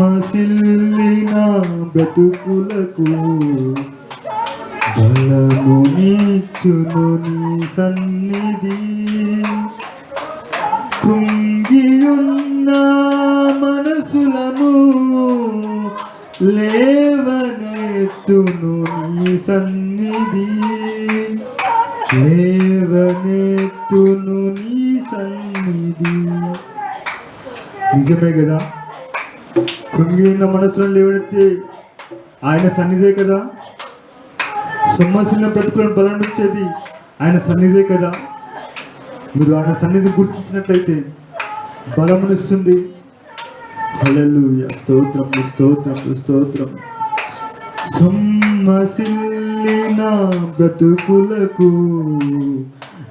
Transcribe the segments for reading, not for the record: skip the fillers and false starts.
సొమ్మసిల్లిన బ్రతుకులకు బలమునిచ్చును నీ సన్నిధి. కృంగియున్న మనసులను లేవనెత్తును నీ సన్నిధి. లేవనెత్తును నీ సన్నిధి. నిజమే కదా, కృంగి ఉన్న మనసులను లేవనెత్తి ఆయన సన్నిధే కదా. సొమ్మసిల్లిన బ్రతుకులను బలనిచ్చేది ఆయన సన్నిధే కదా. మీరు ఆయన సన్నిధి గుర్తించినట్లయితే బలమునిస్తుంది. హల్లెలూయా, స్తోత్రం స్తోత్రం స్తోత్రం. సొమ్మసిల్లిన బ్రతుకులకు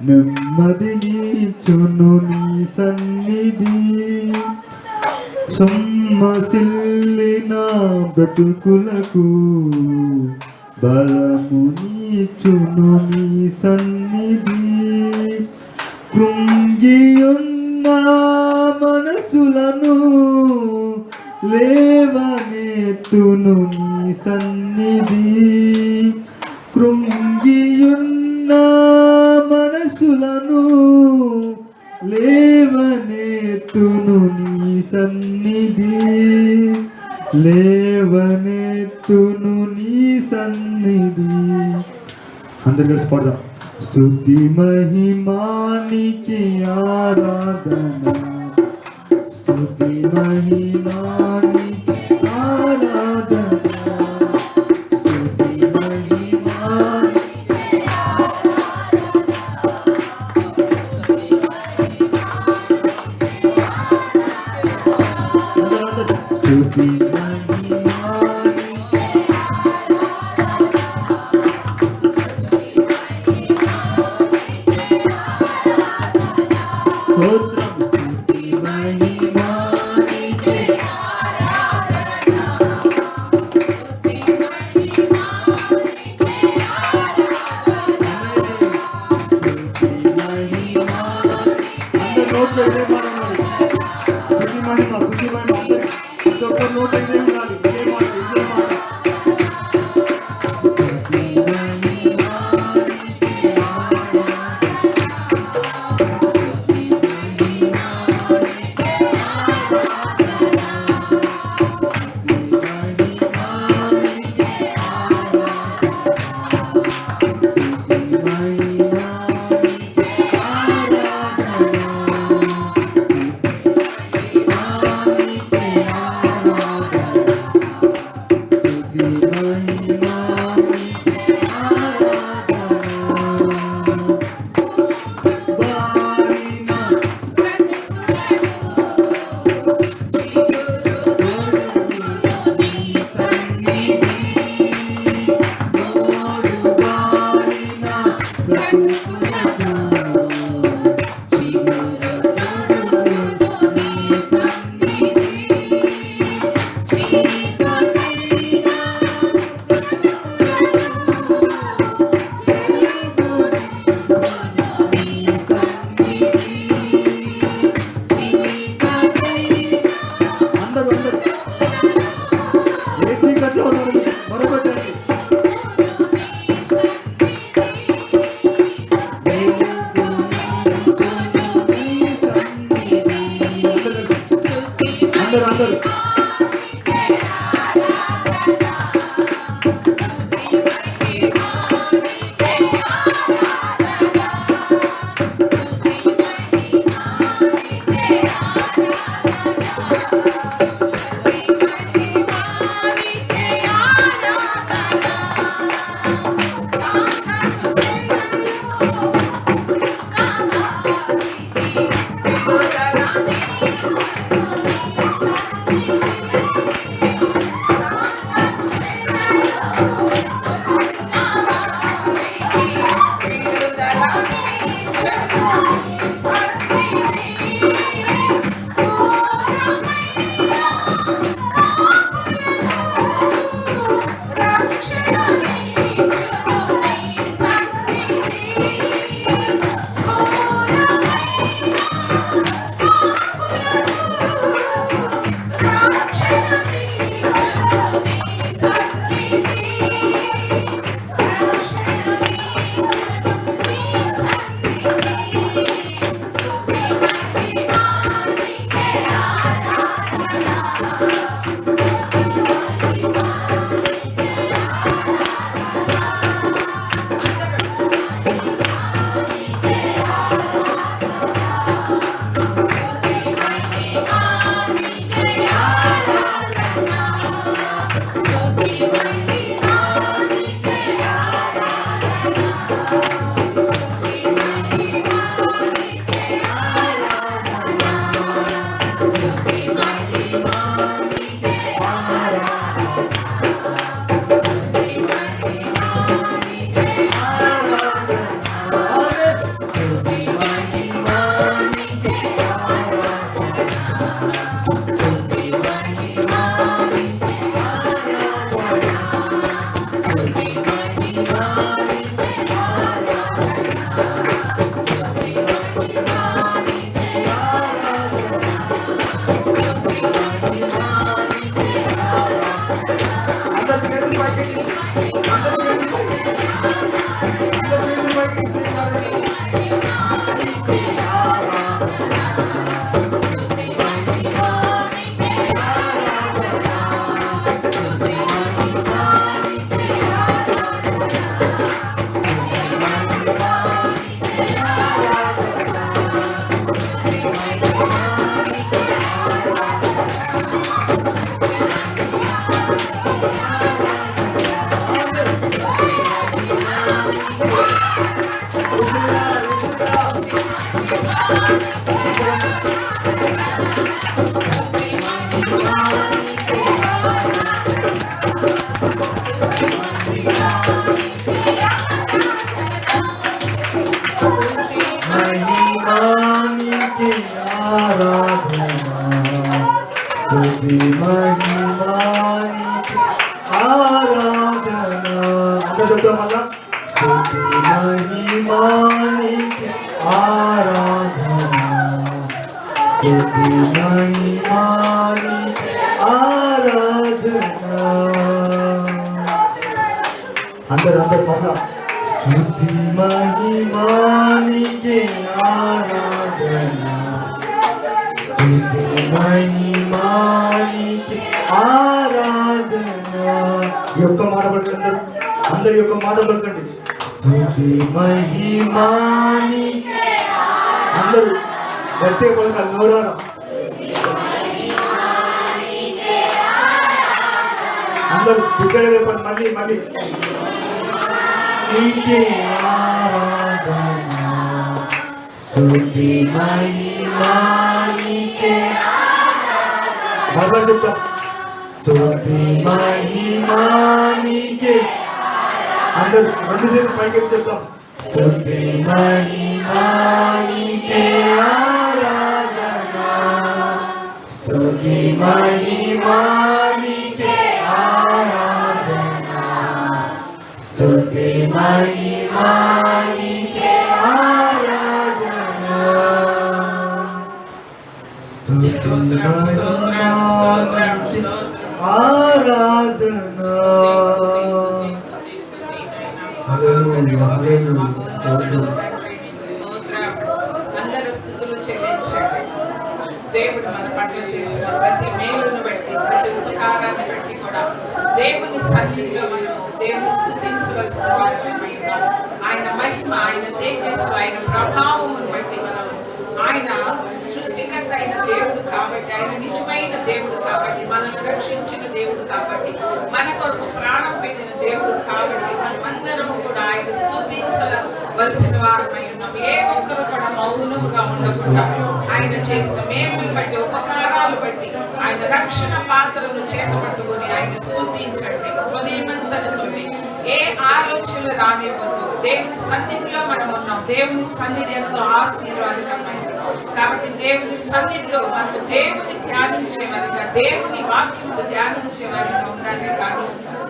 నెమ్మదినిచ్చును నీ సన్నిధి. సొమ్మసిల్లిన బ్రతుకులకు బలమునిచ్చును నీ సన్నిధి. కృంగియున్న మనసులను లేవనెత్తును నీ సన్నిధి. కృంగియున్న మనసులను లేవనెత్తును నీ సన్నిధి. లేవనెత్తును నీ సన్నిధి. అందరు కలిసి పాడదాం. స్తుతి మహిమానికి ఆరాధన, స్తుతి మహిమానికి ఆరాధన, స్తుతి మహిమానికి స్తుతి అందరూ అందరూ మళ్ళా స్తుతి మహిమానికి ఆరాధన, స్తుతి మహిమానికి ఆరాధన. ఈ యొక్క మాట పలకండి అందరూ యొక్క మాట పలకండి. స్తుతి మహిమానికి అందరూ గట్టిగా పలకాలి నోరారా. అందరూ ఇక్కడ మళ్ళీ మళ్ళీ నీకే ఆరాధన, స్తుతి మహిమానికి బాబా చెప్తాం. స్తుతి మహిమానికి అందరూ రెండు సేపు పైకి చెప్తాం. స్తుతి మహిమానికి ఆరాధన, స్తుతి మహిమానికి ఆరాధన, స్తుతి మహిమానికి ఆరాధన, స్తుతి మహిమానికి ఆరాధన. హల్లెలూయా హల్లెలూయా. అందరూ స్తుతులు చెల్లించండి. దేవుడు మన పట్ల చేసిన ప్రతి మేలును సన్నిధిలో మనము దేవుని స్తుతించవలసిన వారమై ఉన్నాం. ఆయన మహిమ, ఆయన తేజస్సు, ఆయన ప్రభావమును బట్టి మనము ఆయన సృష్టికర్త అయిన దేవుడు కాబట్టి, ఆయన నిజమైన దేవుడు కాబట్టి, మనల్ని రక్షించిన దేవుడు కాబట్టి, మన కొరకు ప్రాణం పెట్టిన దేవుడు కాబట్టి మనమందరము కూడా ఆయన స్తుతించవలసిన వారమై ఉన్నాం. ఏ ఒక్కరు కూడా మౌనముగా ఉండకుండా ఆయన చేసిన మేలును బట్టి, ఉపకారాలు బట్టి, ఆయన రక్షణ పాత్రను చేతపట్టుకొని ఆయన స్తుతించండి. హృదయమంతటితో ఏ ఆలోచనలు రానివ్వదు. దేవుని సన్నిధిలో మనం ఉన్నాం. దేవుని సన్నిధి ఎంతో ఆశీర్వాదకరమైనది కాబట్టి దేవుని సన్నిధిలో మనం దేవుని ధ్యానించేవారిగా, దేవుని వాక్యములు ధ్యానించేవారిగా ఉండాలి. కానీ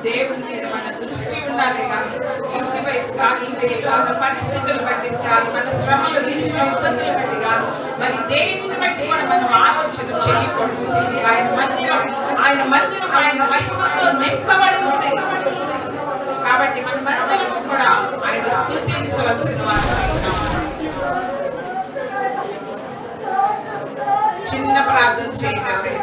దేవుని మీద మన దృష్టి ఉండాలి. కానీ ఇంటి వైపు కానీ మన పరిస్థితులు బట్టి కానీ మన శ్రమలు ఇబ్బందులు బట్టి కానీ మరి దేనిని బట్టి కూడా మనం ఆలోచన చేయకూడదు. ఆయన మందిరం ఆయన మహిమతో నింపబడి ఉంది కాబట్టి మనమందరము కూడా ఆయన స్తుతించవలసిన వారమై ఉన్నాం. చిన్న ప్రార్థన చేయండి.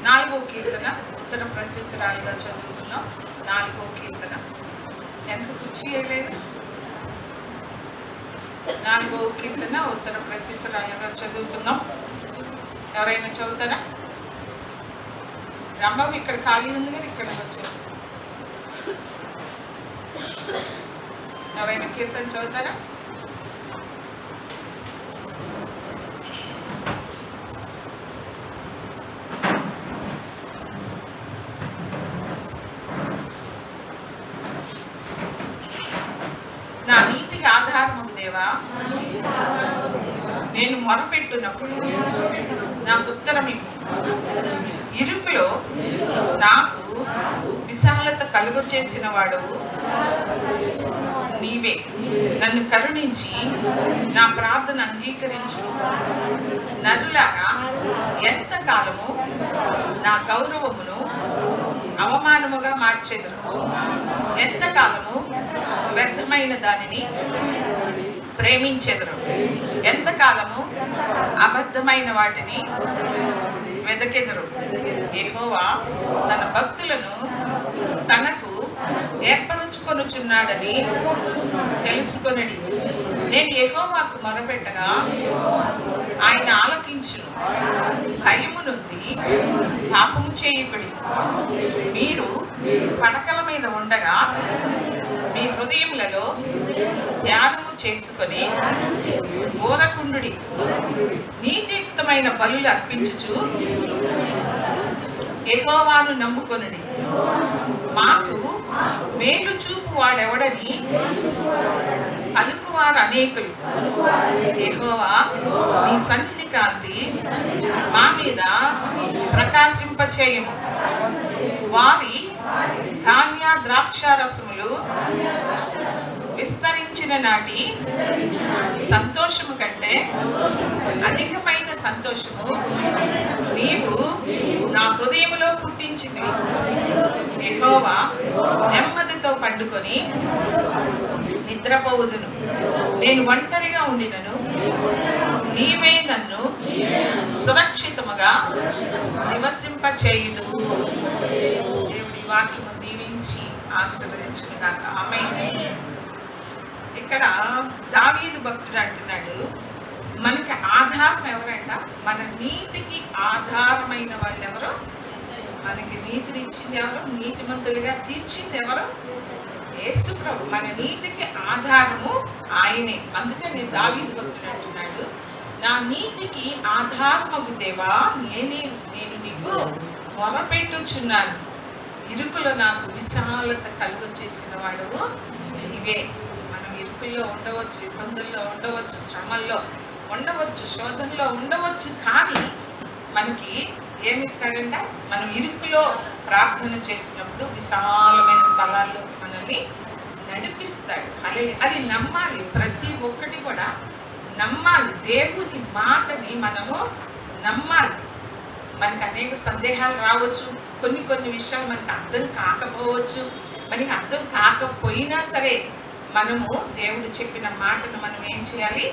నాలుగో కీర్తన ఉత్తర ప్రత్యుత్తరాలుగా చదువుకున్నాం. నాలుగో కీర్తన వెనక కుర్చీ వేయలేదు. నాలుగో కీర్తన ఉత్తర ప్రత్యుత్తరాలుగా చదువుకుందాం. ఎవరైనా చదువుతారా? రంభం ఇక్కడ ఖాళీ ఉంది కదా, ఇక్కడ వచ్చేసి ఎవరైనా కీర్తన చదువుతారా? నా నీతికి ఆధారముకు దేవా, నేను మొరపెట్టునప్పుడు నాకు ఉత్తరమిమ్ము. ఇరుకులో నాకు విశాలత కలుగు చేసిన వాడవు నీవే. నన్ను కరుణించి నా ప్రార్థన అంగీకరించు. నరులారా, ఎంతకాలము నా గౌరవమును అవమానముగా మార్చెదరు? ఎంతకాలము వ్యర్థమైన దానిని ప్రేమించెదరు? ఎంతకాలము అబద్ధమైన వాటిని వెదకెదరు? యెహోవా తన భక్తులను తనకు ఏర్పరచుకొనుచున్నాడని తెలుసుకొనడి. నేను యెహోవాకు మొరపెట్టగా ఆయన ఆలకించును. భయము నుండి పాపము చేయకుడి. మీరు పడకల మీద ఉండగా మీ హృదయములలో ధ్యానము చేసుకొని ఓరకుండుడి. నీతియుక్తమైన బలులు అర్పించుచు యెహోవాను నమ్ముకొనుడి. మాకు మేలు చూపు వాడెవడని పలుకువారు అనేకులు. యెహోవా, నీ సన్నిధి కాంతి మా మీద ప్రకాశింపచేయము. వారి ధాన్య ద్రాక్షారసములు విస్తరించిన నాటి సంతోషము కంటే అధికమైన సంతోషము నీవు నా హృదయములో పుట్టించితివి. యెహోవా, నెమ్మదితో పండుకొని నిద్రపోవుదును. నేను ఒంటరిగా ఉండినను నీవే నన్ను సురక్షితముగా నివసింపచేయుదువు. దేవుడి వాక్యము దీవించి ఆశీర్వదించుగాక. ఆమేన్. ఇక్కడ దావీదు భక్తుడు అంటున్నాడు, మనకి ఆధారం ఎవరంట? మన నీతికి ఆధారమైన వాళ్ళు ఎవరు? మనకి నీతిని ఇచ్చింది ఎవరు? నీతిమంతులుగా తీర్చింది ఎవరు? యేసు ప్రభు. మన నీతికి ఆధారము ఆయనే. అందుకని దావీదు భక్తుడు అంటున్నాడు, నా నీతికి ఆధారమగు దేవా, నేను నీకు మొరపెట్టుచున్నాను. ఇరుకులో నాకు విశాలత కలుగ చేసిన వాడు నీవే. మనం ఇరుకుల్లో ఉండవచ్చు, ఇబ్బందుల్లో ఉండవచ్చు, శ్రమల్లో ఉండవచ్చు, శోధనలో ఉండవచ్చు. కానీ మనకి ఏమిస్తాడంట? మనం ఇరుకులో ప్రార్థన చేసినప్పుడు విశాలమైన స్థలాల్లోకి మనల్ని నడిపిస్తాడు. అది నమ్మాలి. ప్రతి ఒక్కటి కూడా నమ్మాలి. దేవుని మాటని మనము నమ్మాలి. మనకు అనేక సందేహాలు రావచ్చు, కొన్ని విషయాలు మనకు అర్థం కాకపోవచ్చు. మనకి అర్థం కాకపోయినా సరే మనము దేవుడు చెప్పిన మాటను మనం ఏం చేయాలి?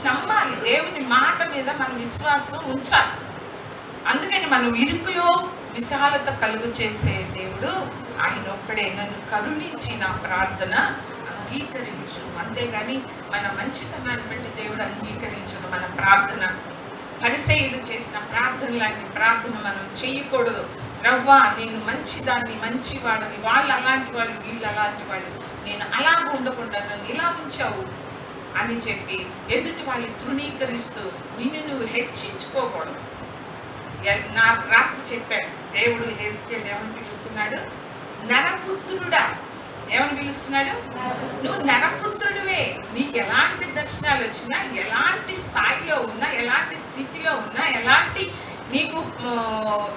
నమ్మాలి. దేవుని మాట మీద మనం విశ్వాసం ఉంచాలి. అందుకని మనం ఇరుకులో విశాలత కలుగు చేసే దేవుడు ఆయన ఒక్కడే. నన్ను కరుణించి నా ప్రార్థన అంగీకరించు. అంతేగాని మన మంచితనాన్ని బట్టి దేవుడు అంగీకరించడు మన ప్రార్థన. పరిసయ్యులు చేసిన ప్రార్థన లాంటి ప్రార్థన మనం చేయకూడదు. రవ్వా, నేను మంచిదాన్ని, మంచివాడని, వాళ్ళు అలాంటి వాళ్ళు, వీళ్ళు అలాంటి వాళ్ళు, నేను అలాగ ఉండకుండా నన్ను ఇలా ఉంచావు అని చెప్పి ఎదుటి వాళ్ళని తృణీకరిస్తూ నిన్ను నువ్వు హెచ్చించుకోకూడదు. నా రాత్రి చెప్పాడు దేవుడు హెస్కేల్ ఏమని పిలుస్తున్నాడు? నరపుత్రుడా. ఏమని పిలుస్తున్నాడు? నువ్వు నరపుత్రుడివే. నీకు ఎలాంటి దర్శనాలు వచ్చినా, ఎలాంటి స్థాయిలో ఉన్నా, ఎలాంటి స్థితిలో ఉన్నా, ఎలాంటి నీకు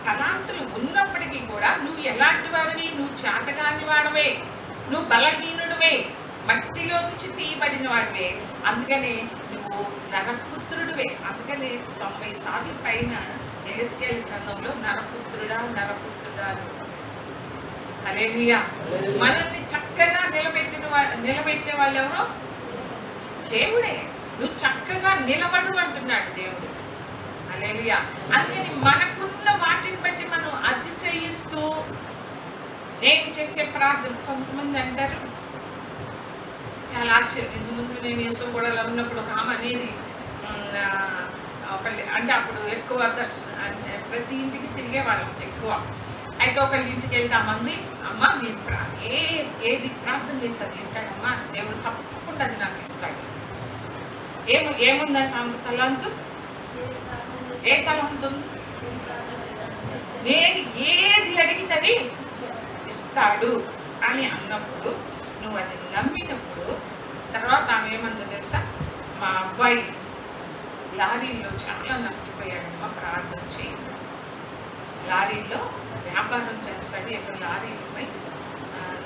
తలాంతులు ఉన్నప్పటికీ కూడా నువ్వు ఎలాంటి వాడివి? నువ్వు చేతగాని వాడవే, నువ్వు బలహీనుడివే, మట్టిలో నుంచి తీయబడిన వాడివే. అందుకనే నువ్వు నరపుత్రుడివే. అందుకనే 90 సార్లు పైన యెహెజ్కేలు గ్రంథంలో నరపుత్రుడా నరపుత్రుడా అని. హల్లెలూయా. మనల్ని చక్కగా నిలబెట్టే వాళ్ళు ఎవరో? దేవుడే. నువ్వు చక్కగా నిలబడు అంటున్నాడు దేవుడు. హల్లెలూయా. అందుకని మనకున్న వాటిని బట్టి మనం అతిశయిస్తూ నేను చేసే ప్రార్థన. కొంతమంది అంటారు, చాలా ఆశ్చర్యం. ఇంతకుముందు నేను యేసుగూడలో ఉన్నప్పుడు ఒక ఆమె అనేది అంటే అప్పుడు ఎక్కువ ప్రతి ఇంటికి తిరిగేవాళ్ళం ఎక్కువ. అయితే ఒకళ్ళ ఇంటికి వెళ్తే ఆ మంది, అమ్మ నేను ఏది ప్రార్థన చేస్తుంది ఏంటాడమ్మా, దేవుడు తప్పకుండా అది నాకు ఇస్తాడు. ఏముందంటే ఆమెకు తలాంతు. ఏ తలాంతు ఉంది? నేను ఏది అడిగితే అది ఇస్తాడు అని అన్నప్పుడు, నువ్వు అది నమ్మినప్పుడు, తర్వాత ఆమె ఏమందో తెలుసా? మా అబ్బాయి లారీల్లో చాలా నష్టపోయాడమ్మా, ప్రార్థన చేయండి. లారీలో వ్యాపారం చేస్తాడు, ఎప్పుడు లారీలపై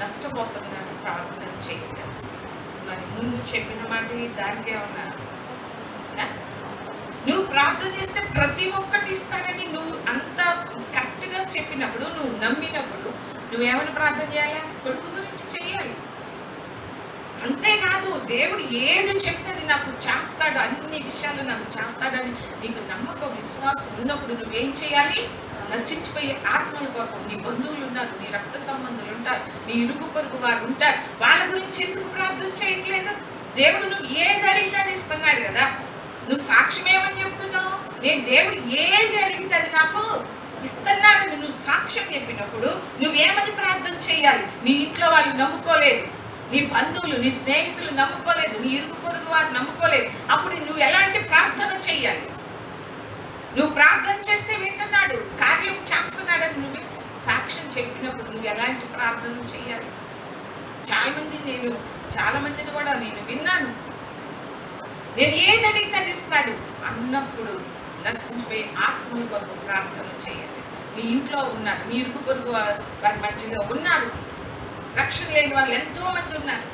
నష్టపోతున్నాడు, ప్రార్థన చేయండి. మరి ముందు చెప్పిన మాట దానికి ఏమన్నా? నువ్వు ప్రార్థన చేస్తే ప్రతి ఒక్కటి ఇస్తాడని నువ్వు అంత కరెక్ట్గా చెప్పినప్పుడు, నువ్వు నమ్మినప్పుడు నువ్వేమైనా ప్రార్థన చేయాలా? కొడుకు గురించి చేయాలి. అంతేకాదు, దేవుడు ఏది చెప్తే అది నాకు చేస్తాడు, అన్ని విషయాలు నాకు చేస్తాడని నీకు నమ్మకం, విశ్వాసం ఉన్నప్పుడు నువ్వేం చేయాలి? నశించిపోయే ఆత్మల కొరకు. నీ బంధువులు ఉన్నారు, నీ రక్త సంబంధులు ఉంటారు, నీ ఇరుగు పొరుగు వారు ఉంటారు. వాళ్ళ గురించి ఎందుకు ప్రార్థన చేయట్లేదు? దేవుడు నువ్వు ఏది అడిగితే అది ఇస్తున్నాడు కదా. నువ్వు సాక్ష్యం ఏమని చెప్తున్నావు? నేను దేవుడు ఏది అడిగితే అది నాకు ఇస్తున్నాడని నువ్వు సాక్ష్యం చెప్పినప్పుడు నువ్వేమని ప్రార్థన చేయాలి? నీ ఇంట్లో వాళ్ళు నమ్ముకోలేదు, నీ బంధువులు, నీ స్నేహితులు నమ్ముకోలేదు, నీ ఇరుగు పొరుగు వారు నమ్ముకోలేదు. అప్పుడు నువ్వు ఎలాంటి ప్రార్థన చేయాలి? నువ్వు ప్రార్థన చేస్తే వింటున్నాడు, కార్యం చేస్తున్నాడని నువ్వు సాక్ష్యం చెప్పినప్పుడు నువ్వు ఎలాంటి ప్రార్థన చేయాలి? చాలా మందిని కూడా నేను విన్నాను, నేను ఏది అడిగితే అది ఇస్తాడు అన్నప్పుడు నశించిపోయి ఆత్మల కొరకు ప్రార్థన చేయండి. నీ ఇంట్లో ఉన్నారు, నీ ఇరుగు పొరుగు వారి మధ్యలో ఉన్నారు, రక్షణ లేని వాళ్ళు ఎంతో మంది ఉన్నారు.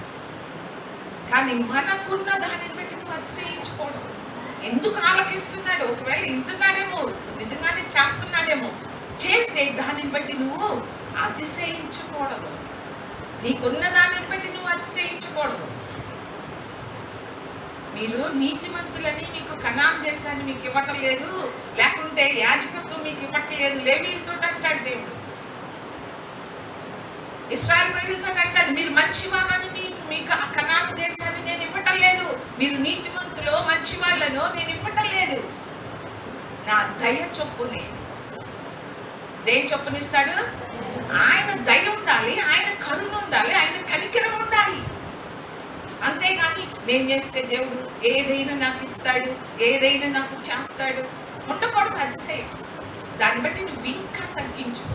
కానీ మనకున్న దానిని బట్టి నువ్వు అతిశయించకూడదు. ఎందుకు ఆలకిస్తున్నాడు? ఒకవేళ వింటున్నాడేమో, నిజంగానే చేస్తున్నాడేమో, చేస్తే దానిని బట్టి నువ్వు అతిశయించకూడదు. నీకున్న దానిని బట్టి నువ్వు అతిశయించకూడదు. మీరు నీతిమంతులని మీకు కనాన్ దేశాన్ని మీకు ఇవ్వటం లేదు, లేకుంటే యాజకత్వం మీకు ఇవ్వటం లేదు, లేవీయులతో అంటాడు దేవుడు. ఇశ్రాయేలు ప్రజలతో అంటాడు, మీరు మంచివారని మీకు ఆ కనాను దేశాన్ని నేను ఇవ్వటం లేదు, మీరు నీతిమంతులో మంచి వాళ్ళను నేను ఇవ్వటం లేదు. నా దయ చొప్పునే. దేని చొప్పునిస్తాడు? ఆయన దయ ఉండాలి, ఆయన కరుణ ఉండాలి, ఆయన కనికరం ఉండాలి. అంతేగాని నేను చేస్తే దేవుడు ఏదైనా నాకు ఇస్తాడు, ఏదైనా నాకు చేస్తాడు ఉండకూడదు. అతిశయం. దాన్ని బట్టి నువ్వు ఇంకా తగ్గించు,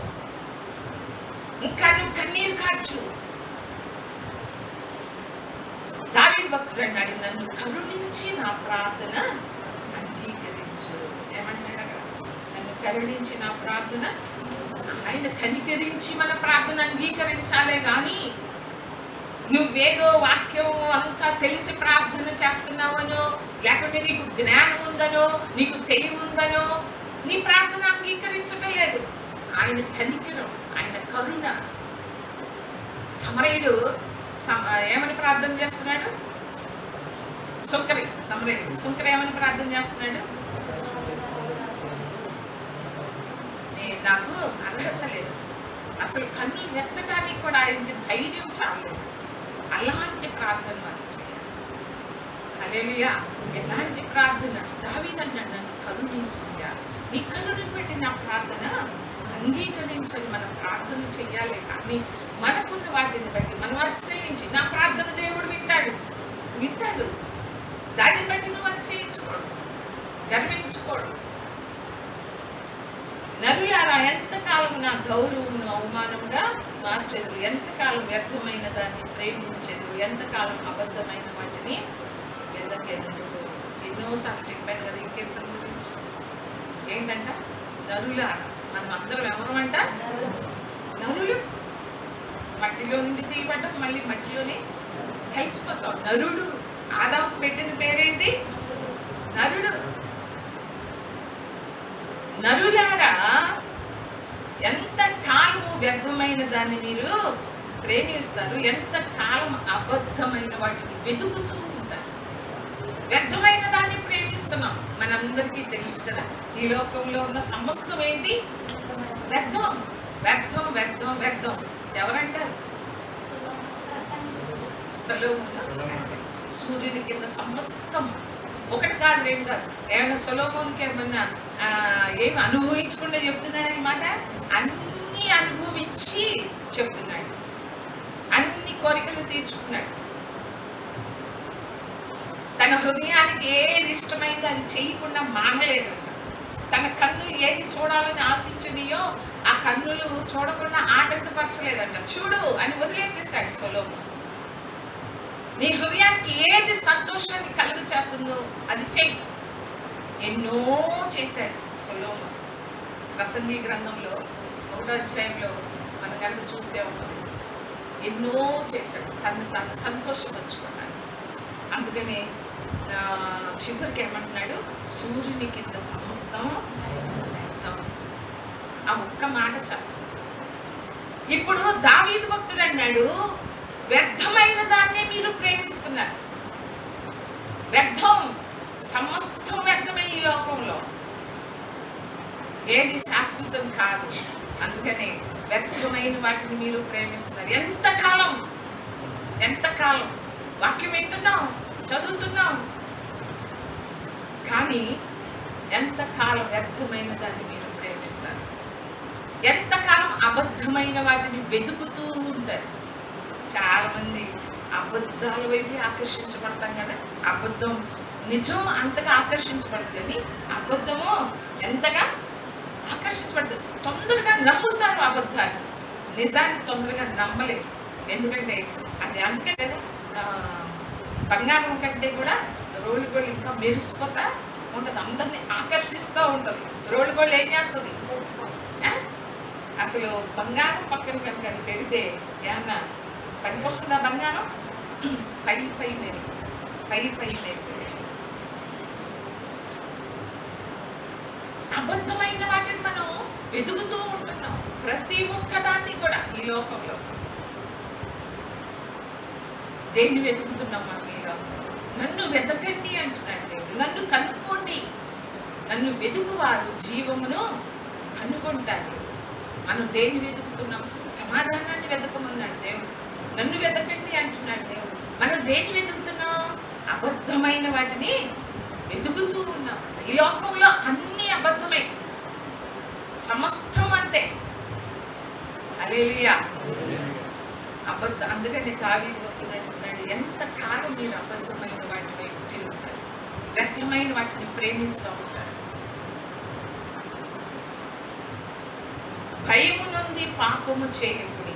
ఇంకా నువ్వు కన్నీరు కార్చు. దావీదు దావీదు భక్తుడు అన్నాడు, నన్ను కరుణించి నా ప్రార్థన అంగీకరించు. ఏమంటున్నాడు అక్కడ? నన్ను కరుణించి నా ప్రార్థన. ఆయన కనికరించి మన ప్రార్థన అంగీకరించాలే కానీ నువ్వేదో వాక్యం అంతా తెలిసి ప్రార్థన చేస్తున్నావనో, లేకుంటే నీకు జ్ఞానం ఉందనో, నీకు తెలివి ఉందనో నీ ప్రార్థన అంగీకరించటం లేదు. ఆయన కనికరం, ఆయన కరుణ. సమరయుడు ఏమని ప్రార్థన చేస్తున్నాడు? సుంకరి ఏమని ప్రార్థన చేస్తున్నాడు? నాకు అర్హత లేదు, అసలు కన్ను ఎత్తటానికి కూడా ఆయనకి ధైర్యం చాలేదు. అలాంటి ప్రార్థన మనం చేయాలి. హల్లెలూయా. ఎలాంటి ప్రార్థన? దావీదు అన్నాడు, నన్ను కరుణించిందా, నీ కరుణను బట్టి నా ప్రార్థన అంగీకరించని మనం ప్రార్థన చెయ్యాలి. కానీ మనకున్న వాటిని బట్టి మనం అతిశయించి, నా ప్రార్థన దేవుడు వింటాడు. దానిని బట్టి నువ్వు అతిశయించుకోడు, గర్వించుకోడు. నరులారా, ఎంతకాలం నా గౌరవమును అవమానంగా మార్చెదరు, ఎంతకాలం వ్యర్థమైన దాన్ని ప్రేమించెదరు, ఎంతకాలం అబద్ధమైన వాటిని వెదకెదరు. ఎన్నోసార్లు చెప్పాను కదా ఈ కీర్తన గురించి. ఏంటంట? నరులారా. మనం అందరం ఎవరమంట? నరులు. మట్టిలో నుండి తీయబడ్డం, మళ్ళీ మట్టిలోనే కలిసిపోతాం. నరుడు. ఆదాము పెట్టిన పేరేంటి? నరుడు. నరులారా, ఎంత కాలము వ్యర్థమైన దాన్ని మీరు ప్రేమిస్తారు, ఎంత కాలం అబద్ధమైన వాటిని వెతుకుతూ ఉంటారు. వ్యర్థమైన దాన్ని ప్రేమిస్తున్నాం. మనందరికీ తెలుసు కదా, ఈ లోకంలో ఉన్న సమస్తం ఏంటి? వ్యర్థం, వ్యర్థం, వ్యర్థం, వ్యర్థం. ఎవరంటారు? సొలొమోను. సూర్యుని కింద సమస్తం, ఒకటి కాదు రెండు కాదు. ఏమైనా సొలొమోనుకి ఏమన్నా ఏమి అనుభవించకుండా చెప్తున్నాడు అన్నమాట. అన్నీ అనుభవించి చెప్తున్నాడు, అన్ని కోరికలు తీర్చుకున్నాడు. తన హృదయానికి ఏది ఇష్టమైందో అది చేయకుండా మానలేదంట. తన కన్నులు ఏది చూడాలని ఆశించినాయో ఆ కన్నులు చూడకుండా ఆటంకపరచలేదంట. చూడు అని వదిలేసేసాడు సొలొమోను. నీ హృదయానికి ఏది సంతోషాన్ని కలుగు చేస్తుందో అది చెయ్యి. ఎన్నో చేశాడు సొలొమోను. ప్రసంగి గ్రంథంలో 1వ అధ్యాయంలో మనం కనుక చూస్తే ఉంటుంది, ఎన్నో చేశాడు తాను సంతోషపరచుకోవడానికి. అందుకని చివరికి ఏమంటున్నాడు? సూర్యుని కింద సమస్తం వ్యర్థం. ఆ ఒక్క మాట చాలు. ఇప్పుడు దావీదు భక్తుడు అన్నాడు, వ్యర్థమైన దాన్నే మీరు ప్రేమిస్తున్నారు. వ్యర్థం, సమస్తం వ్యర్థమే ఈ లోకంలో, ఏది శాశ్వతం కాదు. అందుకనే వ్యర్థమైన వాటిని మీరు ప్రేమిస్తున్నారు. ఎంతకాలం వాక్యం వింటున్నాం, చదువుతున్నాం, కానీ ఎంతకాలం వ్యర్థమైన దాన్ని మీరు ప్రేమిస్తారు? ఎంతకాలం అబద్ధమైన వాటిని వెతుకుతూ ఉంటారు? చాలా మంది అబద్ధాల వైపు ఆకర్షించబడతాం కదా. అబద్ధం, నిజం అంతగా ఆకర్షించబడదు, కానీ అబద్ధము ఎంతగా ఆకర్షించబడుతుంది. తొందరగా నమ్ముతారు అబద్ధాన్ని, నిజాన్ని తొందరగా నమ్మలేదు. ఎందుకంటే అది అందుకే కదా, బంగారం కంటే కూడా రోళ్ళు గోళ్ళు ఇంకా మెరిసిపోతా ఉంటుంది, అందరినీ ఆకర్షిస్తూ ఉంటుంది. రోళ్ళు గోళ్ళు ఏం చేస్తుంది? అసలు బంగారం పక్కన కనుక అది పెడితే ఏమన్నా పనికి వస్తుందా? బంగారం పై మెరుగు, పై మెరుగు. అబద్ధమైన వాటిని మనం వెతుకుతూ ఉంటున్నాం, ప్రతి ఒక్కదాన్ని కూడా ఈ లోకంలో. దేన్ని వెతుకుతున్నాం మనం ఈ లోకంలో? నన్ను వెతకండి అంటున్నాడు దేవుడు. నన్ను కనుక్కోండి, నన్ను వెతుకువారు జీవమును కనుగొంటారు. మనం దేన్ని వెతుకుతున్నాం? సమాధానాన్ని వెతకమన్నాడు దేవుడు. నన్ను వెతకండి అంటున్నాడు దేవుడు. మనం దేన్ని వెతుకుతున్నాం? అబద్ధమైన వాటిని వెతుకుతూ ఉన్నాం. ఈ లోకంలో అన్ని అబద్ధమే, సమస్తం అంతే. హల్లెలూయా. అబద్ధం. అందుకని దావీదు భక్తుడు అంటున్నాడు, ఎంతకాలం మీరు అబద్ధమైన వాటి వైపు తిరుగుతారు, వ్యర్థమైన వాటిని ప్రేమిస్తూ ఉంటారు. భయము నుండి పాపము చేయకుడి.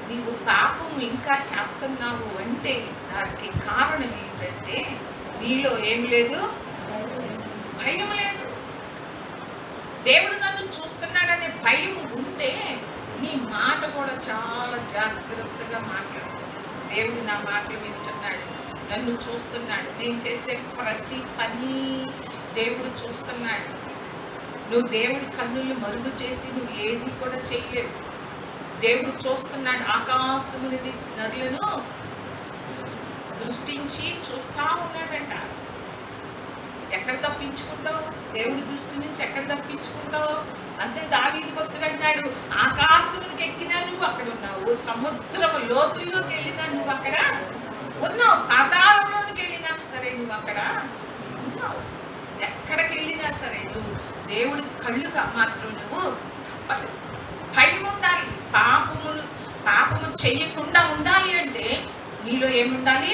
నీవు పాపం ఇంకా చేస్తున్నావు అంటే దానికి కారణం ఏంటంటే నీలో ఏం లేదు, భయం లేదు. దేవుడు నన్ను చూస్తున్నాడనే భయం ఉంటే నీ మాట కూడా చాలా జాగ్రత్తగా మాట్లాడు. దేవుడు నా మాటలు వింటున్నాడు, నన్ను చూస్తున్నాడు, నేను చేసే ప్రతి పని దేవుడు చూస్తున్నాడు. నువ్వు దేవుడి కన్నులు మరుగు చేసి నువ్వు ఏది కూడా చేయలేవు. దేవుడు చూస్తున్నాడు. ఆకాశము నుండి నరులను దృష్టించి చూస్తా ఉన్నాడంట. ఎక్కడ తప్పించుకుంటావు? దేవుడి దృష్టి నుంచి ఎక్కడ తప్పించుకుంటావు? అందుకని దావీదు భక్తుడు అంటాడు, ఆకాశమునికి ఎక్కినా నువ్వు అక్కడ ఉన్నావు, సముద్రం లోతుల్లోకి వెళ్ళినా నువ్వు అక్కడ ఉన్నావు, పాతాళంలోనికి వెళ్ళినా సరే నువ్వు అక్కడ ఉన్నావు. ఎక్కడికి వెళ్ళినా సరే నువ్వు దేవుడి కళ్ళు మాత్రం నువ్వు తప్పలేదు. భయం ఉండాలి. పాపము చెయ్యకుండా ఉండాలి అంటే నీలో ఏముండాలి?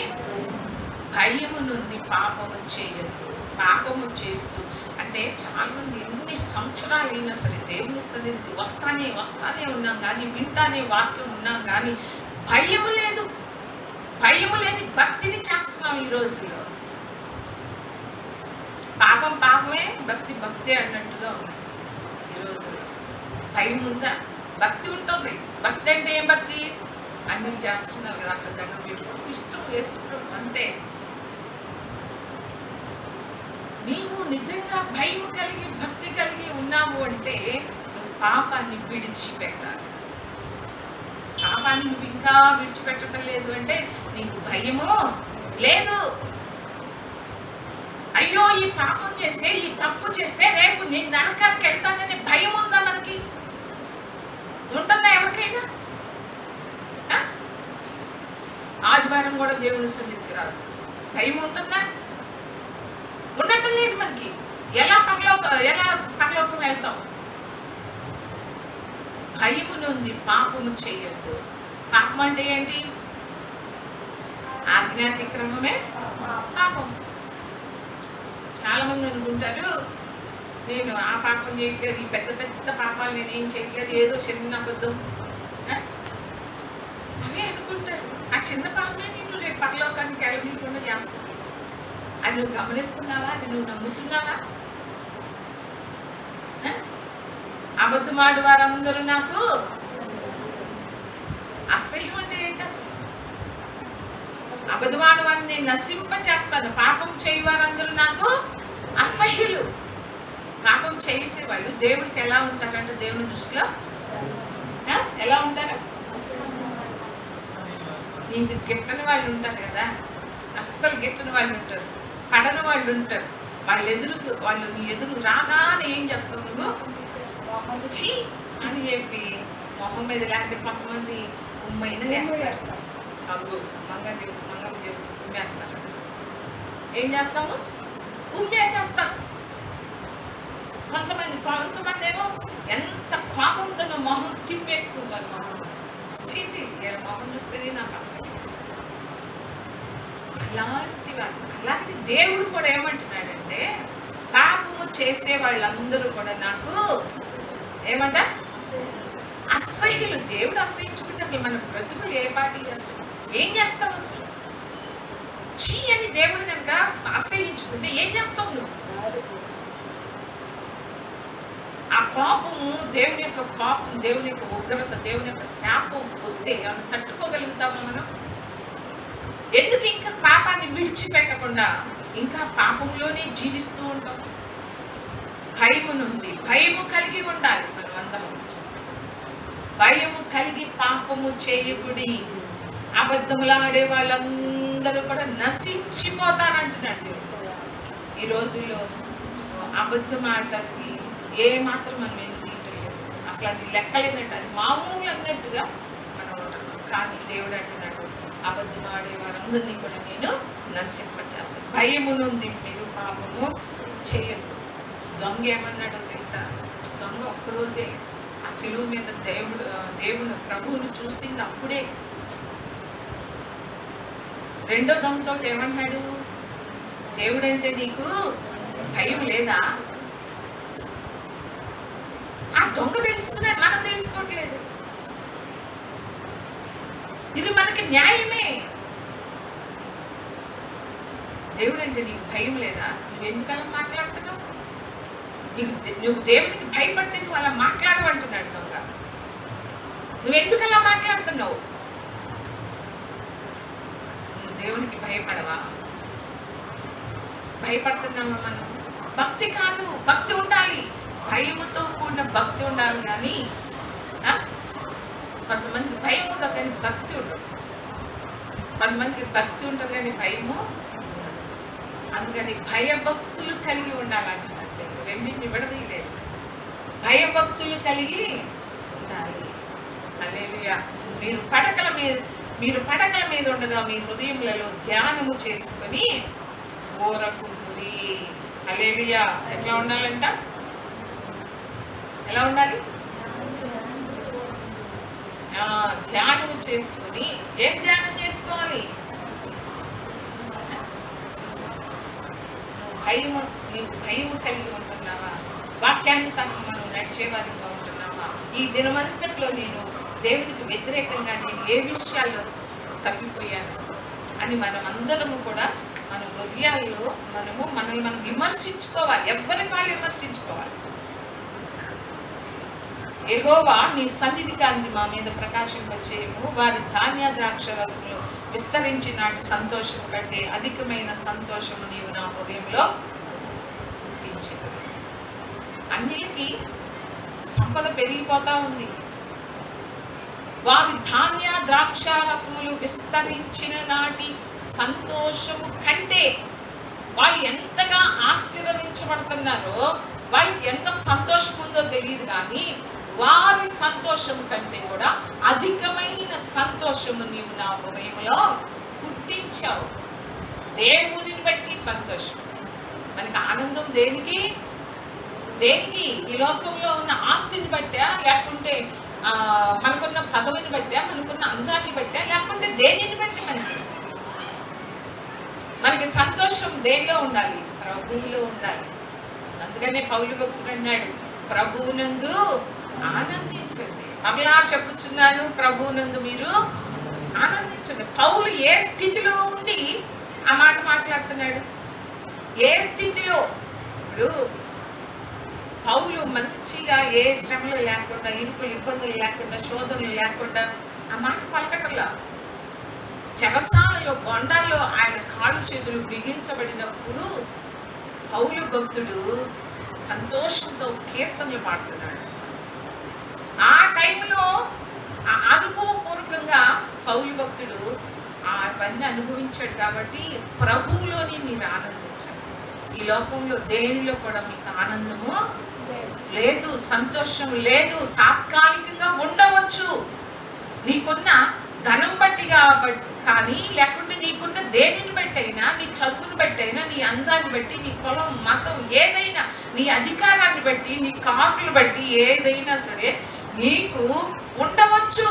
భయము నుండి పాపము చేయొద్దు. పాపము చేస్తూ అంటే చాలా మంది ఎన్ని సంవత్సరాలు అయినా సరే దేవుని సన్నిధికి వస్తానే ఉన్నాం కానీ, వింటానే వాక్యం ఉన్నాం కానీ భయము లేదు. భయము లేని భక్తిని చేస్తున్నాం ఈ రోజుల్లో. పాపం పాపమే, భక్తి భక్తే అన్నట్టుగా ఉంది ఈ రోజుల్లో. భయం ఉందా? భక్తి ఉంటుంది. భక్తి అంటే ఏం భక్తి? అన్నీ చేస్తున్నారు కదా, అట్లా దండం పెట్టుకోవడం, ఇష్టం వేసుకోవడం, అంతే. నీవు నిజంగా భయం కలిగి భక్తి కలిగి ఉన్నావు అంటే నువ్వు పాపాన్ని విడిచిపెట్టాలి. పాపాన్ని నువ్వు ఇంకా విడిచిపెట్టడం లేదు అంటే నీకు భయము లేదు. అయ్యో ఈ పాపం చేస్తే, ఈ తప్పు చేస్తే రేపు నేను నరకానికి వెళ్తాననే భయం ఉందా మనకి? ఉంటుందా ఎవరికైనా? ఆదివారం కూడా దేవుని సన్నిధికి రాదు, భయం ఉంటుందా? ఉండటం లేదు మనకి. ఎలా పరలోకం వెళ్తాం? భయము నుండి పాపము చేయొద్దు. పాపం అంటే ఏంటి? ఆజ్ఞాతిక్రమమే పాపం. చాలా మంది అనుకుంటారు, నేను ఆ పాపం చేయట్లేదు, ఈ పెద్ద పెద్ద పాపాలు నేను ఏం చేయట్లేదు, ఏదో చిన్న అబద్ధం అవే అనుకుంటారు. ఆ చిన్న పాపమే నిన్ను రేపు పరలోకానికి వెళ్ళనీయకుండా చేస్తాను. అది నువ్వు గమనిస్తున్నావా? అది నువ్వు నమ్ముతున్నావా? అబద్ధమాడు వారందరూ నాకు అసహ్యం అంటే ఏంటి అసలు? అబద్ధమాడు వారిని నేను నశింప చేస్తాను. పాపం చేయవారందరూ నాకు అసహ్యులు. పాపం చేసేవాళ్ళు దేవుడికి ఎలా ఉంటారంటే, దేవుని దృష్టిలో ఎలా ఉంటారు? నీకు గిట్టని వాళ్ళు ఉంటారు కదా, అస్సలు గిట్టని వాళ్ళు ఉంటారు, పడని వాళ్ళు ఉంటారు. వాళ్ళు నీ ఎదురు రాగానే ఏం చేస్తావు నువ్వు? చీ అని చెప్పి మొహం మీద ఇలాంటి కొంతమంది ఉమ్మైన వేస్తారు. అదుగు మంగం చెబుతూ ఉమ్మేస్తారు. ఏం చేస్తాము? ఉమ్మేసేస్తారు. కొంతమంది ఏమో ఎంత కోపంతో మొహం తిప్పేసుకుంటారు. చీచి మొహం చూస్తేనే నాకు అస్సలు. అలాగే దేవుడు కూడా ఏమంటున్నాడంటే, పాపము చేసే వాళ్ళందరూ కూడా నాకు ఏమంట అసహ్యులు. దేవుడు అసహించుకుంటే అసలు మన బ్రతుకులు ఏ పాటి? అసలు ఏం చేస్తావు? అసలు చీ అని దేవుడు కనుక అసహించుకుంటే ఏం చేస్తావు నువ్వు? ఆ కోపము, దేవుని యొక్క కోపం, దేవుని యొక్క ఉగ్రత, దేవుని యొక్క శాపం వస్తే అవి తట్టుకోగలుగుతామా మనం? ఎందుకు ఇంకా పాపాన్ని విడిచిపెట్టకుండా ఇంకా పాపంలోనే జీవిస్తూ ఉంటాం? భయము నుండి, భయము కలిగి ఉండాలి మనం అందరం. భయము కలిగి పాపము చేయకుడి. అబద్ధములాడే వాళ్ళందరూ కూడా నశించిపోతారంటున్నాడు. ఈ రోజుల్లో అబద్ధం ఆడటానికి ఏ మాత్రం మనం ఎందుకు అసలు అది లెక్కలేనట్టు, అది మామూలు అన్నట్టుగా మనం ఉంటాం. కానీ దేవుడు అంటున్నాడు, అబద్ధం ఆడే వారందరినీ కూడా నేను నశింపచేస్తాను. భయము నుండి మీరు పాపము చేయదు. దొంగ ఏమన్నాడో తెలుసా? దొంగ ఒక్కరోజే ఆ శిలువ మీద దేవుని ప్రభువును చూసింది అప్పుడే. రెండో దొంగతో ఏమన్నాడు? దేవుడంటే నీకు భయం లేదా? ఆ దొంగ తెలుసుకున్నాడు, మనం తెలుసుకోవట్లేదు. ఇది మనకి న్యాయమే. దేవుడు అంటే నీకు భయం లేదా? నువ్వు ఎందుకు అలా మాట్లాడుతున్నావు? నువ్వు దేవునికి భయపడితే నువ్వు అలా మాట్లాడమంటున్నాడు దొంగ. నువ్వెందుకు అలా మాట్లాడుతున్నావు? నువ్వు దేవునికి భయపడవా? భయపడుతున్నామా మనం? భక్తి కాదు, భక్తి ఉండాలి, భయముతో కూడిన భక్తి ఉండాలి. కానీ కొంతమందికి భయం ఉండదు కానీ భక్తి ఉండదు, కొంతమందికి భక్తి ఉంటుంది కానీ భయము ఉండదు. అందుకని భయభక్తులు కలిగి ఉండాలంటున్నాడు దేవుడు. రెండింటిని విడదీయలేదు, భయభక్తులు కలిగి ఉండాలి. హల్లెలూయా. మీరు పడకల మీద ఉండగా మీ హృదయములలో ధ్యానము చేసుకొని ఓరకుండి. హల్లెలూయా. ఎట్లా ఉండాలంట? ఎలా ఉండాలి? ధ్యానము చేసుకొని. ఏం ధ్యానం చేసుకోవాలి? నీకు భయము కలిగి ఉంటున్నావా? వాక్యానుసారం మనం నడిచేవారిగా ఉంటున్నావా? ఈ దినమంతట్లో నేను దేవునికి వ్యతిరేకంగా నేను ఏ విషయాల్లో తప్పిపోయాను అని మనం అందరము కూడా మన హృదయాల్లో మనల్ని మనం విమర్శించుకోవాలి. ఎవరి వాళ్ళు విమర్శించుకోవాలి. యెహోవా నీ సన్నిధి కాంతి మా మీద ప్రకాశింపచేయము. వారి ధాన్య ద్రాక్ష రసములు విస్తరించి నాటి సంతోషము కంటే అధికమైన సంతోషము నీవు నా హృదయంలో పుట్టించదు. అన్నిటికీ సంపద పెరిగిపోతా ఉంది. వారి ధాన్య ద్రాక్ష రసములు విస్తరించిన నాటి సంతోషము కంటే, వాళ్ళు ఎంతగా ఆశీర్వదించబడుతున్నారో, వాళ్ళకి ఎంత సంతోషం ఉందో తెలియదు కానీ వారి సంతోషం కంటే కూడా అధికమైన సంతోషము నీవు నా హృదయంలో పుట్టించావు. దేవుని బట్టి సంతోషం. మనకి ఆనందం దేనికి? ఈ లోకంలో ఉన్న ఆస్తిని బట్టా, లేకుంటే మనకున్న పదవిని బట్టా, మనకున్న అందాన్ని బట్టా, లేకుంటే దేనిని బట్టి మనకి సంతోషం దేనిలో ఉండాలి? ప్రభువులో ఉండాలి. అందుకనే పౌలు భక్తుడు అన్నాడు, ప్రభువునందు ఆనందించండి. అలా చెప్పుచున్నాను, ప్రభువునందు మీరు ఆనందించండి. పౌలు ఏ స్థితిలో ఉండి ఆ మాట మాట్లాడుతున్నాడు? ఏ స్థితిలో? ఇప్పుడు పౌలు మంచిగా ఏ శ్రమలు లేకుండా, ఇబ్బందులు లేకుండా, శోధనలు లేకుండా ఆ మాట పలకటల్లా. చెరసాలలో, బొండాల్లో ఆయన కాళ్ళు చేతులు బిగించబడినప్పుడు పౌలు భక్తుడు సంతోషంతో కీర్తనలు పాడుతున్నాడు. ఆ టైంలో అనుభవపూర్వకంగా పౌలు భక్తుడు అవన్నీ అనుభవించాడు. కాబట్టి ప్రభువులోని మీరు ఆనందించండి. ఈ లోకంలో దేనిలో కూడా మీకు ఆనందము లేదు, సంతోషం లేదు. తాత్కాలికంగా ఉండవచ్చు, నీకున్న ధనం బట్టి కానీ, లేకుంటే నీకున్న దేనిని బట్టి అయినా, నీ చదువుని బట్టి అయినా, నీ అందాన్ని బట్టి, నీ కులం, మతం ఏదైనా, నీ అధికారాన్ని బట్టి, నీ కార్డులు బట్టి ఏదైనా సరే నీకు ఉండవచ్చు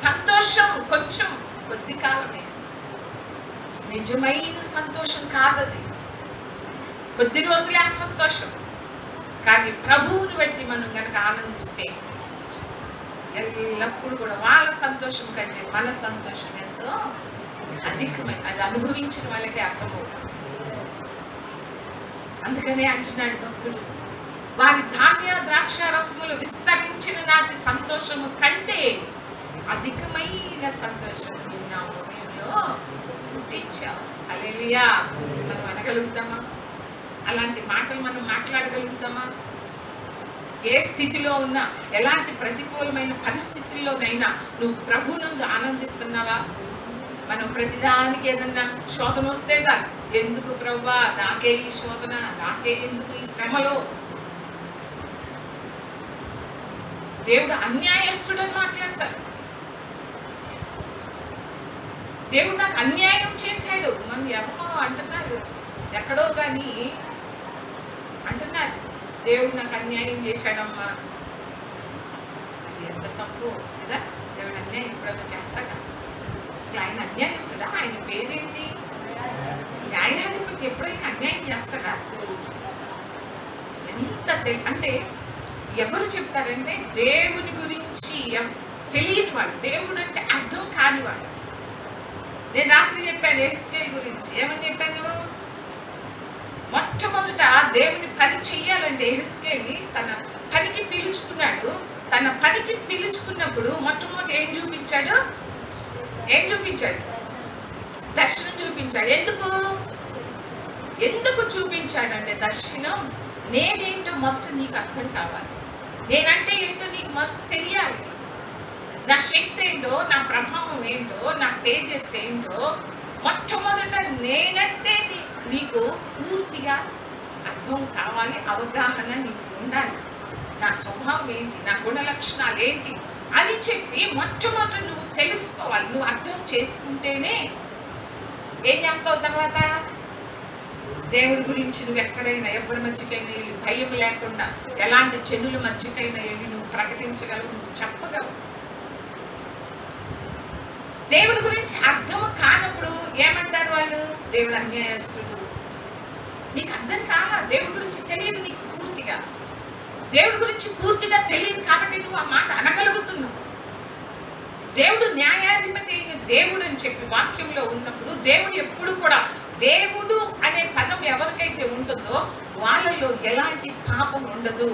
సంతోషం. కొంచెం కొద్ది కాలమే, నిజమైన సంతోషం కాదది. కొద్ది రోజులే ఆ సంతోషం. కానీ ప్రభువుని బట్టి మనం కనుక ఆనందిస్తే ఎల్లప్పుడు కూడా వాళ్ళ సంతోషం కంటే మన సంతోషం ఎంతో అధికమై, అది అనుభవించిన వాళ్ళకి అర్థమవుతుంది. అందుకనే అంటున్నాడు భక్తుడు, వారి ధాన్య ద్రాక్ష రసములు విస్తరించిన నాటి సంతోషము కంటే అధికమైన సంతోషం నేను నా హృదయంలో పుట్టించావు. హల్లెలూయా. మనం అనగలుగుతామా? అలాంటి మాటలు మనం మాట్లాడగలుగుతామా? ఏ స్థితిలో ఉన్నా, ఎలాంటి ప్రతికూలమైన పరిస్థితుల్లోనైనా నువ్వు ప్రభువునందు ఆనందిస్తున్నావా? మనం ప్రతిదానికి ఏదన్నా శోధన వస్తే ఎందుకు ప్రభువా నాకే ఈ శోధన, నాకే ఎందుకు ఈ శ్రమలో? దేవుడు అన్యాయస్తుడని మాట్లాడతారు. దేవుడు నాకు అన్యాయం చేశాడు మనం ఎవరో అంటున్నారు, ఎక్కడో కానీ అంటున్నారు, దేవుడు నాకు అన్యాయం చేశాడమ్మా. అది ఎంత తప్పు కదా. దేవుడు అన్యాయం ఎప్పుడన్నా చేస్తాడా? అసలు ఆయన అన్యాయస్తుడా? ఆయన పేరేంటి? న్యాయాధిపతి ఎప్పుడైనా అన్యాయం చేస్తాడా? ఎంత అంటే ఎవరు చెప్తారంటే దేవుని గురించి తెలియని వాడు, దేవుడు అంటే అర్థం కానివాడు. నేను రాత్రి చెప్పాను యెహెజ్కేలు గురించి. ఏమని చెప్పాను? మొట్టమొదట దేవుని పని చెయ్యాలంటే యెహెజ్కేలుని తన పనికి పిలుచుకున్నాడు. తన పనికి పిలుచుకున్నప్పుడు మొట్టమొదటి ఏం చూపించాడు? దర్శనం చూపించాడు. ఎందుకు చూపించాడు అంటే, దర్శనం నేనేంటో మొదట నీకు అర్థం కావాలి, నేనంటే ఏంటో నీకు మొదట తెలియాలి, నా శక్తి ఏంటో, నా ప్రభావం ఏంటో, నా తేజస్సు ఏంటో మొట్టమొదట నేనంటే నీకు పూర్తిగా అర్థం కావాలి, అవగాహన నీకు ఉండాలి. నా స్వభావం ఏంటి, నా గుణ లక్షణాలు ఏంటి అని చెప్పి మొట్టమొదట నువ్వు తెలుసుకోవాలి. నువ్వు అర్థం చేసుకుంటేనే ఏం చేస్తావు తర్వాత? దేవుడి గురించి నువ్వు ఎక్కడైనా ఎవరి మధ్యకైనా వెళ్ళి భయం లేకుండా, ఎలాంటి జనుల మధ్యకైనా వెళ్ళి నువ్వు ప్రకటించగలవు, నువ్వు చెప్పగలవు. దేవుడి గురించి అర్థం కానప్పుడు ఏమంటారు వాళ్ళు? దేవుడు అన్యాయస్తుడు. నీకు అర్థం కాలా, దేవుడి గురించి తెలియదు నీకు పూర్తిగా. దేవుడి గురించి పూర్తిగా తెలియదు కాబట్టి నువ్వు ఆ మాట అనగలుగుతున్నావు. దేవుడు న్యాయాధిపతి అయిన దేవుడు అని చెప్పి వాక్యంలో ఉన్నప్పుడు, దేవుడు ఎప్పుడు కూడా, దేవుడు అనే పదం ఎవరికైతే ఉంటుందో వాళ్ళలో ఎలాంటి పాపం ఉండదు.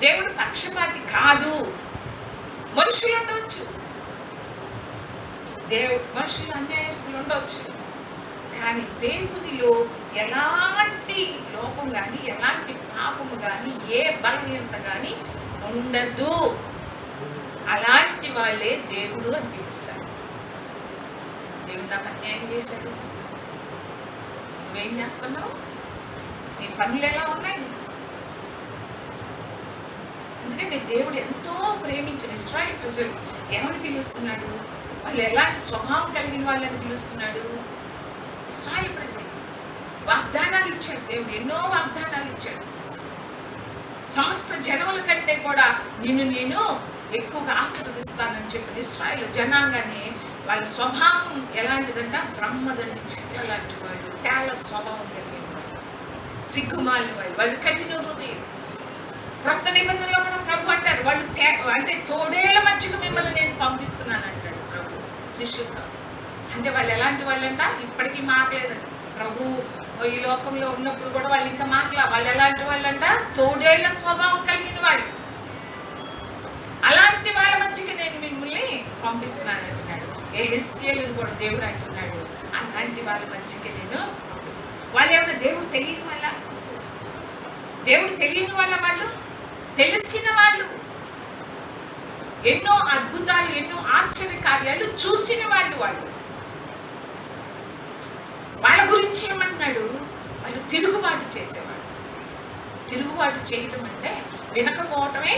దేవుడు పక్షపాతి కాదు. మనుషులు ఉండవచ్చు, మనుషులు అన్యాయస్తులు ఉండవచ్చు, కానీ దేవునిలో ఎలాంటి లోపం కానీ, ఎలాంటి పాపము కానీ, ఏ బలహీనత కానీ ఉండదు. అలాంటి వాళ్ళే దేవుడు అని పిలుస్తారు. దేవుడు నాకు అన్యాయం చేశాడు, నువ్వేం చేస్తున్నావు, నీ పనులు ఎలా ఉన్నాయి? ఎందుకంటే దేవుడు ఎంతో ప్రేమించిన ఇశ్రాయేలు ప్రజలు ఏమని పిలుస్తున్నాడు? వాళ్ళు ఎలాంటి స్వభావం కలిగిన వాళ్ళని పిలుస్తున్నాడు? ఇశ్రాయేలు ప్రజలు. వాగ్దానాలు ఇచ్చాడు దేవుడు, ఎన్నో వాగ్దానాలు ఇచ్చాడు. సమస్త జనముల కంటే కూడా నేను ఎక్కువగా ఆశీర్వదిస్తానని చెప్పిన ఇశ్రాయేలు జనాంగాన్ని వాళ్ళ స్వభావం ఎలాంటిదంట? బ్రహ్మదండి చెట్ల లాంటి వాళ్ళు, తేళ్ల స్వభావం కలిగిన వాళ్ళు, సిగ్గుమాలిన వాళ్ళు కఠిన హృదయం. క్రొత్త నిబంధనలో కూడా ప్రభు అంటారు, వాళ్ళు అంటే తోడేళ్ల మధ్యకు మిమ్మల్ని నేను పంపిస్తున్నాను అంటాడు ప్రభు శిష్యుడు. అంటే వాళ్ళు ఎలాంటి వాళ్ళంట? ఇప్పటికీ మారలేదని. ప్రభు ఈ లోకంలో ఉన్నప్పుడు కూడా వాళ్ళు ఇంకా మారలా. వాళ్ళు ఎలాంటి వాళ్ళంట? తోడేళ్ల స్వభావం కలిగిన వాళ్ళు. అలాంటి వాళ్ళ మధ్యకి నేను మిమ్మల్ని పంపిస్తున్నాను అంటున్నాడు. యెహెజ్కేలుని కూడా దేవుడు అంటున్నాడు, అలాంటి వాళ్ళ మధ్యకి నేను పంపిస్తాను. వాళ్ళు ఏమన్నా దేవుడు తెలియని వాళ్ళ? దేవుడు తెలియని వాళ్ళ? వాళ్ళు తెలిసిన వాళ్ళు, ఎన్నో అద్భుతాలు, ఎన్నో ఆశ్చర్య కార్యాలు చూసిన వాళ్ళు. వాళ్ళ గురించి ఏమన్నాడు? వాళ్ళు తిరుగుబాటు చేసేవాళ్ళు. తిరుగుబాటు చేయటం అంటే వినకపోవటమే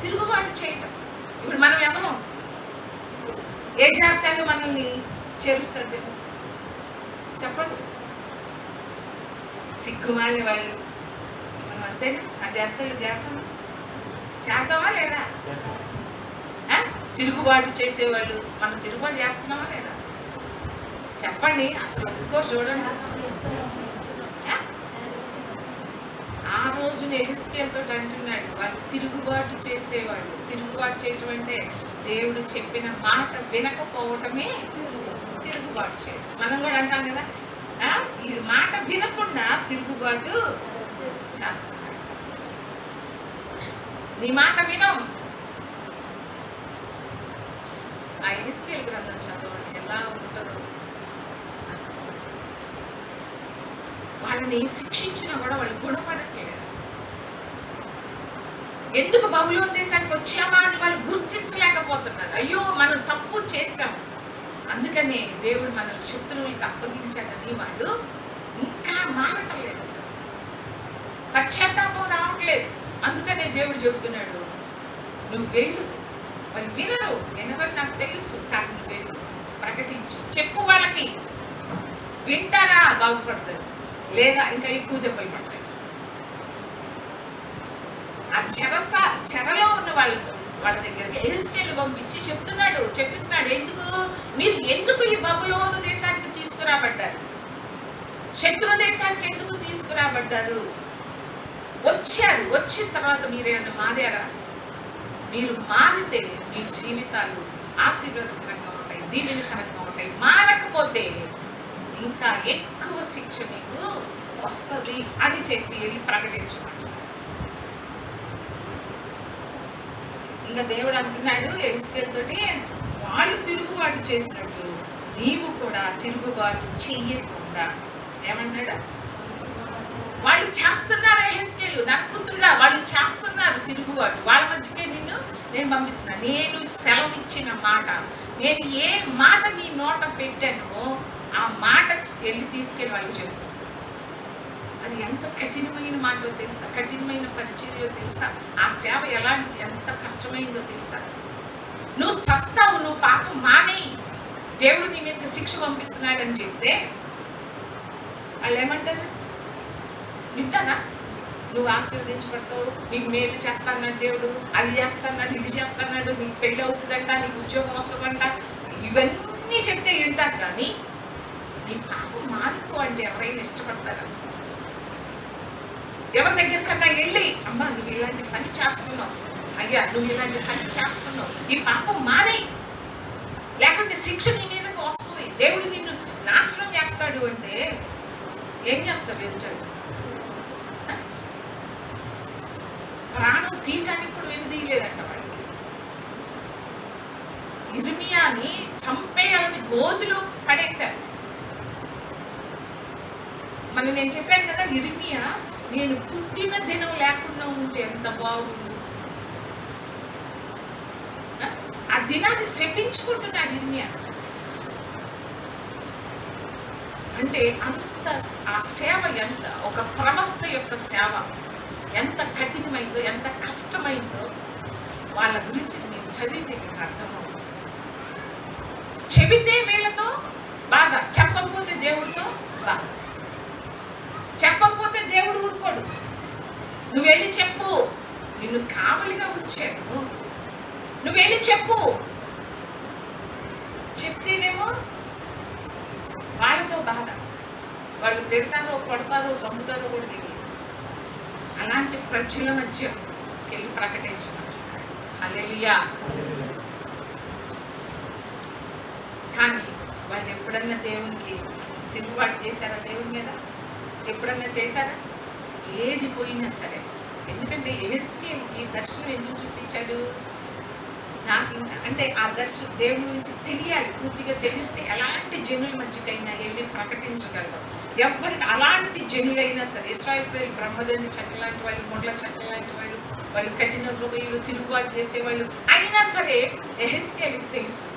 తిరుగుబాటు చేయటం. ఇప్పుడు మనం ఎవరు? ఏ జాబితాలో మనల్ని చేరుస్తాడు చెప్పండి? సిగ్గుమాలిన వాళ్ళు. మనం అంతేనా? ఆ జాబితాలో చేరతామా లేదా? తిరుగుబాటు చేసేవాళ్ళు మనం తిరుగుబాటు చేస్తున్నామా లేదా? చెప్పండి. అసలు ఒక్కో చూడండి. ఆ రోజు యెహెజ్కేలుతో అంటున్నాడు, వాళ్ళు తిరుగుబాటు చేసేవాళ్ళు. తిరుగుబాటు చేయటం అంటే దేవుడు చెప్పిన మాట వినకపోవటమే తిరుగుబాటు చేయటం. మనం కూడా అంటాం కదా, ఈ మాట వినకుండా తిరుగుబాటు చేస్తున్నాడు. నీ మాట వినం. ఆ యెహెజ్కేలు గ్రంథం చదవండి, ఎలా ఉంటుందో. వాళ్ళని శిక్షించినా కూడా వాళ్ళు గుణపడట్లేదు. ఎందుకు బబులోను దేశానికి వచ్చామా అని వాళ్ళు గుర్తించలేకపోతున్నారు. అయ్యో మనం తప్పు చేశాం, అందుకనే దేవుడు మనల్ని శత్రువులకి అప్పగించాడని వాళ్ళు ఇంకా మారటం లేదు, పశ్చాత్తాపం రావట్లేదు. అందుకనే దేవుడు చెబుతున్నాడు, నువ్వు వెళ్ళు. వాళ్ళు వినవని నాకు తెలుసు, కానీ నువ్వు వెళ్ళు, ప్రకటించు, చెప్పు. వాళ్ళకి వింటారా బాగుపడతారు, లేదా ఇంకా ఎక్కువ దెబ్బలు పడతాయి. ఆ చెరలో ఉన్న వాళ్ళ దగ్గరికి యెహెజ్కేలు పంపించి చెప్పిస్తున్నాడు, మీరు ఎందుకు ఈ బబులోను దేశానికి తీసుకురాబడ్డారు, శత్రు దేశానికి ఎందుకు తీసుకురాబడ్డారు? వచ్చిన తర్వాత మీరేమన్నా మారారా? మీరు మారితే మీ జీవితాలు ఆశీర్వాదకరంగా ఉంటాయి, దీవెనకరంగా ఉంటాయి. మారకపోతే ఇంకా ఎక్కువ శిక్ష మీకు వస్తుంది అని చెప్పి వెళ్ళి ప్రకటించమంటారు. ఇంకా దేవుడు అంటున్నాడు ఎహెజ్కేలు తోటి, వాళ్ళు తిరుగుబాటు చేసినట్టు నీవు కూడా తిరుగుబాటు చెయ్యకుండా. ఏమన్నాడు? వాళ్ళు చేస్తున్నారు ఎహెజ్కేలు, నరపుత్రుడా, వాళ్ళు చేస్తున్నారు తిరుగుబాటు. వాళ్ళ మధ్యకే నేను పంపిస్తున్నా. నేను సెలవిచ్చిన మాట, నేను ఏ మాట నీ నోట పెట్టానో ఆ మాట వెళ్ళి తీసుకెళ్ళి వాళ్ళకి చెప్పు. అది ఎంత కఠినమైన మాటో తెలుసా? కఠినమైన పరిచర్యో తెలుసా? ఆ సేవ ఎంత కష్టమైందో తెలుసా? నువ్వు చస్తావు, నువ్వు పాపం మానేయి, దేవుడు నీ మీదకి శిక్ష పంపిస్తున్నాడని చెప్తే వాళ్ళు ఏమంటారు? వింటానా? నువ్వు ఆశీర్వదించబడతావు, నీకు మేలు చేస్తాన్నాడు దేవుడు, అది చేస్తాన్నాడు, ఇది చేస్తాన్నాడు, నీకు పెళ్ళి అవుతుందంట, నీకు ఉద్యోగం వస్తుందంట, ఇవన్నీ చెప్తే వింటారు. కానీ నీ పాపం మానుకో అంటే ఎవరైనా ఇష్టపడతారా? ఎవరి దగ్గరికన్నా వెళ్ళి, అమ్మా నువ్వు ఇలాంటి పని చేస్తున్నావు, అయ్యా నువ్వు ఇలాంటి పని చేస్తున్నావు, ఈ పాపం మానేయి, లేకుంటే శిక్ష నీ మీదకి వస్తుంది, దేవుడు నిన్ను నాశనం చేస్తాడు అంటే ఏం చేస్తాడు? ఎదుటాడు ప్రాణం తీయటానికి కూడా వెనుదీయలేదంట వాడికి. ఇర్మియాని చంపేయాలని గోతులో పడేశారు. నేను చెప్పాను కదా, ఇర్మియా నేను పుట్టిన దినం లేకుండా ఉంటే ఎంత బాగుండు, ఆ దినాన్ని శపించుకుంటున్నాడు ఇర్మియా. అంటే అంత ఆ సేవ ఎంత, ఒక ప్రవక్త యొక్క సేవ ఎంత కఠినమైందో, ఎంత కష్టమైందో వాళ్ళ గురించి నేను చదివితే మీకు అర్థమవుతుంది. చెబితే వీళ్ళతో బాధ, చెప్పకపోతే దేవుడితో బాధ. చెప్పకపోతే దేవుడు ఊరుకోడు. నువ్వు వెళ్ళి చెప్పు, నిన్ను కావలిగా ఉంచాను, నువ్వు వెళ్ళి చెప్పు. చెప్తేనేమో వాళ్ళతో బాధ, వాళ్ళు తిడతారో కొడతారో చంపుతారో కూడా తెలియదు. అలాంటి ప్రజల మధ్య వెళ్ళి ప్రకటించమంటున్నాడు. హల్లెలూయా. కానీ వాళ్ళు ఎప్పుడన్నా దేవునికి తిరుగుబాటు చేశారా? దేవుని మీద ఎప్పుడన్నా చేశారా? ఏది పోయినా సరే. ఎందుకంటే ఎహెజ్కేలుకి దర్శనం ఎందుకు చూపించాడు? నాకు అంటే ఆ దర్శనం దేవుని గురించి తెలియాలి, పూర్తిగా తెలిస్తే ఎలాంటి జనుల మధ్యకైనా వెళ్ళి ప్రకటించగలరు. ఎవరికి అలాంటి జనులైనా సరే, ఇశ్రాయేలు బ్రహ్మదండి చెట్ల లాంటి వాళ్ళు, ముండ్ల చెట్ల లాంటి వాళ్ళు, వాళ్ళు కఠిన హృదయులు, తిరుగుబాటు చేసేవాళ్ళు అయినా సరే ఎహెజ్కేలుకి తెలుసు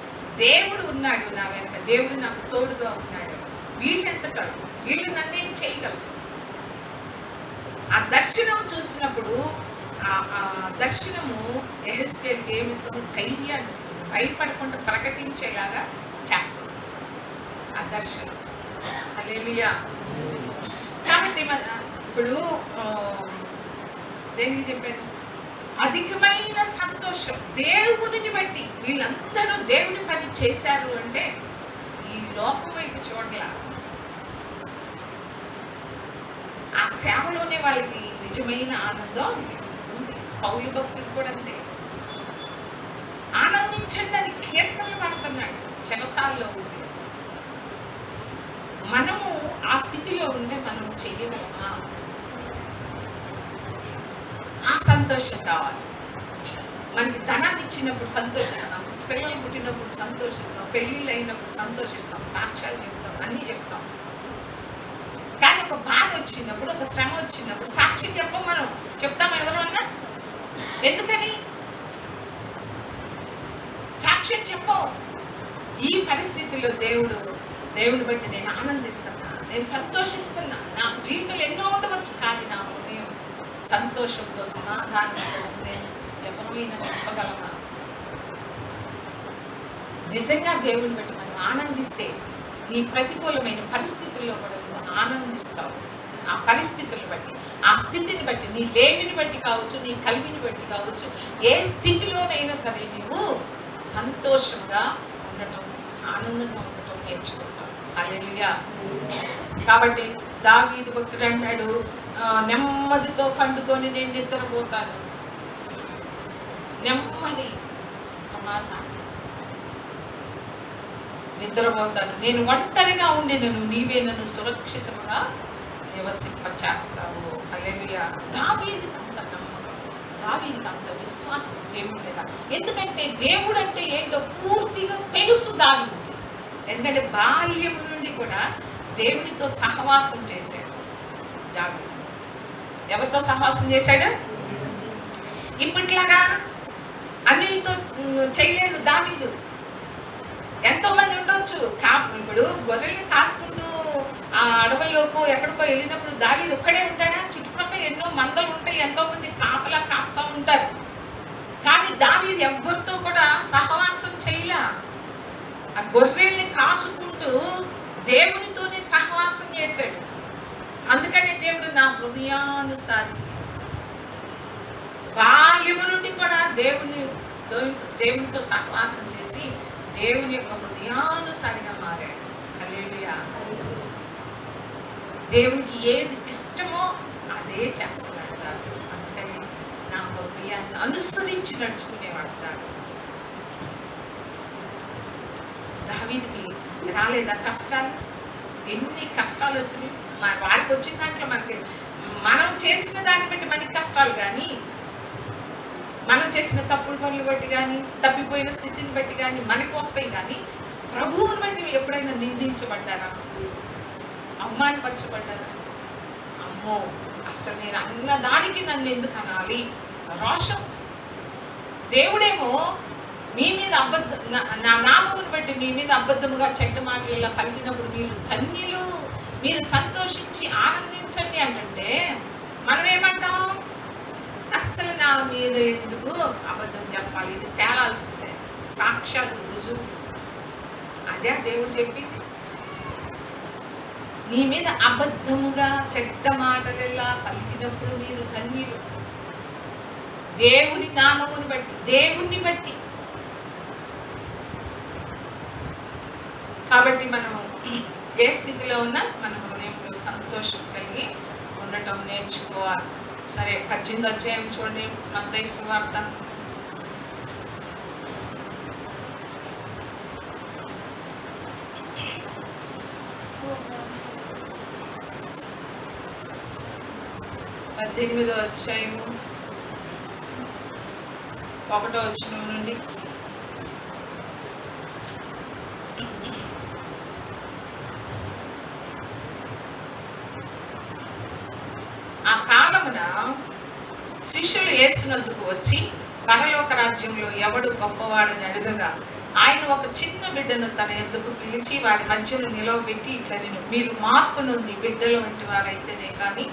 దేవుడు ఉన్నాడు నా వెనక, దేవుడు నాకు తోడుగా ఉన్నాడు, వీళ్ళు ఎంతటాడు, వీళ్ళు నన్నేం చేయగలరు. ఆ దర్శనం చూసినప్పుడు ఆ దర్శనము ఎహెజ్కేలుకి ఏమిస్తుంది? ధైర్యాన్ని ఇస్తుంది, భయపడకుండా ప్రకటించేలాగా చేస్తుంది ఆ దర్శనం. హల్లెలూయా. కాబట్టి ఇప్పుడు దేనికి చెప్పాను? అధికమైన సంతోషం దేవునిని బట్టి. వీళ్ళందరూ దేవుని పని చేశారు అంటే ఈ లోకం వైపు చూడలా, ఆ సేవలోనే వాళ్ళకి నిజమైన ఆనందం ఉంది. పౌలు భక్తుడు కూడా అంతే, ఆనందించండి అని కీర్తనలు పడుతున్నాడు చెరసాల్లో ఉండి. మనము ఆ స్థితిలో ఉంటే మనము చెయ్యగలమా? ఆ సంతోషం కావాలి మనకి. ధనాన్ని ఇచ్చినప్పుడు సంతోషిస్తాం, పిల్లలు పుట్టినప్పుడు సంతోషిస్తాం, పెళ్ళిళ్ళు అయినప్పుడు సంతోషిస్తాం, సాక్ష్యాలు చెప్తాం, అన్నీ చెప్తాం. కానీ ఒక బాధ వచ్చినప్పుడు, ఒక శ్రమ వచ్చినప్పుడు సాక్షి చెప్పం. మనం చెప్తాం ఎవరన్నా? ఎందుకని సాక్ష్యం చెప్పం? ఈ పరిస్థితుల్లో దేవుని బట్టి నేను ఆనందిస్తున్నా, నేను సంతోషిస్తున్నా. నా జీవితంలో ఎన్నో ఉండవచ్చు, కానీ నా హృదయం సంతోషంతో సమాధానంతో ఉంది. ఎవరైనా చెప్పగలమా? నిజంగా దేవుని బట్టి మనం ఆనందిస్తే నీ ప్రతికూలమైన పరిస్థితుల్లో కూడా నువ్వు ఆనందిస్తావు. ఆ పరిస్థితులను బట్టి, ఆ స్థితిని బట్టి, నీ లేమిని బట్టి కావచ్చు, నీ కలిమిని బట్టి కావచ్చు, ఏ స్థితిలోనైనా సరే నీవు సంతోషంగా ఉండటం, ఆనందంగా ఉండటం నేర్చుకుంటావు. హల్లెలూయా. కాబట్టి దావీదు భక్తుడు అంటాడు, నెమ్మదితో పండుకొని నేను నిద్రపోతాను, నెమ్మది, సమాధానం. నిద్రపోతాను, నేను ఒంటరిగా ఉండినను నీవే నన్ను సురక్షితంగా నివసింపచేస్తావు. హల్లెలూయా. దావీదుకి అంత నమ్మకం, దావీదుకి అంత విశ్వాసం దేవుడి మీద. ఎందుకంటే దేవుడు అంటే ఏంటో పూర్తిగా తెలుసు దావీదుకి. ఎందుకంటే బాల్యం నుండి కూడా దేవునితో సహవాసం చేశాడు దావీదు. ఎవరితో సహవాసం చేశాడు? ఇప్పట్లాగా అన్నిలతో చేయలేదు దావీదు. ఎంతో మంది ఉండొచ్చు. ఇప్పుడు గొర్రెల్ని కాసుకుంటూ ఆ అడవుల్లోకో ఎక్కడికో వెళ్ళినప్పుడు దావీదు ఒక్కడే ఉంటాడా? చుట్టుపక్కల ఎన్నో మందలు ఉంటాయి, ఎంతో మంది కాపలా కాస్తా ఉంటారు. కానీ దావీదు ఎవరితో కూడా సహవాసం చేయలే. ఆ గొర్రెల్ని కాసుకుంటూ దేవునితోనే సహవాసం చేశాడు. అందుకని దేవుడు నా హృదయానుసారి, బాల్యము నుండి కూడా దేవునితో సహవాసం చేసి దేవుని యొక్క హృదయానుసారిగా మారాడు. హల్లెలూయా. దేవునికి ఏది ఇష్టమో అదే చేస్తున్నాడు దావీదు. అందుకని నా హృదయాన్ని అనుసరించి నడుచుకునేవాడు దావీదు. దావీదుకి రాలేదా కష్టాలు? ఎన్ని కష్టాలు వచ్చినాయి. వాడికి వచ్చిన దాంట్లో మనం చేసిన దాన్ని బట్టి మనకి కష్టాలు, కానీ మనం చేసిన తప్పుడు పనులు బట్టి కానీ, తప్పిపోయిన స్థితిని బట్టి కానీ మనకి వస్తాయి. కానీ ప్రభువుని బట్టి ఎప్పుడైనా నిందించబడ్డారా? అవమానపరచబడ్డారా? అమ్మో, అసలు నేను అన్నదానికి నన్ను ఎందుకు అనాలి? రోషం. దేవుడేమో మీ మీద నా నామమును బట్టి మీ మీద అబద్ధముగా చెడ్డ మాటలు ఇలా పలికినప్పుడు మీరు ధన్యులు, మీరు సంతోషించి ఆనందించండి అంటే మనం ఏమంటాం? అస్సలు నా మీద ఎందుకు అబద్ధం చెప్పాలి? ఇది తేలాల్సిందే, సాక్షాత్ రుజువు. అదే దేవుడు చెప్పింది. నీ మీద అబద్ధముగా చెడ్డ మాటలెల్లా పలికినప్పుడు మీరు ధన్యులు, దేవుని నామమును బట్టి, దేవుణ్ణి బట్టి. కాబట్టి మనం ఏ స్థితిలో ఉన్నా మన హృదయంలో సంతోషం కలిగి ఉండటం నేర్చుకోవాలి. సరే, 18వ అధ్యాయం చూడండి, మత్తయి సువార్త. పద్దెనిమిదో అధ్యాయము 1వ వచనం నుండి. ఆ కాలమున శిష్యులు యేసునొద్దకు వచ్చి, పరలోక రాజ్యంలో ఎవడు గొప్పవాడని అడుగగా, ఆయన ఒక చిన్న బిడ్డను తన యొద్దకు పిలిచి వారి మధ్యలో నిలవబెట్టి ఇట్లా, నేను మీరు మార్పు నుండి బిడ్డల వంటి వారైతేనే కానీ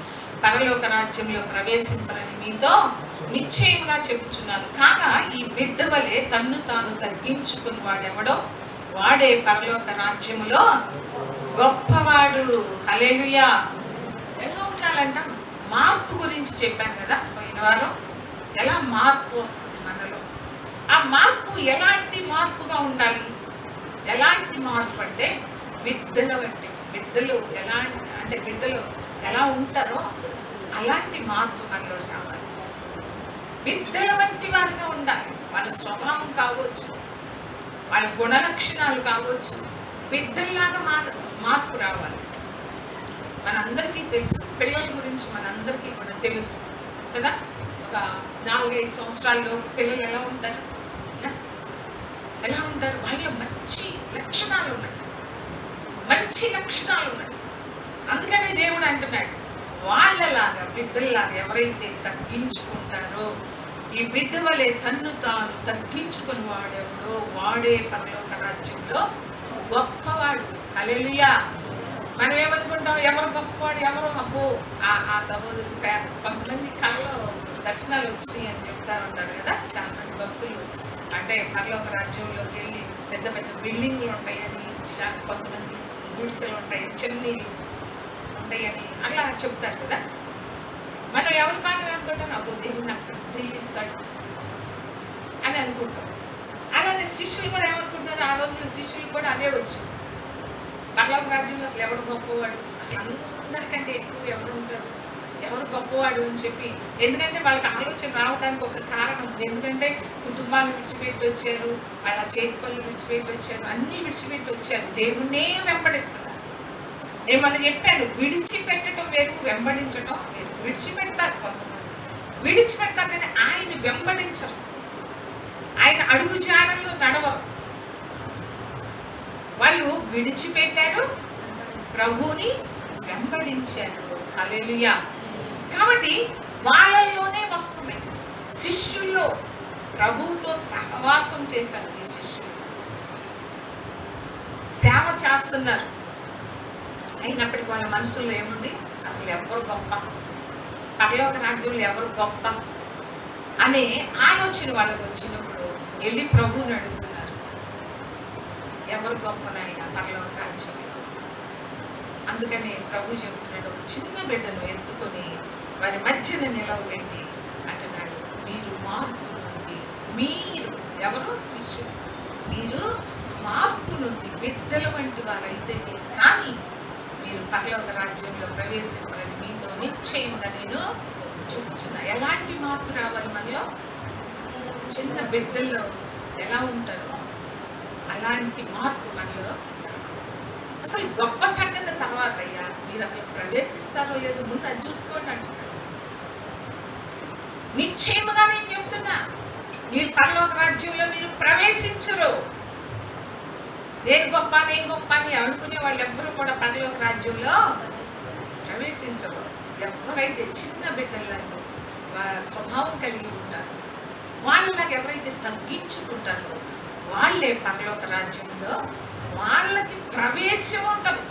పరలోక రాజ్యంలో ప్రవేశింపరని మీతో నిశ్చయముగా చెప్పుచున్నాను. కాగా ఈ బిడ్డ వలె తన్ను తాను తగ్గించుకుని వాడెవడో వాడే పరలోక రాజ్యములో గొప్పవాడు. హల్లెలూయా. ఎలా ఉండాలంట? మార్పు గురించి చెప్పాను కదా పోయిన వారం. ఎలా మార్పు వస్తుంది మనలో? ఆ మార్పు ఎలాంటి మార్పుగా ఉండాలి? ఎలాంటి మార్పు అంటే బిడ్డల వంటి, బిడ్డలు బిడ్డలు ఎలా ఉంటారో అలాంటి మార్పు మనలో రావాలి. బిడ్డల వంటి వారిగా ఉండాలి. వాళ్ళ స్వభావం కావచ్చు, వాళ్ళ గుణ లక్షణాలు కావచ్చు, బిడ్డల్లాగా మార్పు రావాలి. మనందరికీ తెలుసు, పిల్లల గురించి మనందరికీ కూడా తెలుసు కదా. ఒక 4-5 సంవత్సరాల్లో పిల్లలు ఎలా ఉంటారు? వాళ్ళలో మంచి లక్షణాలు ఉన్నాయి, మంచి లక్షణాలు ఉన్నాయి. అందుకనే దేవుడు అంటున్నాడు, వాళ్ళలాగా బిడ్డల్లాగా ఎవరైతే తగ్గించుకుంటారో, ఈ బిడ్డ వలె తన్ను తాను తగ్గించుకుని వాడెవడో వాడే పరలోక రాజ్యంలో గొప్పవాడు. హల్లెలూయా. మనం ఏమనుకుంటాం? ఎవరు గొప్పవాడు, ఎవరు అబ్బో ఆ సహోదరుడు. కొంతమంది కళ్ళలో దర్శనాలు వచ్చినాయి అని చెప్తా ఉంటారు కదా చాలా మంది భక్తులు. అంటే పరలోక రాజ్యంలోకి వెళ్ళి పెద్ద పెద్ద బిల్డింగ్లు ఉంటాయని, కొంతమంది గుడిసెలు ఉంటాయి, చెన్నీళ్ళు ఉంటాయని అలా చెప్తారు కదా. మనం ఎవరు కానీ అనుకుంటాం, అబ్బో దేవుడు నాకు పెద్ద ఇస్తాడు అని అనుకుంటాం. అలానే శిష్యులు కూడా ఏమనుకుంటారు? ఆ రోజుల్లో శిష్యులు కూడా అదే వచ్చింది. పరలోక రాజ్యంలో అసలు ఎవడు గొప్పవాడు? అసలు అందరికంటే ఎక్కువ ఎవరు ఉంటారు? ఎవరు గొప్పవాడు అని చెప్పి. ఎందుకంటే వాళ్ళకి ఆలోచన రావడానికి ఒక కారణం ఉంది. ఎందుకంటే కుటుంబాన్ని విడిచిపెట్టి వచ్చారు, వాళ్ళ చేతి పనులు విడిచిపెట్టి వచ్చారు, అన్నీ విడిచిపెట్టి వచ్చారు, దేవుణ్ణే వెంబడిస్తున్నారు. నేను మొన్న చెప్పాను, విడిచిపెట్టడం వేరు, వెంబడించడం వేరు. విడిచిపెడతారు కొంతమంది, విడిచిపెడతారు కానీ ఆయన వెంబడించరు, ఆయన అడుగు జాడల్లో నడవరు. వాళ్ళు విడిచిపెట్టారు, ప్రభువుని వెంబడించారు. హల్లెలూయా. కాబట్టి వాళ్ళల్లోనే వస్తున్నాయి. శిష్యుల్లో ప్రభువుతో సహవాసం చేశారు. ఈ శిష్యులు సేవ చేస్తున్నారు, అయినప్పటికీ వాళ్ళ మనసులో ఏముంది, అసలు ఎవరు గొప్ప, పరలోక రాజ్యంలో ఎవరు గొప్ప అనే ఆలోచన వాళ్ళకు వచ్చినప్పుడు వెళ్ళి ప్రభువుని అడుగుతున్నారు, ఎవరు గొప్పనైనా పరలోక రాజ్యంలో. అందుకని ప్రభు చెప్తున్నాడు, ఒక చిన్న బిడ్డను ఎత్తుకొని వారి మధ్యన నిలవబెట్టి అంటున్నాడు, మీరు మార్పు నుండి, మీరు ఎవరు శిష్యులు, మీరు మార్పు నుండి బిడ్డల వంటి వారైతే కానీ మీరు పరలోక రాజ్యంలో ప్రవేశించాలని మీతో నిశ్చయముగా నేను చెప్తున్నా. ఎలాంటి మార్పు రావాలి మనలో? చిన్న బిడ్డల్లో ఎలా ఉంటారో అలాంటి మార్పు మనలో. అసలు గొప్ప సంగతి తర్వాత అయ్యా, మీరు అసలు ప్రవేశిస్తారో లేదో ముందు అది చూసుకోండి అంటున్నాడు. నిశ్చయముగా నేను చెప్తున్నా, మీరు పరలోక రాజ్యంలో మీరు ప్రవేశించరు. నేను గొప్ప అని అనుకునే వాళ్ళు ఎవ్వరూ కూడా పరలోక రాజ్యంలో ప్రవేశించరు. ఎవరైతే చిన్న బిడ్డలను స్వభావం కలిగి ఉంటారో, వాళ్ళకి ఎవరైతే తగ్గించుకుంటారో వాళ్ళే పరలోక రాజ్యంలో వాళ్ళకి ప్రవేశం ఉంటుంది.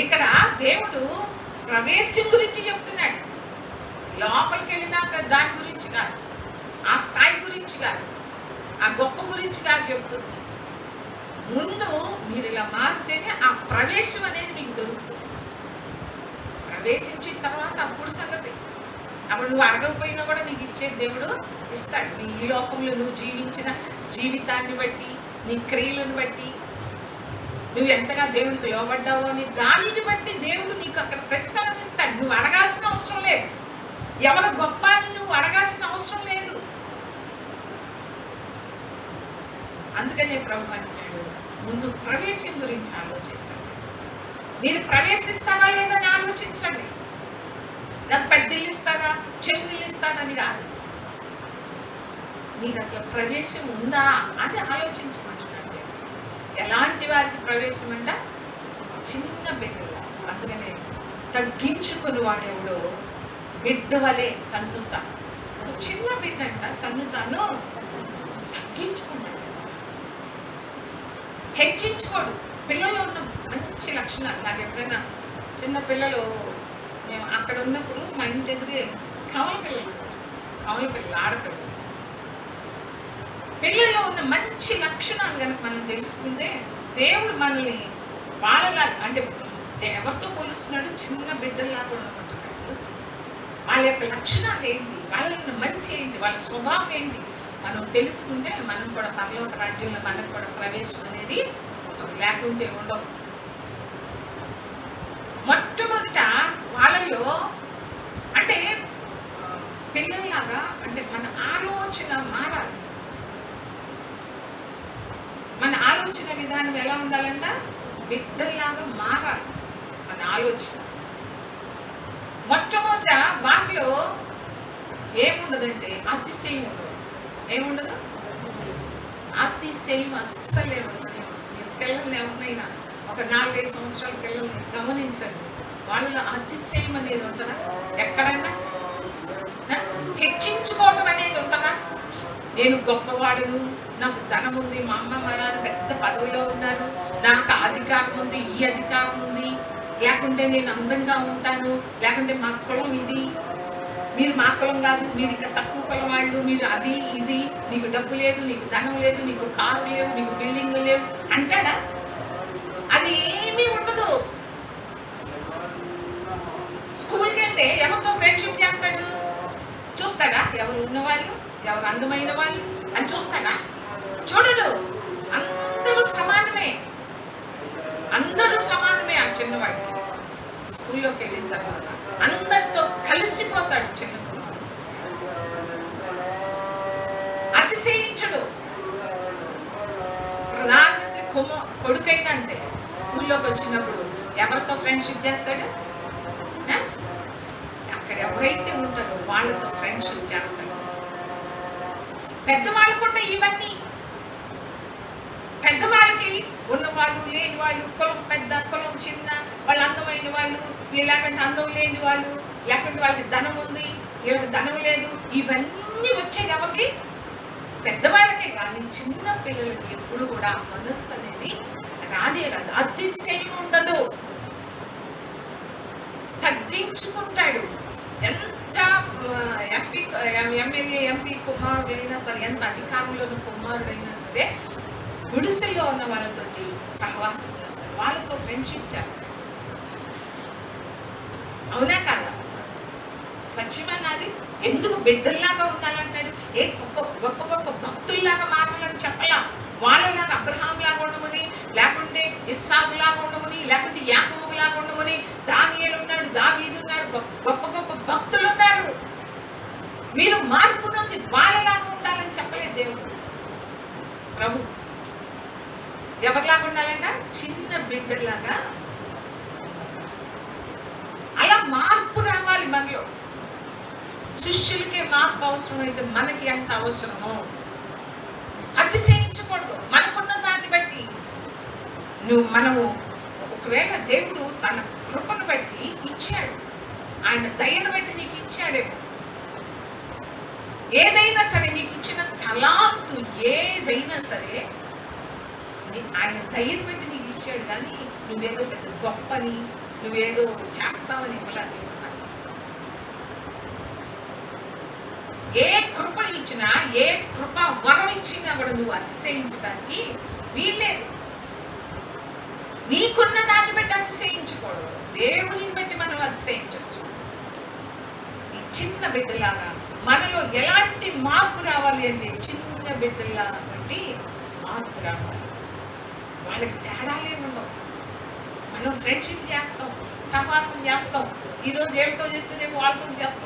ఇక్కడ దేవుడు ప్రవేశం గురించి చెప్తున్నాడు. లోపలికి వెళ్ళినాక దాని గురించి కాదు, ఆ స్థాయి గురించి కాదు, ఆ గొప్ప గురించి కాదు చెప్తుంది. ముందు మీరు ఇలా మారితేనే ఆ ప్రవేశం అనేది మీకు దొరుకుతుంది. ప్రవేశించిన తర్వాత అప్పుడు సంగతి, అప్పుడు నువ్వు అడగకపోయినా కూడా నీకు ఇచ్చే దేవుడు ఇస్తాడు. నీ ఈ లోకంలో నువ్వు జీవించిన జీవితాన్ని బట్టి, నీ క్రియలను బట్టి, నువ్వు ఎంతగా దేవునికి లోబడ్డావో అని దానిని బట్టి దేవుడు నీకు అక్కడ ప్రతిఫలం ఇస్తాడు. నువ్వు అడగాల్సిన అవసరం లేదు, ఎవరు గొప్ప అని నువ్వు అడగాల్సిన అవసరం లేదు. అందుకనే ప్రభు అంటున్నాడు, ముందు ప్రవేశం గురించి ఆలోచించండి. మీరు ప్రవేశిస్తారా లేదని ఆలోచించండి. నాకు పెద్దిల్లు ఇస్తారా, చెన్నిల్లు ఇస్తారా అని కాదు, నీకు అసలు ప్రవేశం ఉందా అని ఆలోచించమంటున్నాడు. ఎలాంటి వారికి ప్రవేశం అంట? చిన్న బిడ్డలు. అందుకనే తగ్గించుకుని వాడెవడో బిడ్డ వలె తన్ను తాను. ఒక చిన్న బిడ్డ అంట తన్ను తాను తగ్గించుకుంటాడు, హెచ్చించుకోడు. పిల్లలు ఉన్న మంచి లక్షణాలు. నాకు ఎప్పుడైనా చిన్న పిల్లలు, మేము అక్కడ ఉన్నప్పుడు మా ఇంటి ఎదురే కవల పిల్లలు ఆడపిల్లలు, పిల్లల్లో ఉన్న మంచి లక్షణాలు కనుక మనం తెలుసుకుంటే దేవుడు మనల్ని వాళ్ళలా, అంటే ఎవరితో పోలుస్తున్నాడు, చిన్న బిడ్డల్లాగా ఉండమంటున్నాడు. వాళ్ళ యొక్క లక్షణాలు ఏంటి, వాళ్ళలో ఉన్న మంచి ఏంటి, వాళ్ళ స్వభావం ఏంటి మనం తెలుసుకుంటే మనం కూడా పరలోక రాజ్యంలో మనకు కూడా ప్రవేశం అనేది ఉంటుంది, లేకుంటే ఉండవు. మొట్టమొదట వాళ్ళలో అంటే పిల్లల్లాగా, అంటే మన ఆలోచన మారాలి. మన ఆలోచన విధానం ఎలా ఉండాలంట? బిడ్డల్లాగా మారాలి మన ఆలోచన. మొట్టమొదట వాటిలో ఏముండదంటే అతిశయం ఉండదు. ఏముండదు? అతిశయం అస్సలు ఏముండదు. మీరు పిల్లల్ని ఎవరినైనా ఒక 4-5 సంవత్సరాల పిల్లల్ని గమనించండి, వాళ్ళలో అతిశయం అనేది ఉంటుందా? ఎక్కడైనా హెచ్చించుకోవటం అనేది ఉంటుందా? నేను గొప్పవాడును, నాకు ధనం ఉంది, మా అమ్మ మా నాన్న పెద్ద పదవిలో ఉన్నారు, నాకు అధికారం ఉంది, ఈ అధికారం ఉంది, లేకుంటే నేను అందంగా ఉంటాను, లేకుంటే మా కులం ఇది, మీరు మా కులం కాదు, మీరు ఇంకా తక్కువ కులం వాళ్ళు, మీరు అది ఇది, నీకు డబ్బు లేదు, నీకు ధనం లేదు, నీకు కారు లేవు, నీకు బిల్డింగ్ లేవు అంటాడా? అది ఏమీ ఉండదు. స్కూల్కి వెళ్తే ఎవరితో ఫ్రెండ్షిప్ చేస్తాడు? చూస్తాడా? ఎవరు ఉన్నవాళ్ళు, ఎవరు అందమైన వాళ్ళు అని చూస్తాడా? చూడడు. అందరూ సమానమే, అందరూ సమానమే. ఆ చిన్నవాడికి స్కూల్లోకి వెళ్ళిన తర్వాత అందరితో కలిసిపోతాడు చిన్న కుమారుడు. అతిశయించడు. ప్రధానమంత్రి కొడుకైనా అంతే, స్కూల్లోకి వచ్చినప్పుడు ఎవరితో ఫ్రెండ్షిప్ చేస్తాడు? అక్కడ ఎవరైతే ఉంటారో వాళ్ళతో ఫ్రెండ్షిప్ చేస్తాడు. పెద్దవాళ్ళు కూడా ఇవన్నీ, పెద్దవాళ్ళకి ఉన్నవాళ్ళు లేని వాళ్ళు, కులం పెద్ద కులం చిన్న, వాళ్ళు అందమైన వాళ్ళు, వీళ్ళకంటే అందం లేని వాళ్ళు, లేకుంటే వాళ్ళకి ధనం ఉంది వీళ్ళకి ధనం లేదు, ఇవన్నీ వచ్చేది ఎవరికి? పెద్దవాళ్ళకే. కానీ చిన్న పిల్లలకి ఎప్పుడు కూడా మనస్సు అనేది రానే రాదు. అతిశయం ఉండదు, తగ్గించుకుంటాడు. ఎంత ఎమ్మెల్యే ఎంపీ కుమారుడైనా సరే, ఎంత అధికారంలోని కుమారుడైనా సరే, గుడిసెల్లో ఉన్న వాళ్ళతోటి సహవాసం చేస్తాడు, వాళ్ళతో ఫ్రెండ్షిప్ చేస్తాడు. అవునా కాదా? సత్యమన్నది. ఎందుకు బిడ్డల్లాగా ఉండాలంటాడు? ఏ గొప్ప గొప్ప గొప్ప భక్తుల్లాగా మారాలని చెప్పలా. వాళ్ళలాగా అబ్రహాం లాగా ఉండమని, లేకుంటే ఇస్సాకు లాగా ఉండమని, లేకుంటే యాకోబు లాగా ఉండమని, దానియేలు ఉన్నాడు, దావీదు ఉన్నాడు, గొప్ప గొప్ప భక్తులు ఉన్నారు. మీరు మార్పు నుండి వాళ్ళలాగా ఉండాలని చెప్పలేదు దేవుడు. ప్రభు ఎవరిలాగా ఉండాలంట? చిన్న బిడ్డల్లాగా. అలా మార్పు రావాలి మనలో. శిష్యులకే మార్పు అవసరం అయితే మనకి ఎంత అవసరమో. అతిశయించకూడదు. మనకున్న దాన్ని బట్టి మనము ఒకవేళ దేవుడు తన కృపను బట్టి ఇచ్చాడు, ఆయన దయను బట్టి నీకు ఇచ్చాడేమో. ఏదైనా సరే నీకు ఇచ్చిన తలాంతు ఏదైనా సరే ఆయన దయను బట్టి నీకు ఇచ్చాడు. కానీ నువ్వేదో పెద్ద గొప్పని, నువ్వేదో చేస్తావని ఇవ్వలేదు. ఏ కృపను ఇచ్చినా, ఏ కృప వరం ఇచ్చినా కూడా నువ్వు అతిశయించడానికి వీల్లేదు. నీకున్న దాన్ని బట్టి అతిశయించకూడదు, దేవుని బట్టి మనం అతిశయించవచ్చు. ఈ చిన్న బిడ్డలాగా మనలో ఎలాంటి మార్పు రావాలి అంటే, చిన్న బిడ్డలాగా బట్టి మార్పు రావాలి. వాళ్ళకి తేడాలే ఉండవు. మనం ఫ్రెండ్షిప్ చేస్తాం, సహవాసం చేస్తాం. ఈరోజు ఏళ్ళతో చేస్తేనేమో వాళ్ళతో చేస్తాం.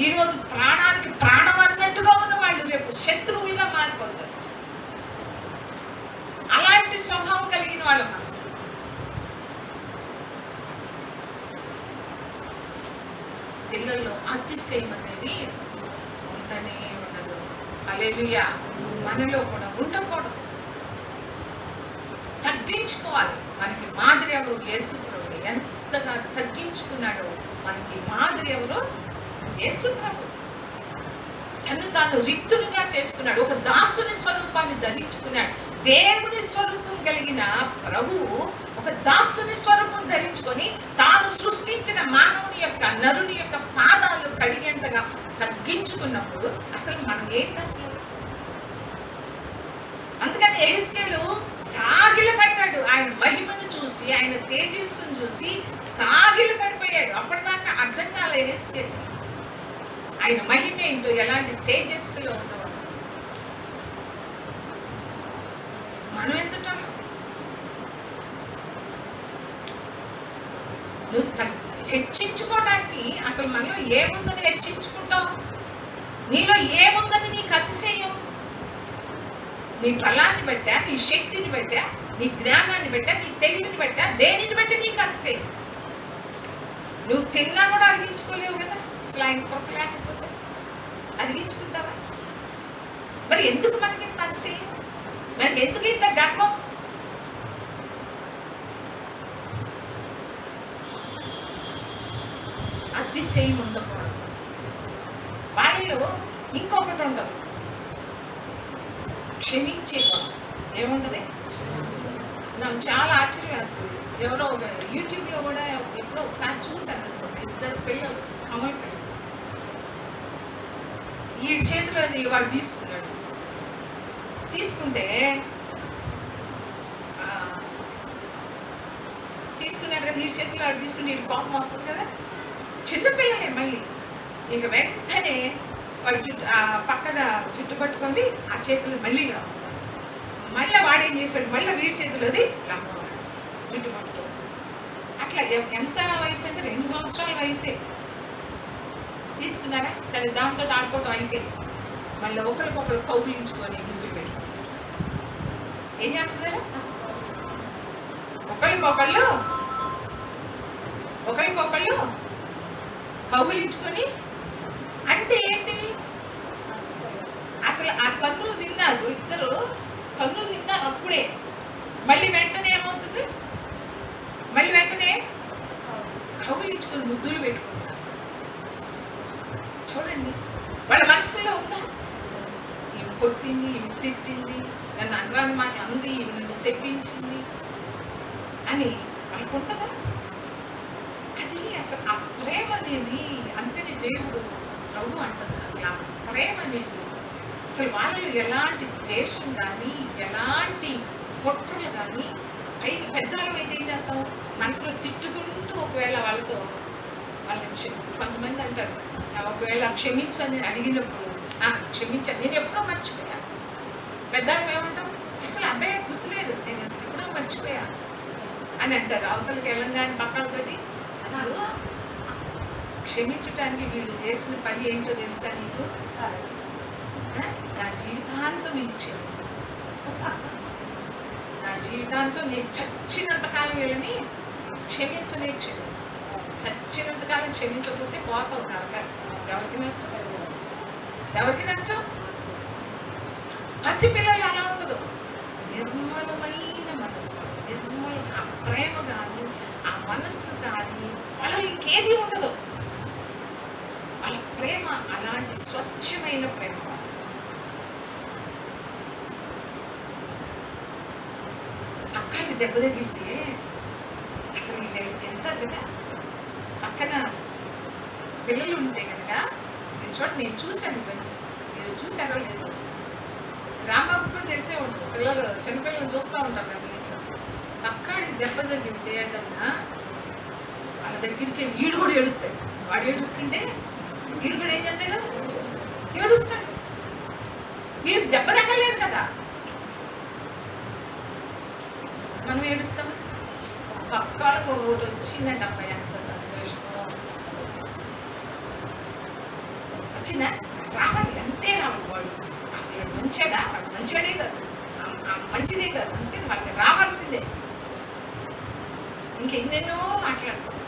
ఈరోజు ప్రాణానికి ప్రాణం అన్నట్టుగా ఉన్న వాళ్ళు రేపు శత్రువులుగా మారిపోతారు. అలాంటి స్వభావం కలిగిన వాళ్ళ మనం. పిల్లల్లో అతిశయం అనేది ఉండనే ఉండదు. హల్లెలూయా. మనలో కూడా ఉండకూడదు. తగ్గించుకోవాలి. మనకి మాదిరి ఎవరు? యేసు ప్రభువు. ఎంతగా తగ్గించుకున్నాడో మనకి మాదిరి ఎవరు? యేసు ప్రభు. తను తాను రిక్తునిగా చేసుకున్నాడు. ఒక దాసుని స్వరూపాన్ని ధరించుకున్నాడు. దేవుని స్వరూపం కలిగిన ప్రభువు ఒక దాసుని స్వరూపం ధరించుకొని తాను సృష్టించిన మానవుని యొక్క, నరుని యొక్క పాదాలు కడిగేంతగా తగ్గించుకున్నప్పుడు అసలు మనం ఏంటి అసలు? అందుకని యెహెజ్కేలు సాగిలపడ్డాడు. ఆయన మహిమను చూసి, ఆయన తేజస్సును చూసి సాగిలపడిపోయాడు. అప్పటిదాకా అర్థం కాలే యెహెజ్కేలు ఆయన మహిమ ఏంటో, ఎలాంటి తేజస్సులో ఉన్నవాడు. మనం ఎంత నువ్వు హెచ్చించుకోవడానికి అసలు మనలో ఏముందని హెచ్చించుకుంటావు? నీలో ఏముందని నీకు అతిశయం? నీ బలాన్ని బట్టా, నీ శక్తిని బట్టా, నీ జ్ఞానాన్ని బట్టా, నీ తెలివిని బట్టా, దేనిని బట్టి నీకు అతిశయం? నువ్వు తిన్నా కూడా అరిగించుకోలేవు కదా. అసలు ఆయన కృప లేకపోతే అరిగించుకుంటావా? మరి ఎందుకు మనకి ఇంత అతిశయం? మనకి ఎందుకు ఇంత గర్వం? అతిశయం ఉండకూడదు. వారిలో ఇంకొకటి ఉండదు, క్షమించే గుణం. ఏముంటది? నాకు చాలా ఆశ్చర్యం వేస్తుంది. ఎవరో ఒక యూట్యూబ్లో కూడా ఎప్పుడో ఒకసారి చూశాను అనుకోండి, ఇద్దరు పిల్లలు, కమల పిల్లలు, ఈ చేతిలో అది వాడు తీసుకున్నాడు. తీసుకున్నాడు కదా, ఈ చేతిలో వాడు తీసుకుని వీడి కోపం వస్తుంది కదా. చిన్నపిల్లలే మళ్ళీ. ఇక వెంటనే వాడు పక్కన చుట్టు పట్టుకొని ఆ చేతులు మళ్ళీ మళ్ళీ వాడేం చేశాడు, మళ్ళీ వీడి చేతులది లాక్కున్నాడు జుట్టు పట్టుకొని. అట్లా ఎంత వయసు అంటే 2 సంవత్సరాల వయసే తీసుకున్నారా. సరే దాంతో ఆడుకోవటం అయిపోయింది. మళ్ళీ ఒకరికొకరు కౌగిలించుకొని ముద్దులు పెట్టి ఏం చేస్తున్నారు? ఒకరికొకళ్ళు కౌగిలించుకొని అంటే ఏంటి? అసలు ఆ కన్నులు తిన్నారు, ఇద్దరు కన్నులు తిన్నారు అప్పుడే. మళ్ళీ వెంటనే ఏమవుతుంది? మళ్ళీ వెంటనే కౌగిలించుకొని ముద్దులు పెట్టుకుంటారు. చూడండి, వాళ్ళ మనసులో ఉందా? ఈమె కొట్టింది, ఈమె తిట్టింది, నన్ను అనరాని మాట అంది, ఈమె నన్ను చెప్పించింది అని వాళ్ళకు ఉంటుందా? అది అసలు ఆ ప్రేమ అనేది, అందుకని దేవుడు ప్రభు అంటుంది అసలు ఆ ప్రేమ అనేది అసలు వాళ్ళలో ఎలాంటి ద్వేషం కానీ, ఎలాంటి కుట్రలు కానీ, పైకి పెద్దవాళ్ళు అయితే ఏం చేస్తాం? మనసులో తిట్టుకుంటూ ఒకవేళ వాళ్ళతో వాళ్ళని కొంతమంది అంటారు, ఒకవేళ క్షమించని అడిగినప్పుడు క్షమించాను, నేను ఎప్పుడో మర్చిపోయాను. పెద్దవాళ్ళు ఏమంటాం? అసలు అబ్బాయి గుర్తులేదు, నేను అసలు ఎప్పుడో మర్చిపోయా అని అంటారు. అవతలకి వెళ్ళంగానే పక్కలతోటి అసలు క్షమించటానికి వీళ్ళు చేసిన పని ఏంటో తెలుసా నీకు? నా జీవితాంతం నేను క్షమించాను, నా జీవితాంతం నేను చచ్చినంతకాలం వీళ్ళని క్షమించను. చచ్చినంతకాలం క్షమించకపోతే పోతావు నరక. ఎవరికి నష్టం? ఎవరికి నష్టం? పసిపిల్లలు అలా ఉండదు. నిర్మలమైన మనస్సు, ఆ ప్రేమ కానీ, ఆ మనస్సు కానీ వాళ్ళకి ఇంకేది ఉండదు. వాళ్ళ ప్రేమ అలాంటి స్వచ్ఛమైన ప్రేమ. పక్కకి దెబ్బ తగిలితే అసలు ఎంత కదా, పక్కన పిల్లలు ఉంటే కనుక నేను చూడండి, నేను చూశాను ఇవన్నీ. మీరు చూశారో లేదో? రాంబాబు కూడా తెలిసే ఉంటుంది, పిల్లలు చిన్నపిల్లలు చూస్తూ ఉంటారు కదా ఇంట్లో. పక్కడికి దెబ్బ తగిలితే ఏదన్నా వాళ్ళ దగ్గరికి ఈడు కూడా ఏడుస్తాడు. వాడు ఏడుస్తుంటే ఈడు కూడా ఏం చేస్తాడు? ఏడుస్తాడు. మీరు దెబ్బ తగ్గలేదు కదా, మనం ఏడుస్తాం. పక్క వాళ్ళకు ఒకటి వచ్చిందండి, అబ్బాయి ఎంత సంతోషమో. వచ్చిందా? రావాలి, అంతే రావాలి. వాడు అసలు మంచాడా? వాడు మంచాడే కాదు, మంచిదే కాదు, అందుకని వాళ్ళకి రావాల్సిందే. ఇంకెన్నెన్నో మాట్లాడతాం.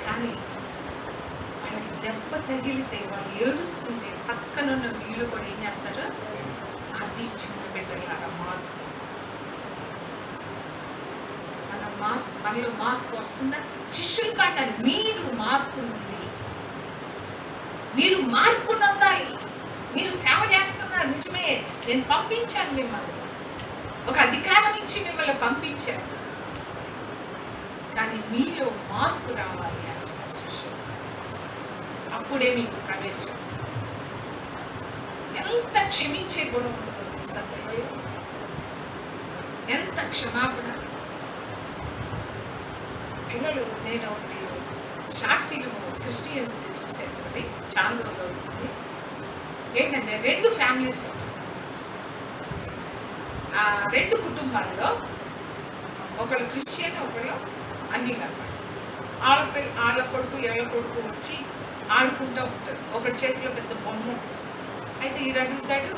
కానీ వాళ్ళకి దెబ్బ తగిలితే, వాళ్ళు ఏడుస్తుంటే పక్కనున్న వీళ్ళు కూడా ఏం చేస్తారు? అది చిన్న బిడ్డలాగా మార్పు. మనలో మార్పు వస్తుందా? శిష్యులు కాంటారు, మీరు మార్పు ఉంది, మీరు మార్పు నొందాలి. మీరు సేవ చేస్తున్నారు నిజమే, నేను పంపించాను మిమ్మల్ని, ఒక అధికారం ఇచ్చి మిమ్మల్ని పంపించాను, కానీ మీలో మార్పు రావాలి అంటున్నారు శిష్యులు. అప్పుడే మీకు ప్రవేశం. ఎంత క్షమించే గుణం ఉంటుందో తెలుసా పిల్లలు? ఎంత క్షమాపణ. పిల్లలు, నేను ఒకటి షార్ట్ ఫిల్మ్ క్రిస్టియన్స్ చూసాను, ఒకటి చాలా రోజులు అవుతుంది. ఏంటంటే 2 ఫ్యామిలీస్ ఉంటాయి. ఆ 2 కుటుంబాల్లో ఒకళ్ళు క్రిస్టియన్, ఒకళ్ళు అన్నిలు అన్నమాట. వాళ్ళ కొడుకు వీళ్ళ కొడుకు వచ్చి ఆడుకుంటూ ఉంటారు. ఒకటి చేతిలో పెద్ద బొమ్మ ఉంటుంది. అయితే ఈడు అడుగుతాడు,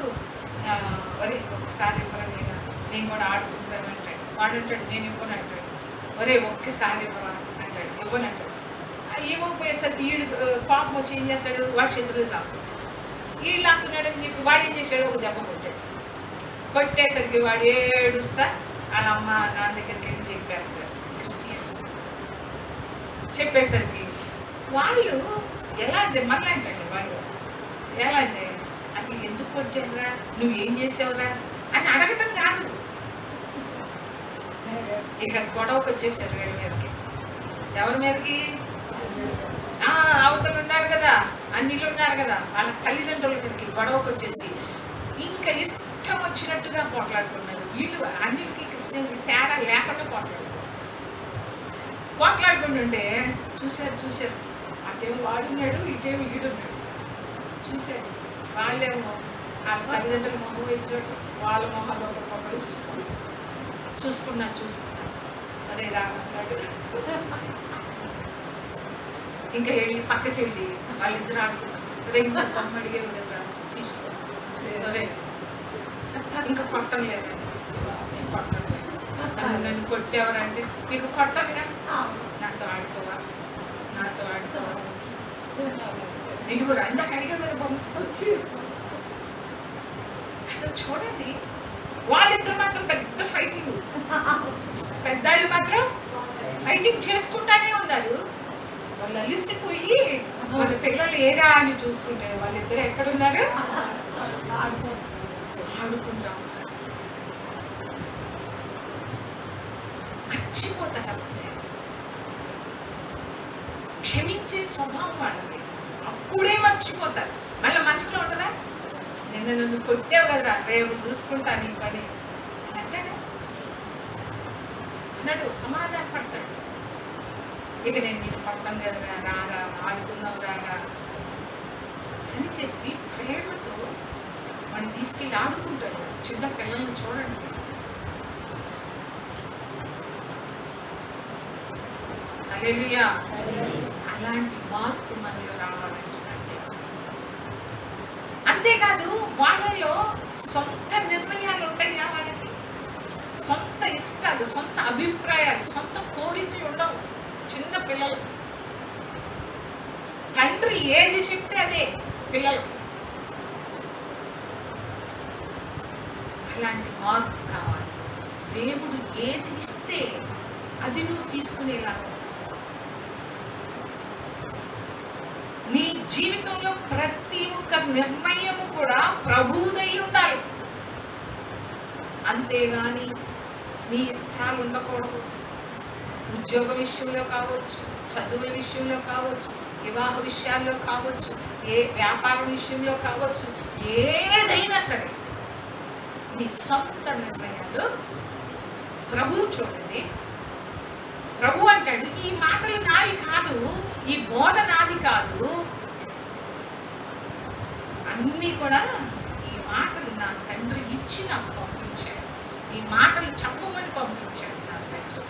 ఒరే ఒకసారి ఇవ్వరా, నేను కూడా ఆడుకుంటాను అంటాడు. వాడు అంటాడు, నేను ఇవ్వను అంటాడు. ఒరే ఒక్కసారి ఇవ్వరా అంటాడు, ఇవ్వను అంటాడు. ఇవ్వకపోయేసరికి వీడు పాపం వచ్చి ఏం చేస్తాడు? వాడి చేతులు లాక్కుంటాడు. వీళ్ళు లాక్కున్నాడని చెప్పి వాడు ఏం చేశాడు? ఒక దెబ్బ కొట్టాడు. కొట్టేసరికి వాడు ఏడుస్తా వాళ్ళ అమ్మ నాన్న దగ్గరికి వెళ్ళి చెప్పేస్తాడు. క్రిస్టియన్స్ చెప్పేసరికి వాళ్ళు ఎలా అంటే మళ్ళీ అంటండి, వాళ్ళు ఎలా అంటే అసలు ఎందుకు కొట్టావురా, నువ్వేం చేసావురా అని అడగటం కాదు. ఇక గొడవకు వచ్చేసారు వీళ్ళ మీదకి. ఎవరి మీదకి? అవతలు ఉన్నాడు కదా, అన్నిళ్ళు ఉన్నారు కదా, వాళ్ళ తల్లిదండ్రుల మీదకి గొడవకు వచ్చేసి ఇంకా ఇష్టం వచ్చినట్టుగా పోట్లాడుకున్నారు. వీళ్ళు అన్నిటికీ క్రిస్టియన్స్కి తేడా లేకుండా పోట్లాడుకుంటుంటే చూశారు. అటేమో వాడున్నాడు, ఇటేమో ఈడున్నాడు. చూశాడు. వాళ్ళేమో వాళ్ళ తల్లిదండ్రుల మొహం వైపు చూడటం, వాళ్ళ మొహాలు ఒకరికొకరు చూసుకున్నారు. అరే రామన్నాడు, ఇంకా వెళ్ళి పక్కకి వెళ్ళి వాళ్ళిద్దరు ఆడుకున్నారు. ఇంకా బొమ్మ అడిగేవి కదా, తీసుకో, అరే ఇంకా కొట్టం లేదు, నేను కొట్టం లేదు, నన్ను కొట్టేవారంటే నీకు కొట్టనుగా, నాతో ఆడుకోవా, నాతో ఆడుకోవా, ఇదిగోరా ఇందాక అడిగావు కదా బొమ్మ వచ్చేసి. అసలు చూడండి, వాళ్ళిద్దరు మాత్రం పెద్ద ఫైటింగ్, పెద్దాళ్ళు మాత్రం ఫైటింగ్ చేసుకుంటానే ఉన్నారు. వాళ్ళు అలిసిపోయి వాళ్ళ పిల్లలు ఏరా అని చూసుకుంటారు. వాళ్ళిద్దరు ఎక్కడున్నారు? ఆడుకుంటా ఉన్నారు. మర్చిపోతారు అప్పుడే. క్షమించే స్వభావం వాళ్ళది. అప్పుడే మర్చిపోతారు. మళ్ళీ మనసులో ఉంటుందా, నిన్న నన్ను కొట్టావు కదరా, రేపు చూసుకుంటా నీ పని అంటాడా? అన్నాడు, సమాధాన పడతాడు. ఇక నేను నేను కొట్టను కదరా, రారా ఆడుకుందాం రారా అని చెప్పి ప్రేమతో మనం తీసుకెళ్ళి ఆడుకుంటారు. చిన్న పిల్లల్ని చూడండి. హల్లెలూయా. అలాంటి మార్పు మనలో రావాలంటున్నట్టే. అంతేకాదు వాళ్ళలో సొంత నిర్ణయాలు ఉంటాయా, వాళ్ళకి సొంత ఇష్టాలు, సొంత అభిప్రాయాలు, సొంత కోరికలు ఉండవు. చిన్న పిల్లలు తండ్రి ఏది చెప్తే అదే పిల్లలు. అలాంటి మార్పు కావాలి. దేవుడు ఏది ఇస్తే అది నువ్వు తీసుకునేలా. నీ జీవితంలో ప్రతి ఒక్క నిర్ణయము కూడా ప్రభువుదై ఉండాలి. అంతేగాని నీ ఇష్టాలు ఉండకూడదు. ఉద్యోగ విషయంలో కావచ్చు, చదువుల విషయంలో కావచ్చు, వివాహ విషయాల్లో కావచ్చు, ఏ వ్యాపారం విషయంలో కావచ్చు, ఏదైనా సరే నీ సొంత నిర్ణయాలు. ప్రభువు చూడండి, ప్రభు అంటాడు, ఈ మాటలు నావి కాదు, ఈ బోధ నాది కాదు, అన్నీ కూడా ఈ మాటలు నా తండ్రి ఇచ్చి నాకు పంపించాడు. ఈ మాటలు చెప్పమని పంపించాడు నా తండ్రి.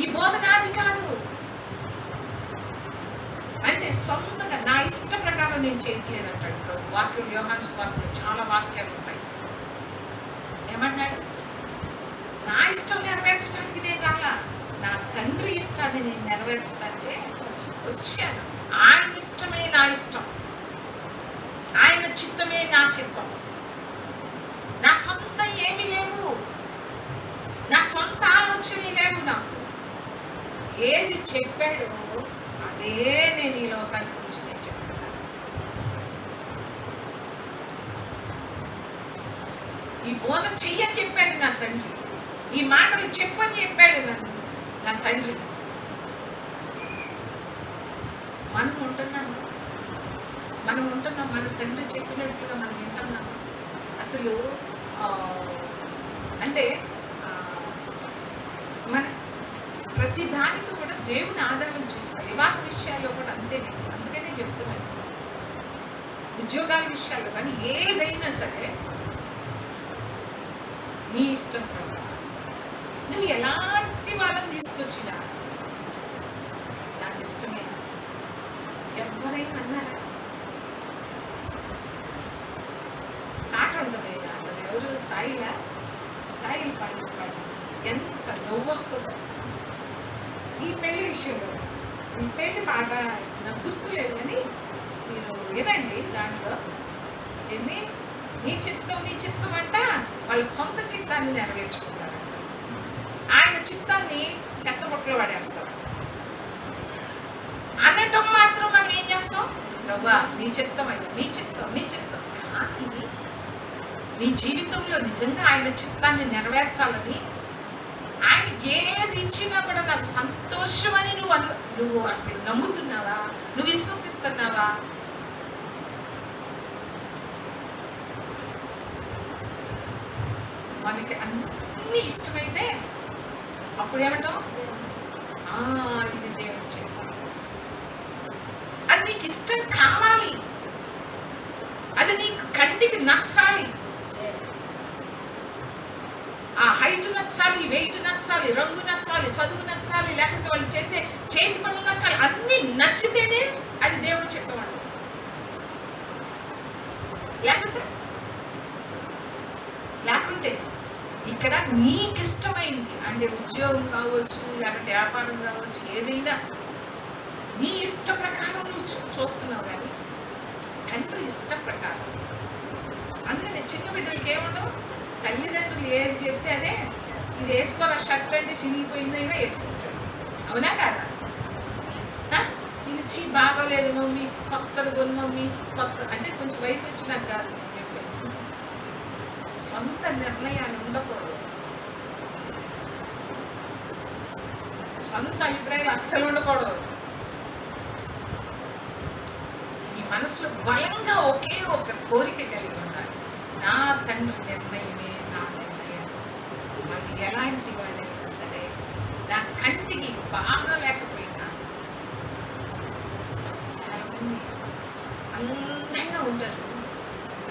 ఈ బోధ నాది కాదు అంటే సొంతంగా నా ఇష్ట ప్రకారం నేను చేయట్లేదు అంటాడు. వాక్యం యోహాను సువార్తలో చాలా వాక్యాలు ఉంటాయి. ఏమన్నాడు? నా ఇష్టం నెరవేర్చడానికి నేను రాలా, నా తండ్రి ఇష్టాన్ని నేను నెరవేర్చడానికే వచ్చాను. ఆయన ఇష్టమే నా ఇష్టం, ఆయన చిత్తమే నా చిత్తం. నా సొంత ఏమీ లేవు, నా సొంత ఆలోచనలు లేవు. నాకు ఏది చెప్పాడో అదే నేను ఈ లోకానికి వచ్చి నేను చెప్తున్నాను. ఈ బోధ చెయ్యని చెప్పాడు నా తండ్రి, ఈ మాటలు చెప్పని చెప్పాడు నా తండ్రి. మనం ఉంటున్నాము, మన తండ్రి చెప్పినట్లుగా మనం వింటున్నాము. అసలు అంటే మన ప్రతి దానికి కూడా దేవుని ఆధారం చేసుకోవాలి. వివాహ విషయాల్లో కూడా అంతేనే. అందుకనే చెప్తున్నాను, ఉద్యోగాల విషయాల్లో కానీ ఏదైనా సరే నీ ఇష్టం ప్రకారం నువ్వు ఎలాంటి వాళ్ళని తీసుకొచ్చినా నాకు ఇష్టమే. ఎవరైనా అన్నారా? పాట ఉంటుంది, అతను ఎవరు, సాయి పాట ఎంత నవ్వు వస్తుందో. ఈ పెళ్లి విషయంలో, ఈ పెళ్లి పాట నాకు గుర్తులేదు కానీ మీరు వినండి. దాంట్లో ఏంది, నీ చిత్తం అంట వాళ్ళ సొంత చిత్తాన్ని నెరవేర్చుకుంటారు, ఆయన చిత్తాన్ని చెత్తబొట్టలో పడేస్తారు. అనటం మాత్రం మనం ఏం చేస్తాం? ప్రభా నీ చిత్తం అయ్యా, నీ చిత్తం. కానీ నీ జీవితంలో నిజంగా ఆయన చిత్తాన్ని నెరవేర్చాలని, ఆయన ఏది ఇచ్చినా కూడా నాకు సంతోషం అని నువ్వు అసలు నమ్ముతున్నావా? నువ్వు విశ్వసిస్తున్నావా? మనకి అన్ని ఇష్టమైతే అప్పుడు ఏమంటాం? ఇది దేవుడు చెప్పాలి. అది నీకు ఇష్టం కావాలి, అది నీకు కంటికి నచ్చాలి. ఆ హైట్ నచ్చాలి, వెయిట్ నచ్చాలి, రంగు నచ్చాలి, చదువు నచ్చాలి, లేకుంటే వాళ్ళు చేసే చేతి పనులు నచ్చాలి. అన్నీ నచ్చితేనే అది దేవుడు చిత్తమండి. లేకుంటే ఇక్కడ నీకిష్టమైంది అంటే ఉద్యోగం కావచ్చు, లేకపోతే వ్యాపారం కావచ్చు, ఏదైనా నీ ఇష్ట ప్రకారం నువ్వు చూస్తున్నావు, కానీ తండ్రి ఇష్ట ప్రకారం. అందుకని చిన్న బిడ్డలకి ఏముండవు, తల్లిదండ్రులు ఏది చెప్తే అదే. ఇది వేసుకోరా షర్ట్ అంటే చినిగిపోయిందైనా వేసుకుంటాడు. అవునా కాదా? ఇది బాగోలేదు మమ్మీ, కొత్తది కొను మమ్మీ, కొత్త అంటే కొంచెం వయసు వచ్చినాక కాదు. సొంత నిర్ణయాలు ఉండకూడదు, సొంత అభిప్రాయాలు అస్సలు ఉండకూడదు. నీ మనసులో బలంగా ఒకే ఒక కోరిక కలిగి ఉండాలి, నా తండ్రి నిర్ణయమే నా నిర్ణయం. వాళ్ళు ఎలాంటి వాళ్ళైనా సరే, నా కంటికి బాగా లేకపోయినా, చాలామంది అందంగా ఉంటారు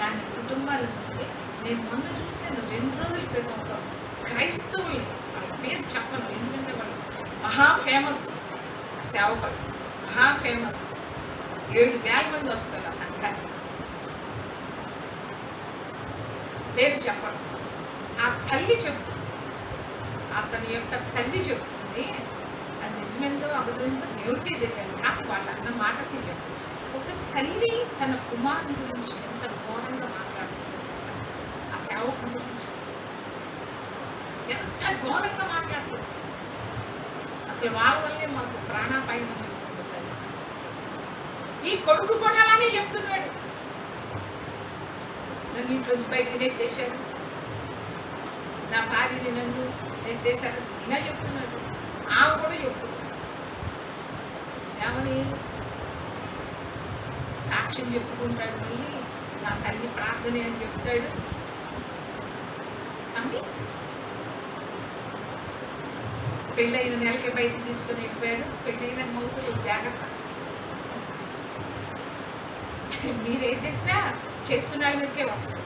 కానీ కుటుంబాలు చూస్తే, నేను మొన్న చూశాను 2 రోజుల క్రితం ఒక క్రైస్తవుల్ని, వాళ్ళ పేరు చెప్పను ఎందుకంటే వాళ్ళు మహా ఫేమస్ సేవకులు, మహా ఫేమస్, 7,000 మంది వస్తారు ఆ సంఘానికి. పేరు చెప్పను. ఆ తల్లి చెప్తుంది, అతని యొక్క తల్లి చెప్తుంది, అది నిజమేందో అబద్ధమేందో దేవుడికి తెలియాలి, కానీ వాళ్ళు అన్న మాటకి చెప్తుంది. ఒక తల్లి తన కుమారుని గురించి ఎంత ఘోరంగా మాట్లాడుతుందో తెలుసా? ఆ సేవకుని గురించి ఎంత ఘోరంగా మాట్లాడుతుంది. అసలు వాళ్ళ వల్లే మాకు ప్రాణాపాయం అని చెప్తుంది తల్లి. ఈ కొడుకు కూడా అలానే చెప్తున్నాడు, నన్ను ఇంట్లోంచి బయటకు నెట్టేశారు, నా భార్యని నన్ను నెట్టేశారు, ఇలా చెప్తున్నాడు. ఆమె కూడా చెప్తుంది, ఏమని సాక్ష్యం చెప్పుకుంటాడు, మళ్ళీ నా తల్లి ప్రార్థనే అని చెప్తాడు. కానీ పెళ్ళైన నెలకి బయటకు తీసుకుని వెళ్ళిపోయాడు. పెళ్ళైన మౌకులు జాగ్రత్త, మీరేం చేసినా చేసుకున్న వాళ్ళ మీదకే వస్తుంది.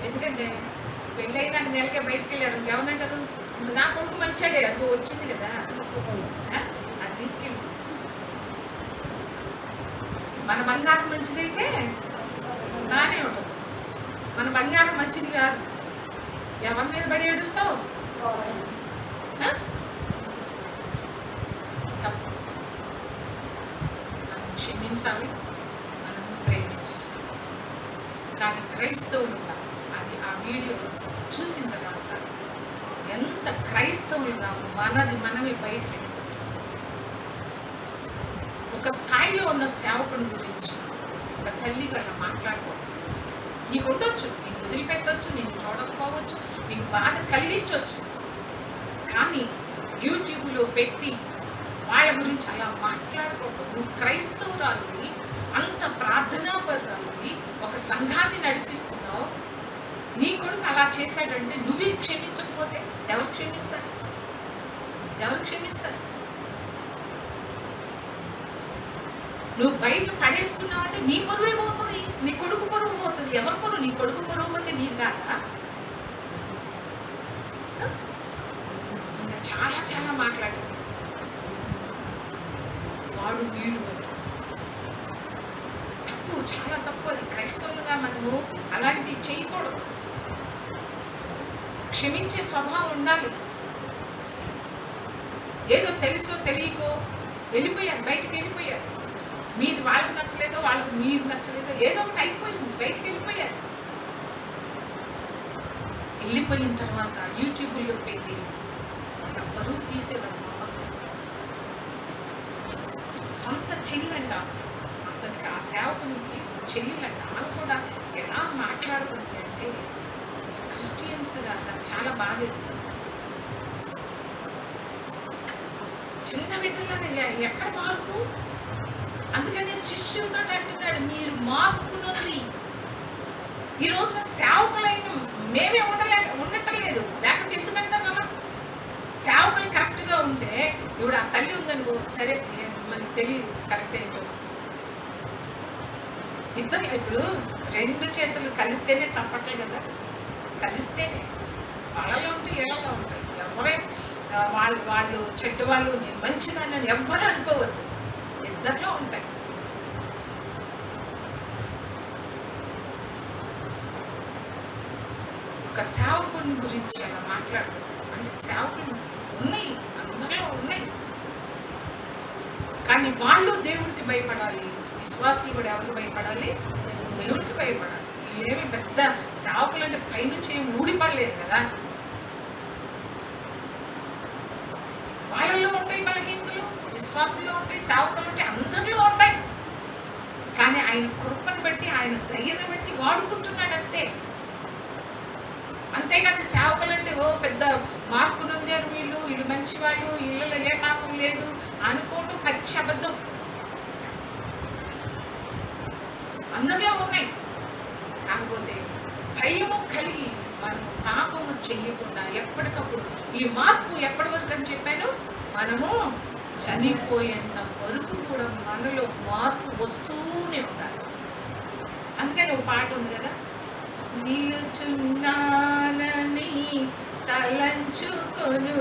ఎందుకంటే పెళ్ళైనా నెలకే బయటకు వెళ్ళారు, ఏమనంటారు, నా కొడుకు మంచాడే, అదిగో వచ్చింది కదా, అది తీసుకెళ్ళి. మన బంగారం మంచిదైతే బాగానే ఉంటుంది, మన బంగారం మంచిది కాదు, ఎవరి మీద పడి ఏడుస్తావు? తప్పు. మనం క్షమించాలి, మనం ప్రేమించాలి. కానీ క్రైస్తవులుగా అది ఆ వీడియో చూసిన తర్వాత ఎంత క్రైస్తవులుగా మనది మనమే బయట ఒక స్థాయిలో ఉన్న సేవకుని గురించి ఒక తల్లిగా మాట్లాడుకోవడం. నీకు ఉండొచ్చు, నీకు వదిలిపెట్టవచ్చు, నీకు చూడకపోవచ్చు, నీకు బాధ కలిగించవచ్చు, కానీ యూట్యూబ్లో పెట్టి వాళ్ళ గురించి అలా మాట్లాడకూడదు. నువ్వు క్రైస్తవురాలివి, అంత ప్రార్థనాపరురాలివి, ఒక సంఘాన్ని నడిపిస్తున్నావు, నీ కొడుకు అలా చేశాడంటే నువ్వే క్షమించకపోతే ఎవరు క్షమిస్తారు? ఎవరు క్షమిస్తారు? నువ్వు బయట పడేసుకున్నావు అంటే నీ పరువే పోతుంది, నీ కొడుకు పరువు పోతుంది. ఎవరి పరువు? నీ కొడుకు పరువు పోతే నీది కాదా? ఇంకా చాలా చాలా మాట్లాడారు, వాడు వీడు తప్పు, చాలా తప్పు. అది క్రైస్తవులుగా మనము అలాంటివి చేయకూడదు. క్షమించే స్వభావం ఉండాలి. ఏదో తెలుసో తెలియకో వెళ్ళిపోయారు, బయటకు వెళ్ళిపోయారు. మీది వాళ్ళకి నచ్చలేదో, వాళ్ళకి మీరు నచ్చలేదో, ఏదో ఒకటి అయిపోయింది, బయటకు వెళ్ళిపోయారు. వెళ్ళిపోయిన తర్వాత యూట్యూబ్లో పెట్టి వాళ్ళ బరువు తీసేవారు. సొంత చెల్లంట, అతనికి ఆ సేవకునికి చెల్లిలంట. ఆమె కూడా ఎలా మాట్లాడుతుంది అంటే క్రిస్టియన్స్గా నాకు చాలా బాధ వేసింది. చిన్న బిడ్డలాగా ఎక్కడ మార్పు? అందుకనే శిష్యులతో అంటున్నాడు, మీరు మార్పు నొంది. ఈ రోజున సేవకులైన మేమే ఉండటం లేదు, లేకుంటే ఎందుకంటారు అలా? సేవకులు కరెక్ట్గా ఉంటే ఇప్పుడు ఆ తల్లి ఉందనుకో, సరే మనకి తెలియదు కరెక్ట్ ఏంటో, ఇద్దరు ఇప్పుడు రెండు చేతులు కలిస్తేనే చప్పట్లు కదా, కలిస్తేనే. వాళ్ళలో ఉంటాయి, ఏళ్ళలో ఉంటాయి. ఎవరే వాళ్ళు చెడ్డ వాళ్ళు, నేను మంచిదాన్ని అని ఎవ్వరు అనుకోవద్దు. ఇద్దరిలో ఉంటాయి. ఒక సేవకుని గురించి అలా మాట్లాడు అంటే సేవకులు ఉన్నాయి, అందరిలో ఉన్నాయి. కానీ వాళ్ళు దేవునికి భయపడాలి. విశ్వాసులు కూడా ఎవరికి భయపడాలి? దేవునికి భయపడాలి. వీళ్ళేమి పెద్ద సేవకులు అంటే పైనుంచి ఏమి ఊడిపడలేదు కదా. వాళ్ళల్లో ఉంటాయి బలహీనతలు, విశ్వాసంలో ఉంటాయి, సేవకులు ఉంటాయి, అందరిలో ఉంటాయి. కానీ ఆయన కృపను బట్టి, ఆయన దయ్యను బట్టి వాడుకుంటున్నాడు అంతే. అంతేగాని సేవకులు అంటే ఓ పెద్ద మార్పు నొందారు, వీళ్ళు మంచివాళ్ళు, ఇళ్ళలో ఏ పాపం లేదు అనుకోవటం పచ్చి అబద్ధం. అందరిలో ఉన్నాయి. కాకపోతే భయము కలిగి మనం పాపము చెయ్యకుండా ఎప్పటికప్పుడు ఈ మార్పు ఎప్పటి వరకు అని చెప్పాను, మనము చనిపోయేంత వరకు కూడా మనలో మార్పు వస్తూనే ఉండాలి. అందుకని ఒక పాట ఉంది కదా, నిలుచున్నానని తలంచుకొనువాడు,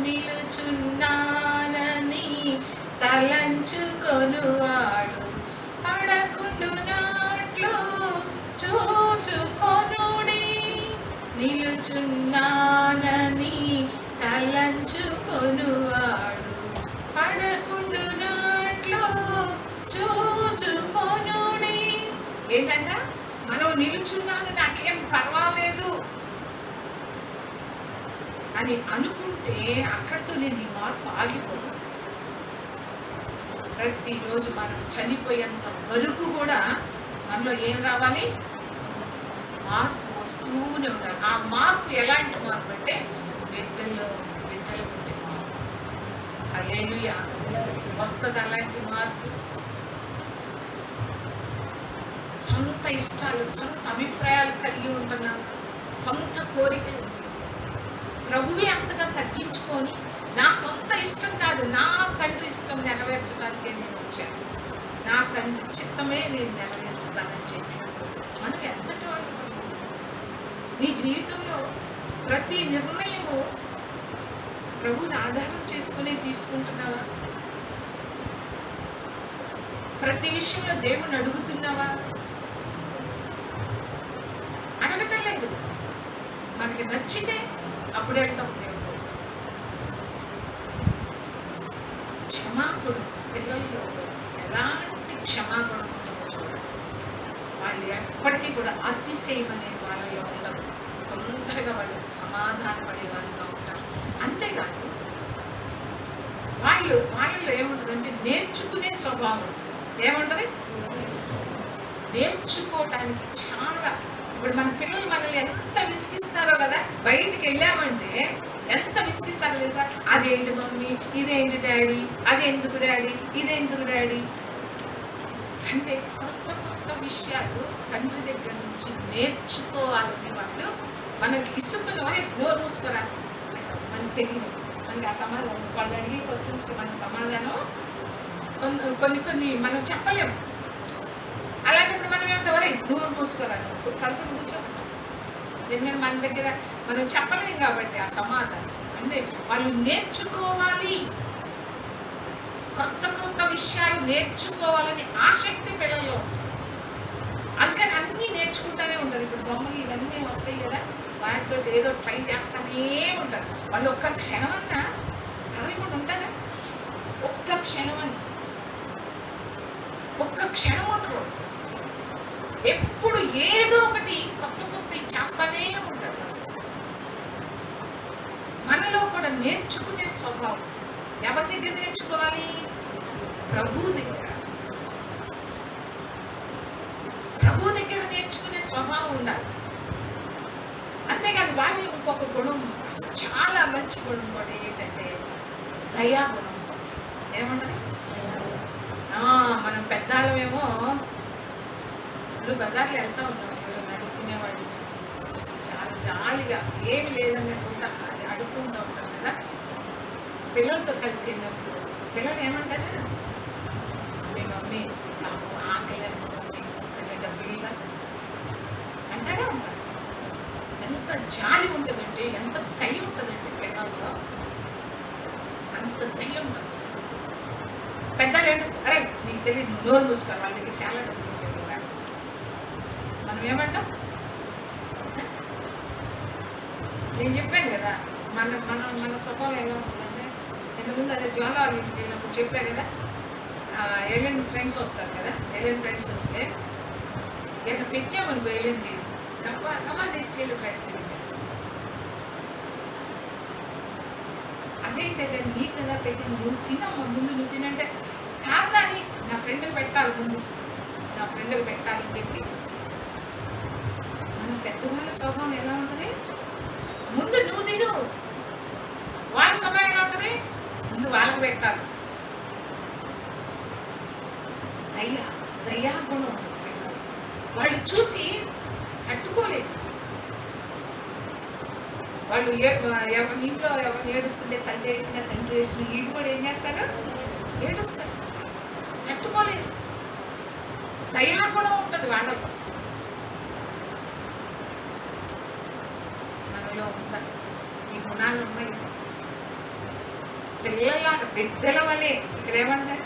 నిలుచున్నానని తలంచుకొనువాడు పడకుండునట్లు చూచుకొనుడి, నిలుచున్నానని తలంచుకొనువాడు పడకుండునట్లు చూచుకొనుడి. ఏంటంట? మనం నిలుచున్నాను, నాకేం పర్వాలేదు అని అనుకుంటే అక్కడితో నేను ఈ మార్పు ఆగిపోతాను. ప్రతిరోజు మనం చనిపోయేంత వరకు కూడా మనలో ఏం రావాలి? మార్పు వస్తూనే ఉండాలి. ఆ మార్పు ఎలాంటి మార్పు అంటే బిడ్డలు ఉండే మార్పు. హల్లెలూయా. వస్తుంది అలాంటి మార్పు. సొంత ఇష్టాలు, సొంత అభిప్రాయాలు కలిగి ఉంటున్నాం, సొంత కోరికలు. ప్రభువే అంతగా తగ్గించుకొని నా సొంత ఇష్టం కాదు, నా తండ్రి ఇష్టం నెరవేర్చడానికే నేను వచ్చాను, నా తండ్రి చిత్తమే నేను నెరవేర్చుతానని చెప్పి మనం ఎంతటి వాళ్ళు అసలు? నీ జీవితంలో ప్రతి నిర్ణయము ప్రభువుని ఆధారం చేసుకుని తీసుకుంటున్నావా? ప్రతి విషయంలో దేవుణ్ణి అడుగుతున్నావా? అడగటం లేదు. మనకి నచ్చితే అప్పుడు వెళ్తాం దేవుడు. క్షమాగుణం పిల్లల్లో ఎలాంటి క్షమాగుణం ఉంటుందో చూడండి. వాళ్ళు ఎప్పటికీ కూడా అతిశయం అనేది వాళ్ళలో ఉండదు. తొందరగా వాళ్ళు సమాధానపడేవారుగా ఉంటారు. అంతేకాదు వాళ్ళలో ఏముంటుందంటే నేర్చుకునే స్వభావం ఉంటుంది. ఏముంటుంది? నేర్చుకోవటానికి చాలా. ఇప్పుడు మన పిల్లలు మనల్ని ఎంత విసిగిస్తారో కదా, బయటికి వెళ్ళామంటే ఎంత విసిగిస్తారో తెలుసా? అదేంటి మమ్మీ, ఇదేంటి డాడీ, అదెందుకు డాడీ, ఇదెందుకు డాడీ అంటే కొత్త విషయాలు తండ్రి దగ్గర నుంచి నేర్చుకోవాలని వాళ్ళు మనకి ఇసుకలో నోరు మూసుకోరా మనకి తెలియదు. మనకి ఆ సమాధానం వాళ్ళు అడిగే క్వశ్చన్స్కి మన సమాధానం కొన్ని మనం చెప్పలేము. అలాంటప్పుడు మనం ఏమంటాం, వరే నోరు మూసుకోరా, నువ్వు కడుపును కూర్చో. ఎందుకంటే మన దగ్గర మనం చెప్పలేం కాబట్టి ఆ సమాధానం. అంటే వాళ్ళు నేర్చుకోవాలి, కొత్త విషయాలు నేర్చుకోవాలని ఆసక్తి పిల్లల్లో ఉంటుంది. అందుకని అన్నీ నేర్చుకుంటూనే ఉంటారు. ఇప్పుడు బొమ్మలు ఇవన్నీ వస్తాయి కదా, వాటితో ఏదో ట్రై చేస్తూనే ఉంటారు. వాళ్ళు ఒక్క క్షణమన్నా కదలకుండా ఉంటారా? ఒక్క క్షణం ఉండరు. ఎప్పుడు ఏదో ఒకటి కొత్త చేస్తూనే ఉంటారు. మనలో కూడా నేర్చుకునే స్వభావం ఎవరి దగ్గర నేర్చుకోవాలి? ప్రభు దగ్గర నేర్చుకునే స్వభావం ఉండాలి. అంతేకాదు వాళ్ళు ఇంకొక గుణం, చాలా మంచి గుణం కూడా ఏంటంటే దయాగుణం. ఏమంటది? మనం పెద్దాళ్ళమేమో ఇప్పుడు బజార్లో వెళ్తా ఉన్నాం, ఎవరైనా అడుక్కునేవాళ్ళు అసలు చాలా జాలిగా అసలు ఏమి లేదన్నట్టు అది అడుక్కుంటూ ఉంటాం కదా. పిల్లలతో కలిసి వెళ్ళినప్పుడు పిల్లలు ఏమంటారు? మీ మమ్మీ నాకు ఎంత జాలి ఉంటుందంటే, ఎంత దయ ఉంటుందంటే పిల్లల్లో, అంత దయ ఉంటుంది. పెద్దలేండి, అరే నీకు తెలియదు, నోరు మూసుకోవాలి, వాళ్ళ దగ్గర చాలా డబ్బులు ఉంటాయి కదా. మనం ఏమంటాం? నేను చెప్పాను కదా, మన మన మన స్వభావం ఎలా ఉంటుందంటే, ఇంతకుముందు అదే జ్వాల ఇంటికి వెళ్ళినప్పుడు చెప్పా కదా, ఏలియన్ ఫ్రెండ్స్ వస్తారు కదా, ఏలియన్ ఫ్రెండ్స్ వస్తే ఏమైనా పెట్టామనుకో ఏలియన్కి కమ్మా తీసుకెళ్ళి ఫ్రెండ్స్కి పెట్టేస్తాం. అదేంటంటే నీ కదా పెట్టింది, నువ్వు తినమ్మా, ముందు నువ్వు తినంటే కారణాన్ని నా ఫ్రెండ్కి పెట్టాలి, ముందు నా ఫ్రెండ్కి పెట్టాలని చెప్పి మన పెద్దవాళ్ళ స్వభావం ఎలా ఉంటుంది? ముందు నువ్వు తిను. వాళ్ళ స్వభావం ఎలా ఉంటుంది? ముందు వాళ్ళకి పెట్టాలి. దయా గుణం ఉంటుంది. వాళ్ళు చూసి తట్టుకోలేదు. వాళ్ళు ఎవరి ఇంట్లో ఎవరిని ఏడుస్తుంటే, తల్లి ఏడ్చినా తండ్రి ఏడ్చినా వీళ్ళు కూడా ఏం చేస్తారు? ఏడుస్తారు. తట్టుకోలేదు. దయాగుణం ఉంటుంది వాళ్ళలో. మనలో ఉందా? ఈ గుణాలు ఉన్నాయి. పిల్లలాగా బిడ్డల వలె ఇక్కడ ఏమంటారు?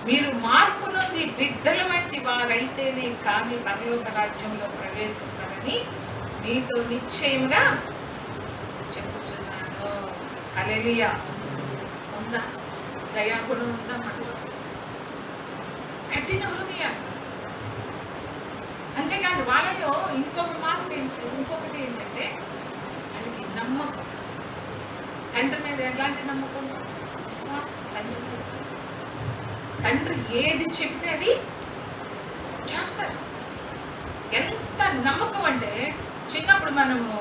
మీరు మార్పు నుండి బిడ్డల వంటి వారైతేనే కానీ పరలోక రాజ్యంలో ప్రవేశిస్తారని మీతో నిశ్చయముగా చెప్పుచున్నాను. హల్లెలూయా. ఉందా? దయాగుణం ఉందా మనలో? కఠిన హృదయాలు. అంతేకాదు వాళ్ళలో ఇంకొకటి ఏంటంటే వాళ్ళకి నమ్మకం. తండ్రి మీద ఎలాంటి నమ్మకం? విశ్వాసం. తండ్రి ఏది చెప్తే అది చేస్తారు. ఎంత నమ్మకం అంటే, చిన్నప్పుడు మనము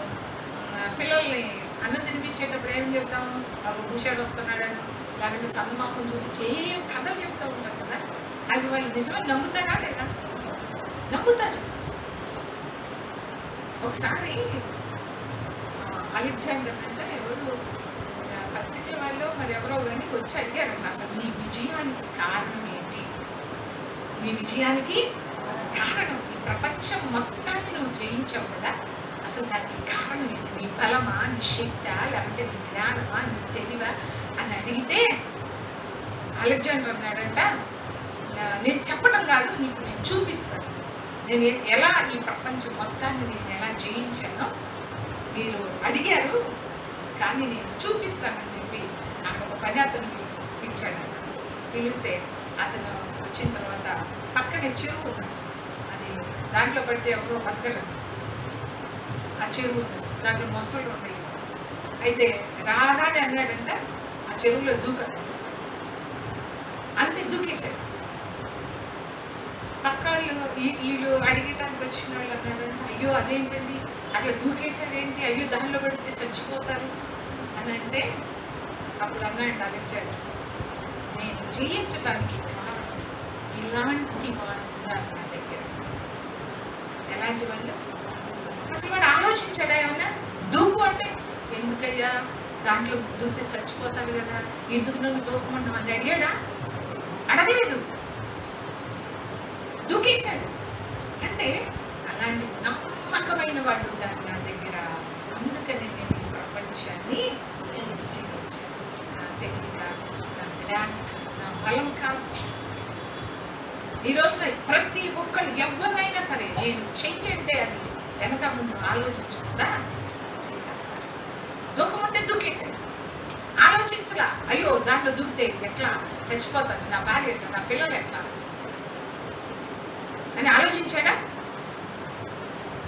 పిల్లల్ని అన్నం తినిపించేటప్పుడు ఏం చెప్తాము? ఒక భూషాడు వస్తున్నాడని, లేకపోతే చందమామని చూపించి ఏం కథలు చెప్తూ ఉంటారు కదా. అవి వాళ్ళు నిజమే నమ్ముతారా లేదా? నమ్ముతారు. ఒకసారి అలెగ్జాండర్ అంటే ఎవరు పత్రికల వాళ్ళు మరి ఎవరో కానీ వచ్చి అడిగారండి, అసలు నీ విజయానికి కారణం ఏంటి? నీ విజయానికి కారణం, ఈ ప్రపంచం మొత్తాన్ని నువ్వు జయించావు కదా, అసలు దానికి కారణం ఏంటి? నీ బలమా, నీ శక్తా, లేకపోతే నీ జ్ఞానమా, నీ తెలివా అని అడిగితే అలెగ్జాండర్ అన్నాడంట, నేను చెప్పడం కాదు, నీకు నేను చూపిస్తాను. నేను ఎలా ఈ ప్రపంచం మొత్తాన్ని నేను ఎలా జయించానో మీరు అడిగారు, కానీ నేను చూపిస్తానని చెప్పి అక్కడ ఒక పని అతను పిలిచాడంట. పిలిస్తే అతను వచ్చిన తర్వాత పక్కనే చెరువు ఉన్నాడు. అది దాంట్లో పడితే ఎవరో బతకరు. ఆ చెరువు ఉంది, దాంట్లో మొసళ్ళు ఉన్నాయి. అయితే రాగానే అన్నాడంట, ఆ చెరువులో దూకాడు. అంతే, దూకేశాడు. పక్కాళ్ళు వీళ్ళు అడిగటానికి వచ్చిన వాళ్ళు అన్నారంట, అయ్యో అదేంటండి అట్లా దూకేశాడేంటి, అయ్యో దానిలో పడితే చచ్చిపోతారు అని అంటే, అప్పుడు అన్నాడు అలెగ్జాండర్, నేను జయించడానికి కారణం ఇలాంటి వాళ్ళు ఉన్నారు నా దగ్గర. ఎలాంటి వాళ్ళు? అసలు వాడు ఆలోచించాడా ఏమన్నా? దూకు అంటే, ఎందుకయ్యా దాంట్లో దూకితే చచ్చిపోతాడు కదా, ఎందుకు నన్ను దూకమంటావు అని అడిగాడా? అడగలేదు, దూకేశాడు. అంటే అలాంటి నమ్మకమైన వాళ్ళు ఉన్నారు నా దగ్గర, అందుకని నేను ఈ ప్రపంచాన్ని జయించాను. నా తెలివి కాదు, నా జ్ఞానం కాదు, నా బలం కాదు. ఈ రోజున ప్రతి ఒక్కళ్ళు ఎవరినైనా సరే నేను చెయ్యంటే అది వెనక ముందు ఆలోచించకుండా చేసేస్తారు. దూకమంటే దూకేశాడు, ఆలోచించలా, అయ్యో దాంట్లో దూకితే ఎట్లా చచ్చిపోతాను, నా భార్య ఎట్లా, నా పిల్లలు ఎట్లా అని ఆలోచించాడా?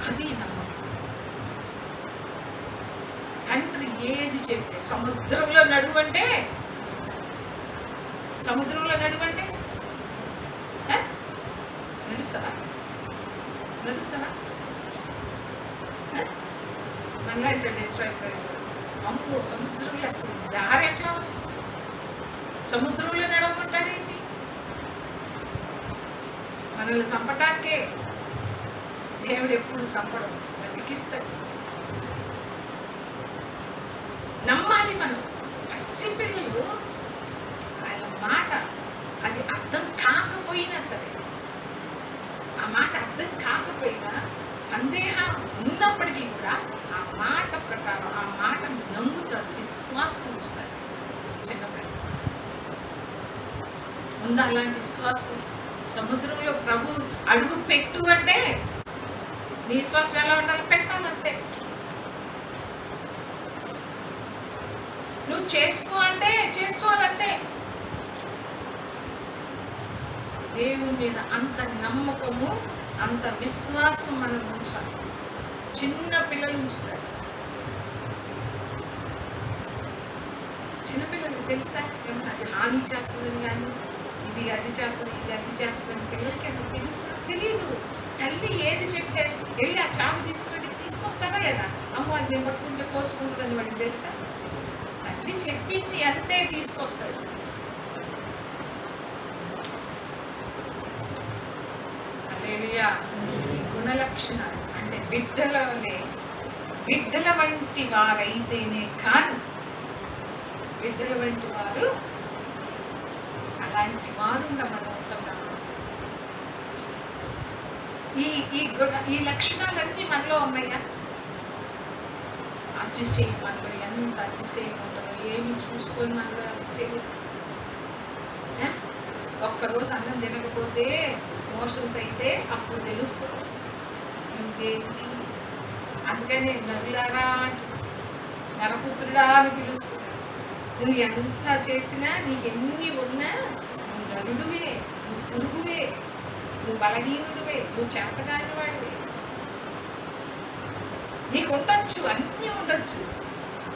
అది నమ్మకం. తండ్రి ఏది చెప్తే, సముద్రంలో నడువంటే నడుస్తావా? మనలాంటి డిస్ట్రాక్ట్ అమ్మో సముద్రంలో అసలు దారి ఎట్లా వస్తుంది? సముద్రంలో నడవమంటారేంటి? మనల్ని చంపటానికే దేవుడు ఎప్పుడు చంపడం, బతికిస్తాడు. నమ్మాలి మనం. పసిపిల్లలు వాళ్ళ మాట అది అర్థం కాకపోయినా సరే, ఆ మాట అర్థం కాకపోయినా సందేహం ఉన్నప్పటికీ కూడా ఆ ఉందా అలాంటి విశ్వాసం? సముద్రంలో ప్రభు అడుగు పెట్టు అంటే నీ విశ్వాసం ఎలా ఉండాలి? పెట్టాలంతే. నువ్వు చేసుకో అంటే చేసుకోవాలంతే. దేవుని మీద అంత నమ్మకము, అంత విశ్వాసం మనం ఉంచాలి. చిన్న పిల్లలు ఉంచుతారు. చిన్నపిల్లలకి తెలుసా ఏమన్నా అది హాని చేస్తుందని, కానీ ఇది అది చేస్తుంది, ఇది అది చేస్తుందని పిల్లలకి ఏమన్నా తెలుసా? తెలియదు. తల్లి ఏది చెప్తే వెళ్ళి ఆ చాకు తీసుకుని తీసుకొస్తాడా లేదా? అమ్మో అది నేను పట్టుకుంటే కోసుకుంటుందని వాడికి తెలుసా? తల్లి చెప్పింది అంతే తీసుకొస్తాడు. హల్లెలూయా. ఈ గుణ లక్షణాలు అంటే బిడ్డల వంటి వారైతేనే కానీ, బిడ్డల వంటి వారు అలాంటి వారుగా మనం ఉంటున్నాము. ఈ లక్షణాలన్నీ మనలో ఉన్నాయా? అతిశయం, మనలో ఎంత అతిశయం ఉంటుందో, ఏమి చూసుకొని మనలో అతిశయం. ఒక్కరోజు అన్నం తినకపోతే మోషన్స్ అయితే అప్పుడు తెలుస్తుంది నువ్వేంటి. అందుకనే నరులారా అంటు, నరపుత్రుడా అని పిలుస్తుంది. నువ్వు ఎంత చేసినా, నీకు ఎన్ని ఉన్నా, నువ్వు నరుడువే, నువ్వు పురుగువే, నువ్వు బలహీనుడివే, నువ్వు చేతగాని వాడివే. నీకు ఉండొచ్చు, అన్నీ ఉండొచ్చు,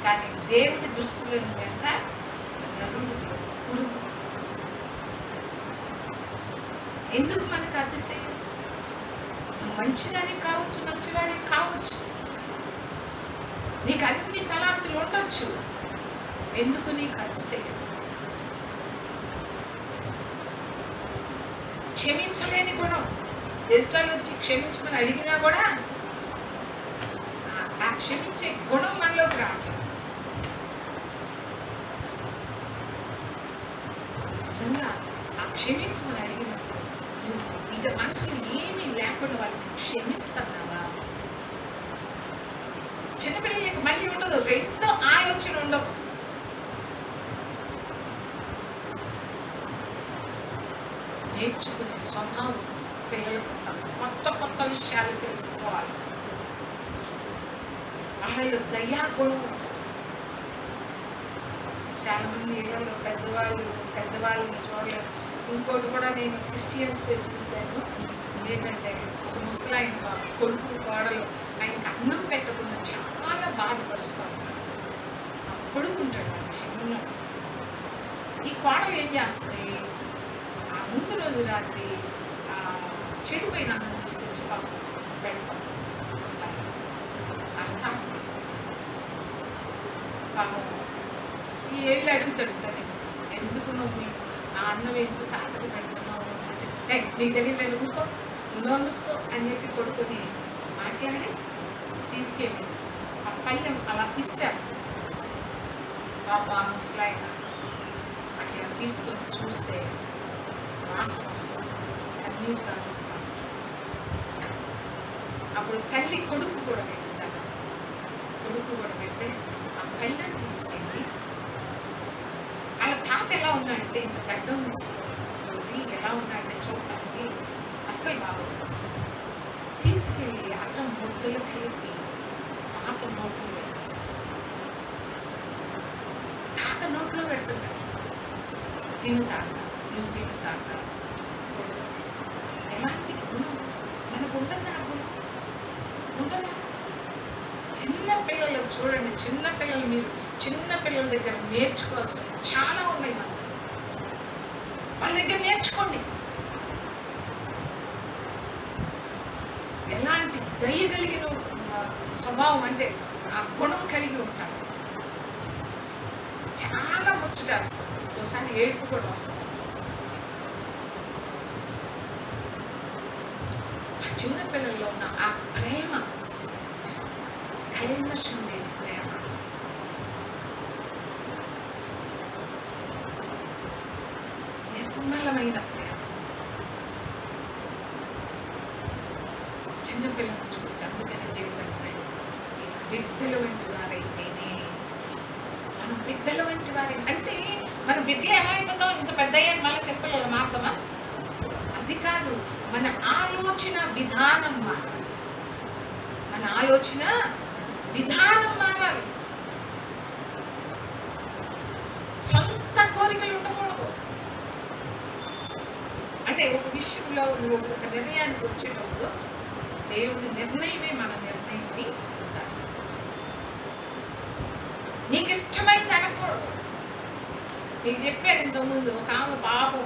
కానీ దేవుని దృష్టిలో నువ్వెంత నరుడు, పురుగు. ఎందుకు మనకు అతిశయం? నువ్వు మంచిదానికి కావచ్చు, మంచివాడికి కావచ్చు, నీకు అన్ని తలాంతులు ఉండొచ్చు, ఎందుకు నీకు అతిశయం? క్షమించలేని గుణం. ఎదుటాలు వచ్చి క్షమించమని అడిగినా కూడా ఆ క్షమించే గుణం మనలోకి రాదు. నిజంగా ఆ క్షమించమని అడిగినప్పుడు నువ్వు ఇంకా మనసులో ఏమీ లేకుండా వాళ్ళని క్షమిస్తున్నావా? చిన్నపిల్లలకి మళ్ళీ ఉండదు, రెండో ఆలోచన ఉండవు. నేర్చుకునే స్వభావం పిల్లలకు ఉంటాం. కొత్త కొత్త విషయాలు తెలుసుకోవాలి. వాళ్ళలో దయాగుణం ఉంటుంది. చాలా మంది ఇళ్ళలో పెద్దవాళ్ళని చూడలేదు. ఇంకోటి కూడా నేను క్రిస్టియన్స్ చూశాను. ఏంటంటే ఒక ముసలాయన కొడుకు కోడలు ఆయనకి అన్నం పెట్టకుండా చాలా బాధపరుస్తూ ఉంటారు. కొడుకు ఉంటాడు ఆయన శివులో. ఈ కోడలు ఏం చేస్తుంది? ఆ ముందు రోజు రాత్రి చెడిపోయిన అన్నం తీసుకొచ్చి పెడతాం ముసలాయన ఆ తాతకి. పాపం ఈ వెళ్ళి అడుగుతాడు తల్లి, ఎందుకు నువ్వు ఆ అన్నం ఎందుకు తాతకు పెడుతున్నావు అంటే, నీకు తెలియదు ఊరుకో, నువ్వు మూసుకో అని చెప్పి కొడుకుని మాట్లాడి తీసుకెళ్ళి ఆ పళ్ళెం అలా పిసిరేస్తుంది. పాప ముసలాయన అట్లా తీసుకొని చూస్తే వాసన వస్తుంది, కన్నీరు కానిస్తాం. అప్పుడు తల్లి కొడుకు కూడా పెట్టిందన్న. కొడుకు కూడా పెడితే ఆ పళ్ళెం తీసుకెళ్ళి వాళ్ళ తాత ఎలా ఉన్నాడంటే ఇంత గడ్డం తీసుకొని ఎలా ఉన్నాడంటే చూడటానికి అస్సలు బాగోదు. తీసుకెళ్ళి అన్నం ముద్దలు కలిపి తాత నోట్లో పెడుతున్నాడు. తినుతాక నువ్వు తినుతాక. ఎలాంటి గుణం మనకు ఉంటుందా? గుణం ఉంటుందా? చిన్న పిల్లలు చూడండి, చిన్న పిల్లలు మీరు చిన్న పిల్లల దగ్గర నేర్చుకోవాల్సిన చాలా ఉన్నాయి. మనం వాళ్ళ దగ్గర నేర్చుకోండి. ఎలాంటి దయ కలిగిన స్వభావం అంటే ఆ గుణం కలిగి ఉంటారు. చాలా ముచ్చటేస్తారు, ఒకసారి ఏడుపు కూడా వస్తుంది. ఆ చిన్న పిల్లల్లో ఉన్న ఆ ప్రేమ, కల్మషం లేని ప్రేమ, నిర్మలమైన ప్రేమ. చిన్నపిల్లలను చూసి అందుకని దేవుడు అంటున్నాడు, బిడ్డల వంటి వారైతేనే. మనం బిడ్డల వంటి వారే అంటే మన బిడ్డలు ఎలా అయిపోతాం? ఇంత పెద్ద అయ్యాక మళ్ళీ చెప్పలే మారుతామా? అది కాదు, మన ఆలోచన విధానం మారాలి. మన ఆలోచన విధానం మారాలి. సొంత కోరికలు ఉండకూడదు. అంటే ఒక విషయంలో నువ్వు ఒక నిర్ణయానికి వచ్చేటప్పుడు దేవుని నిర్ణయమే మన నిర్ణయమై ఉండాలి. నీకు ఇష్టమైంది అనకూడదు. నీకు చెప్పాను ఇంతకుముందు, ఒక ఆమె పాపం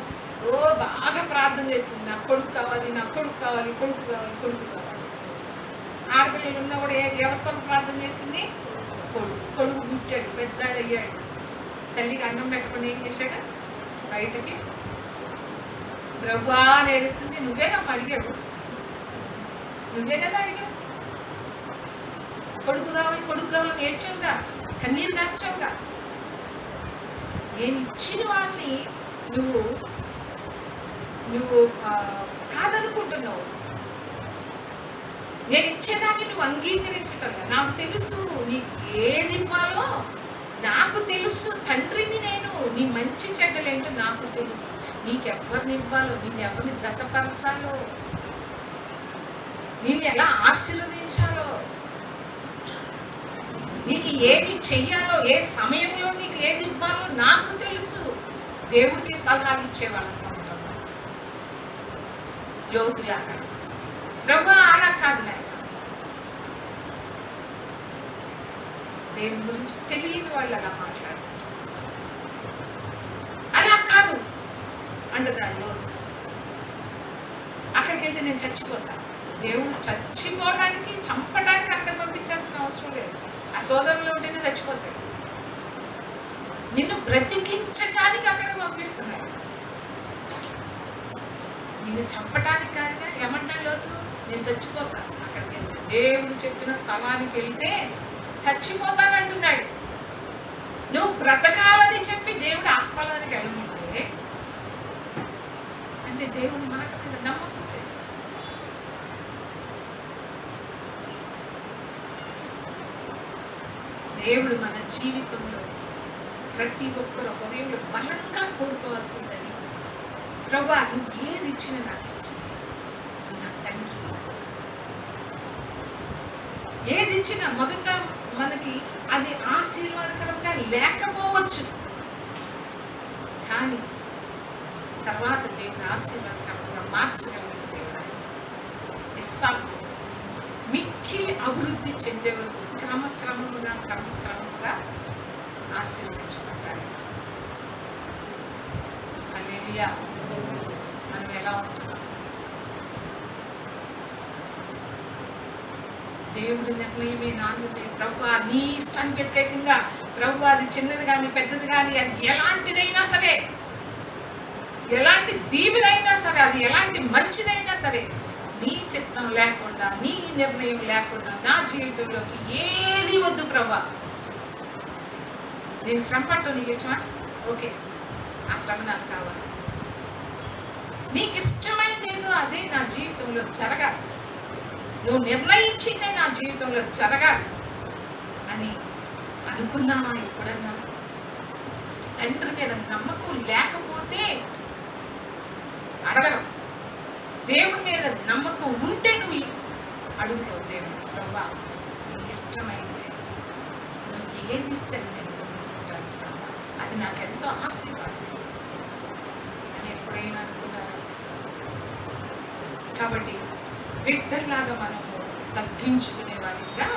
బాగా ప్రార్థన చేస్తుంది, నాకు కొడుకు కావాలి, నాకు కొడుకు కావాలి, కొడుకు కావాలి, కొడుకు కావాలి. ఆడపిల్లలు ఉన్నా కూడా ఎవరికొరకు ప్రార్థన చేసింది? కొడుకు పుట్టాడు, పెద్దాడయ్యాడు. తల్లికి అన్నం పెట్టకుండా ఏం చేశాడు? బయటకి ప్రభువా ఏడుస్తుంది. నువ్వే నమ్మ అడిగావు, నువ్వే కదా అడిగావు. కొడుకు కావాలి, కొడుకు కావాలని ఏడ్చావుగా, కన్నీరు కార్చావుగా. నేను ఇచ్చిన వాడిని నువ్వు కాదనుకుంటున్నావు. నేను ఇచ్చేదాన్ని నువ్వు అంగీకరించటం. నాకు తెలుసు నీకు ఏది ఇవ్వాలో, నాకు తెలుసు. తండ్రిని నేను, నీ మంచి చెడ్డలేంటో నాకు తెలుసు. నీకెవరిని ఇవ్వాలో, నిన్ను ఎవరిని జతపరచాలో, నిన్ను ఎలా ఆశీర్వదించాలో, నీకు ఏమి చెయ్యాలో, ఏ సమయంలో నీకు ఏది ఇవ్వాలో నాకు తెలుసు. దేవుడికి సలహాలు ఇచ్చేవాళ్ళం లోతులాగా. ప్రభు అలా కాదు నాయన, దేవుని గురించి తెలియని వాళ్ళు అలా మాట్లాడతారు. అలా కాదు అంటున్నాడు లోతు. అక్కడికి వెళ్తే నేను చచ్చిపోతాను. దేవుడు చచ్చిపోవడానికి, చంపడానికి అక్కడ పంపించాల్సిన అవసరం లేదు. ఆ సోదరులు ఉంటేనే చచ్చిపోతాడు. నిన్ను బ్రతికించడానికి అక్కడ పంపిస్తున్నాడు, నిన్ను చంపటానికి కాదుగా. ఏమంటాడు లోతు? నేను చచ్చిపోతాను. అక్కడికి వెళ్తే దేవుడు చెప్పిన స్థలానికి వెళ్తే చచ్చిపోతానంటున్నాడు. నువ్వు బ్రతకాలని చెప్పి దేవుడు ఆ స్థలానికి వెళ్ళమంటే అంటే దేవుని మాట మీద నమ్మకం లేదు. దేవుడు మన జీవితంలో ప్రతి ఒక్కరు హృదయంలో బలంగా కోరుకోవాల్సింది అది. ప్రభువా నువ్వు ఏది ఇచ్చినా నాకు ఇష్టం, నా తండ్రి. ఏది ఇచ్చినా మొదట మనకి అది ఆశీర్వాదకరంగా లేకపోవచ్చు, కానీ తర్వాత దేవుని ఆశీర్వాదకరంగా మార్చగలిగిన దేవుడు. ఇస్సాకు మిక్కిలి అభివృద్ధి చెందే వరకు క్రమక్రమముగా ఆశీర్వదించబడ్డాడు. హల్లెలూయా. మనం ఎలా ఉంటున్నాం? దేవుడి నిర్ణయమే నాన్నుంటే ప్రభువా నీ ఇష్టానికి వ్యతిరేకంగా, ప్రభువా అది చిన్నది కానీ పెద్దది కానీ, అది ఎలాంటిదైనా సరే, ఎలాంటి దీవెనైనా సరే, అది ఎలాంటి మంచిదైనా సరే, నీ చిత్తం లేకుండా, నీ నిర్ణయం లేకుండా నా జీవితంలోకి ఏది వద్దు ప్రభువా. నేను శ్రమ పట్టడం నీకు ఇష్టమా? ఓకే, ఆ శ్రమ నాకు కావాలి. నీకు ఇష్టమైంది ఏదో అదే నా జీవితంలో జరగాలి, నువ్వు నిర్ణయించిందే నా జీవితంలో జరగాలి అని అనుకున్నామా? ఎప్పుడన్నా తండ్రి మీద నమ్మకం లేకపోతే అడగడం. దేవుడి మీద నమ్మకం ఉంటే నువ్వు అడుగుతావు. దేవుడు ప్రభువా నీకు ఇష్టమైంది, నువ్వు ఏది ఇస్తే నేను అనుకుంటాను, అది నాకెంతో ఆశీర్వాదం అని ఎప్పుడైనా అనుకున్నారు? కాబట్టి బిడ్డల్లాగా మనము తగ్గించుకునే వారిగా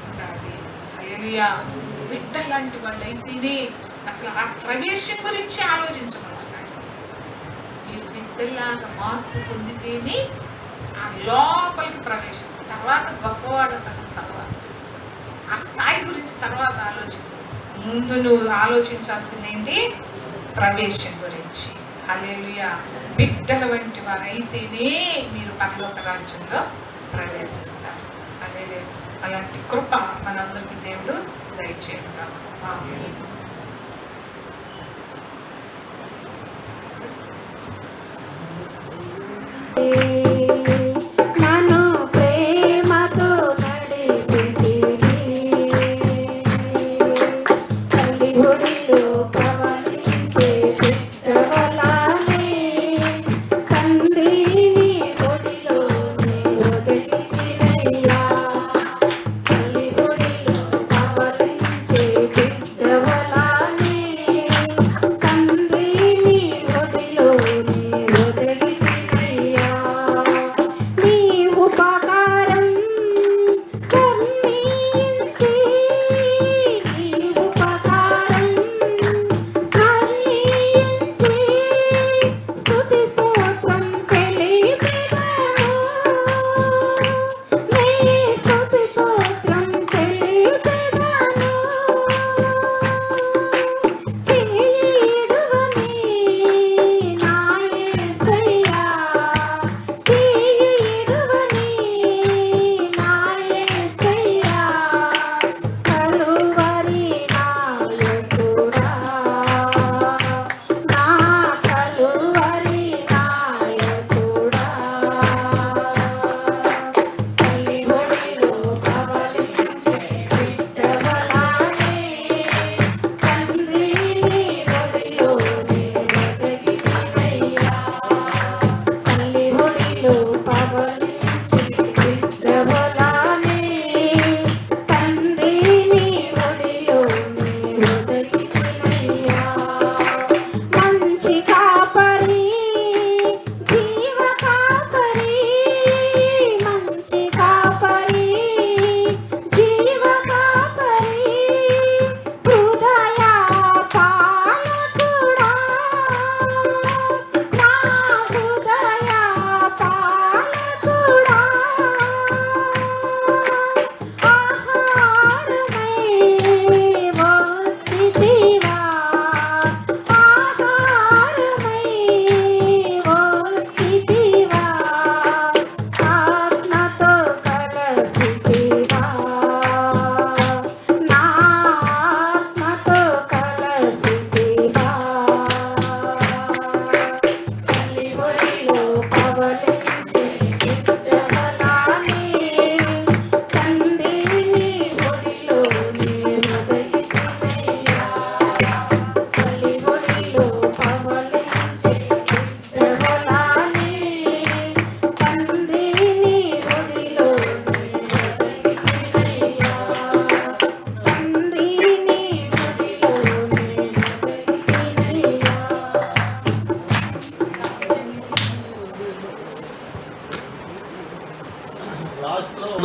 ఉండాలి. హల్లెలూయా. బిడ్డలాంటి వాళ్ళు అయితేనే అసలు ఆ ప్రవేశం గురించి ఆలోచించమంటున్నాడు. మీరు బిడ్డల్లాగా మార్పు పొందితేనే ఆ లోపలికి ప్రవేశం. తర్వాత గొప్పవాడ సగం తర్వాత, ఆ స్థాయి గురించి తర్వాత ఆలోచించు. ముందు నువ్వు ఆలోచించాల్సింది ఏంటి? ప్రవేశం గురించి. హల్లెలూయా. బిడ్డల వంటి వారు అయితేనే మీరు పరలోక రాజ్యంలో ప్రవేశిస్తారు. హల్లెలూయా. అలాంటి కృప మనందరికీ దేవుడు దయచేయగా. ఆమేన్. నన్ను ప్రేమతో నడిపితివి, తల్లి ఒడిలో కవలి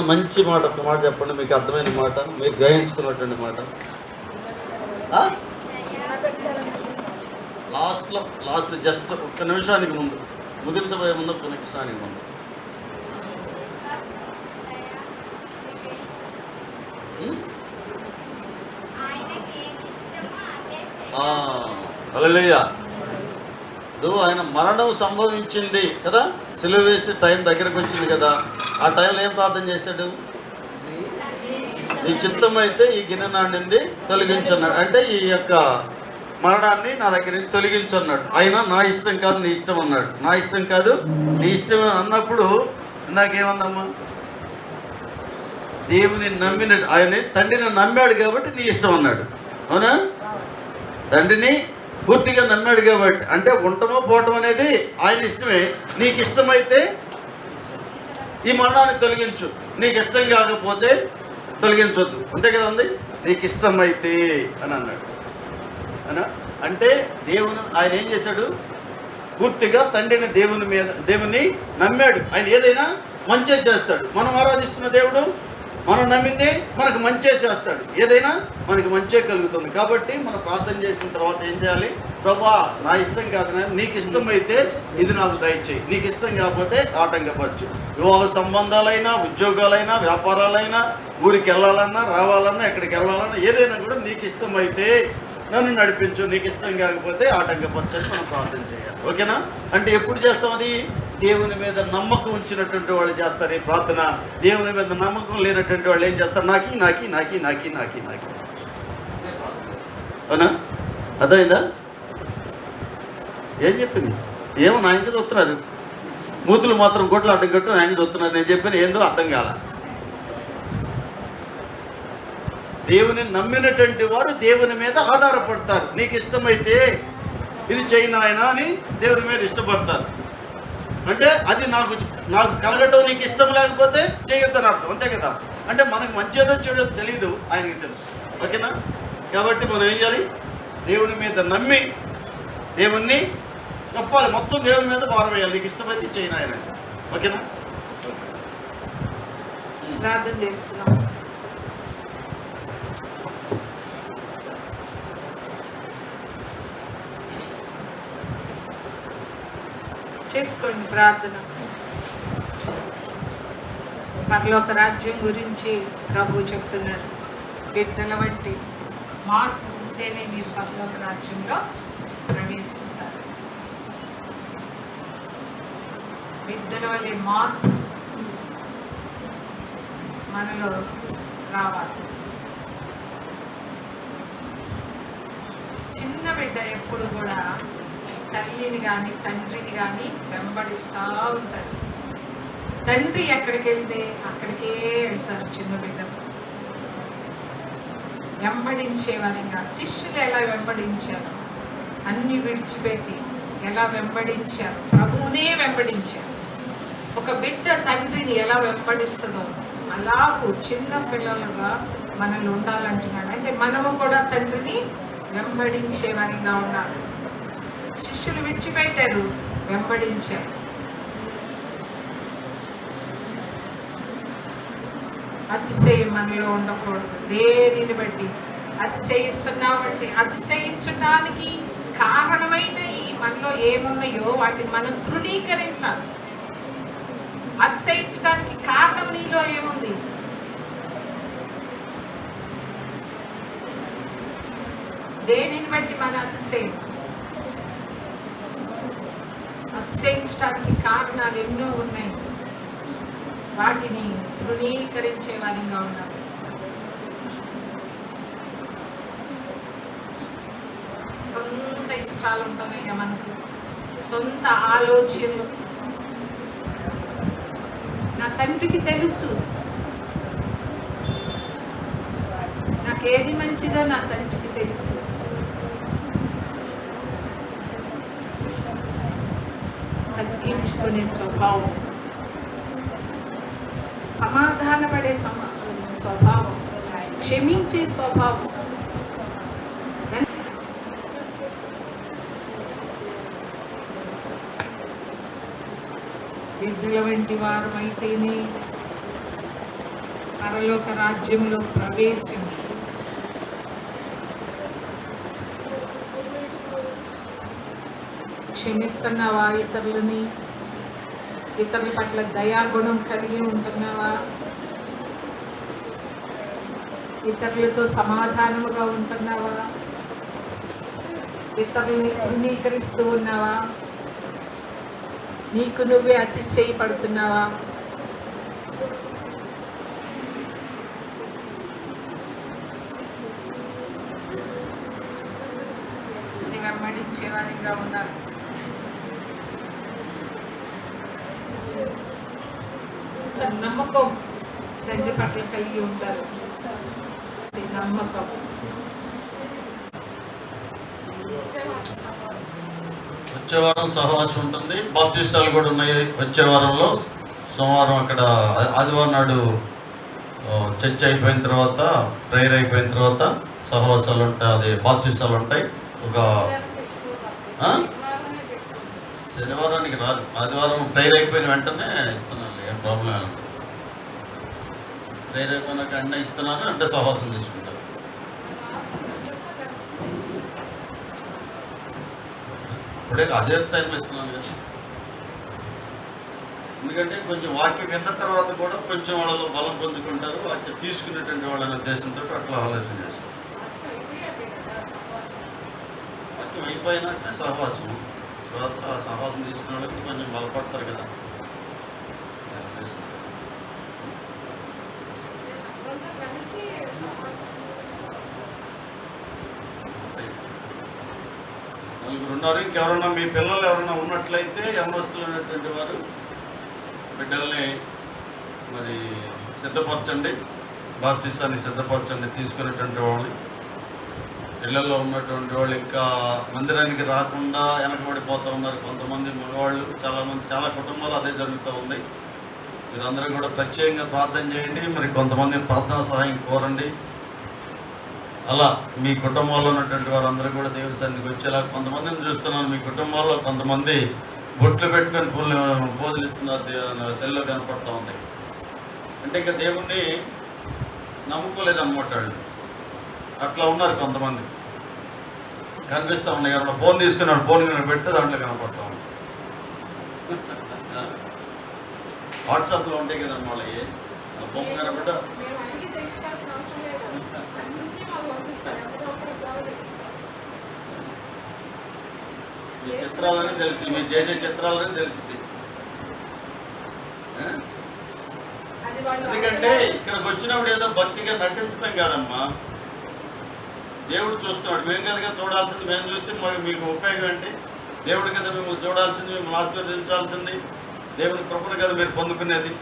మంచి మాట, ఒక మాట చెప్పండి, మీకు అర్థమైన మాట, మీరు గ్రహించుకున్నటువంటి మాట. లాస్ట్ జస్ట్ ఒక్క నిమిషానికి ముందు, ముగించబోయే ముందు ఒక్క నిమిషానికి ముందు. హల్లెలూయా. ఆయన మరణం సంభవించింది కదా, సిలువ వేసి టైం దగ్గరకు వచ్చింది కదా, ఆ టైంలో ఏం ప్రార్థన చేశాడు? నీ చిత్తం అయితే ఈ గిన్నె నాండింది తొలగించున్నాడు. అంటే ఈ యొక్క మరణాన్ని నా దగ్గర నుంచి తొలగించున్నాడు. అయినా నా ఇష్టం కాదు నీ ఇష్టం అన్నాడు. నా ఇష్టం కాదు నీ ఇష్టం అన్నప్పుడు ఇందాకేమందమ్మా? దేవుని నమ్మినట్టు, ఆయన తండ్రిని నమ్మాడు కాబట్టి నీ ఇష్టం అన్నాడు. అవునా? తండ్రిని పూర్తిగా నమ్మాడు కాబట్టి, అంటే ఉండటమో పోవటం అనేది ఆయన ఇష్టమే. నీకు ఇష్టమైతే ఈ మరణాన్ని తొలగించు, నీకు ఇష్టం కాకపోతే తొలగించొద్దు. అంతే కదండి, నీకు ఇష్టమైతే అని అన్నాడు. అనా అంటే ఆయన ఏం చేశాడు? పూర్తిగా తండ్రిని దేవుని నమ్మాడు. ఆయన ఏదైనా మంచే చేస్తాడు. మనం ఆరాధిస్తున్న దేవుడు మనం నమ్మింది మనకు మంచే చేస్తాడు. ఏదైనా మనకు మంచే కలుగుతుంది. కాబట్టి మనం ప్రార్థన చేసిన తర్వాత ఏం చేయాలి? ప్రభా, నా ఇష్టం కాదు, నీకు ఇష్టమైతే ఇది నాకు దయచేయి, నీకు ఇష్టం కాకపోతే ఆటంకపరచు. వివాహ సంబంధాలైనా, ఉద్యోగాలైనా, వ్యాపారాలైనా, ఊరికి వెళ్ళాలన్నా, రావాలన్నా, ఎక్కడికి వెళ్ళాలన్నా, ఏదైనా కూడా నీకు ఇష్టమైతే నన్ను నడిపించు, నీకు ఇష్టం కాకపోతే ఆటంకపరచని మనం ప్రార్థన చేయాలి. ఓకేనా? అంటే ఎప్పుడు చేస్తాం అది? దేవుని మీద నమ్మకం ఉంచినటువంటి వాళ్ళు చేస్తారు ఈ ప్రార్థన. దేవుని మీద నమ్మకం లేనటువంటి వాళ్ళు ఏం చేస్తారు? నాకి నాకి నాకి నాకి నాకి నాకి. అవునా? అర్థమైందా? ఏం చెప్పింది? ఏమో నా ఇంకా చూస్తున్నారు, మూతులు మాత్రం గొడ్లు అడ్డం కట్టు నా ఇంకా చూస్తున్నారు. నేను చెప్పిన ఏందో అర్థం కాల. దేవుని నమ్మినటువంటి వారు దేవుని మీద ఆధారపడతారు. నీకు ఇష్టమైతే ఇది చేయి నాయనా అని దేవుని మీద ఇష్టపడతారు. అంటే అది నాకు కలగటం నీకు ఇష్టం లేకపోతే చేయొద్దని అర్థం. అంతే కదా? అంటే మనకు మంచి ఏదో చెడో తెలియదు, ఆయనకి తెలుసు. ఓకేనా? కాబట్టి మనం ఏం చేయాలి? దేవుని మీద నమ్మి దేవుణ్ణి చెప్పాలి, మొత్తం దేవుని మీద భారం వేయాలి. నీకు ఇష్టమైతే చేయి నాయన. ఓకేనా? ప్రార్థన చేసుకున్నాం. చేసుకోండి ప్రార్థన. పరలోక రాజ్యం గురించి ప్రభు చెప్తున్నారు. బిడ్డల బట్టి మార్పు ఉంటేనే మీరు పరలోక రాజ్యంలో ప్రవేశిస్తారు. బిడ్డల వల్లే మార్పు మనలో రావాలి. చిన్న బిడ్డ ఎప్పుడు కూడా తల్లిని కానీ తండ్రిని కానీ వెంబడిస్తూ ఉంటారు. తండ్రి ఎక్కడికి వెళ్తే అక్కడికే వెళ్తారు. చిన్న బిడ్డలు వెంబడించేవారిగా శిష్యులు ఎలా వెంబడించారు? అన్ని విడిచిపెట్టి ఎలా వెంబడించారు? ప్రభువునే వెంబడించారు. ఒక బిడ్డ తండ్రిని ఎలా వెంబడిస్తుందో అలాగూ చిన్న పిల్లలుగా మనల్ని ఉండాలంటున్నాడు. అంటే మనము కూడా తండ్రిని వెంబడించేవారిగా ఉండాలి. శిష్యులు విడిచిపెట్టారు, వెంబడించారు. అతిశయం మనలో ఉండకూడదు. దేనిని బట్టి అతిశయిస్తున్నామంటే అతిశయించడానికి కారణమైన మనలో ఏమున్నాయో వాటిని మనం తృణీకరించాలి. అతిశయించడానికి కారణం నీలో ఏముంది? దేనిని బట్టి మన అతిశయం? అతిశయించడానికి కారణాలు ఎన్నో ఉన్నాయి. వాటిని తృణీకరించే వారిగా ఉండాలి. సొంత ఇష్టాలు ఉంటున్నాయి మనకు, సొంత ఆలోచనలు. నా తండ్రికి తెలుసు నాకేది మంచిదో, నా తండ్రికి తెలుసు. తగ్గించుకునే స్వభావం, సమాధానపడే స్వభావం, క్షమించే స్వభావం. బిడ్డల వంటి వారు అయితేనే పరలోక రాజ్యంలో ప్రవేశించు. క్షమిస్తున్నావా ఇతరులని? ఇతరుల పట్ల దయాగుణం కలిగి ఉంటున్నావా? ఇతరులతో సమాధానముగా ఉంటున్నావా? ఇతరులని తృణీకరిస్తూ ఉన్నావా? నీకు నువ్వే అతిశయపడుతున్నావా? అని వెంబడించేవారిగా ఉన్నారు. నమ్మకం తండ్రి పట్ల కలిగి ఉంటారు. నమ్మకం. వచ్చే వారం సహవాసం ఉంటుంది, బాప్తిస్తాలు కూడా ఉన్నాయి. వచ్చే వారంలో సోమవారం అక్కడ ఆదివారం నాడు చర్చ అయిపోయిన తర్వాత, ప్రేయర్ అయిపోయిన తర్వాత సహవాసాలు ఉంటాయి, అది బాప్తిస్తాలు ఉంటాయి. ఒక శనివారానికి రాదు, ఆదివారం ప్రేయర్ అయిపోయిన వెంటనే ఇస్తున్నాను, ఏం ప్రాబ్లం లేదు. ప్రేయర్ అయిపోయినాక వెంటనే ఇస్తున్నాను, అంటే సహవాసం తీసుకుంటాను. ఇప్పుడే అదే టైంలో ఇస్తున్నాను కదా, ఎందుకంటే కొంచెం వాక్యం విన్న తర్వాత కూడా కొంచెం వాళ్ళలో బలం పొందుకుంటారు, వాక్యం తీసుకునేటువంటి వాళ్ళని ఉద్దేశంతో అట్లా ఆలోచన చేస్తారు. వాక్యం అయిపోయినాక సహవాసం, తర్వాత ఆ సహవాసం తీసుకునే వాళ్ళకి కొంచెం బలపడతారు కదా. నలుగురు ఉన్నారు. ఇంకెవరన్నా మీ పిల్లలు ఎవరన్నా ఉన్నట్లయితే యవనస్తులు ఉన్నటువంటి వారు బిడ్డల్ని మరి సిద్ధపరచండి, బాప్తిస్తాన్ని సిద్ధపరచండి. తీసుకునేటువంటి వాళ్ళని, ఇళ్లలో ఉన్నటువంటి వాళ్ళు ఇంకా మందిరానికి రాకుండా వెనకబడిపోతూ ఉన్నారు కొంతమంది మగవాళ్ళు, చాలామంది, చాలా కుటుంబాలు అదే జరుగుతూ ఉంది. మీరందరూ కూడా ప్రత్యేకంగా ప్రార్థన చేయండి. మరి కొంతమంది ప్రార్థన సహాయం కోరండి. అలా మీ కుటుంబంలో ఉన్నటువంటి వారందరూ కూడా దేవుని సన్నిధికి వచ్చేలా. కొంతమందిని చూస్తున్నాను మీ కుటుంబాల్లో, కొంతమంది బొట్లు పెట్టుకొని ఫుల్ పోజులు ఇస్తున్నారు, సెల్లో కనపడుతూ ఉంది. అంటే ఇంకా దేవుణ్ణి నమ్ముకోలేదన్నమాట వాళ్ళు. అట్లా ఉన్నారు కొంతమంది, కనిపిస్తూ ఉన్నాయి. ఎవరైనా ఫోన్ తీసుకున్నాడు, ఫోన్ పెడితే దాంట్లో కనపడతా ఉంది. వాట్సాప్లో ఉంటాయి కదండి వాళ్ళకి, బొమ్మ కనపడ్డ మీ చిత్రాలని తెలిసి, మీరు చేసే చిత్రాలని తెలిసింది. ఎందుకంటే ఇక్కడికి వచ్చినప్పుడు ఏదో భక్తిగా నటించడం కాదమ్మా, దేవుడు చూస్తున్నాడు. మేము కనుక చూడాల్సింది, మేము చూస్తే మీకు ఉపయోగం ఏంటి? దేవుడు కదా మిమ్మల్ని చూడాల్సింది, మిమ్మల్ని ఆశీర్వదించాల్సింది, దేవుని కృపను కదా మీరు పొందుకునేది.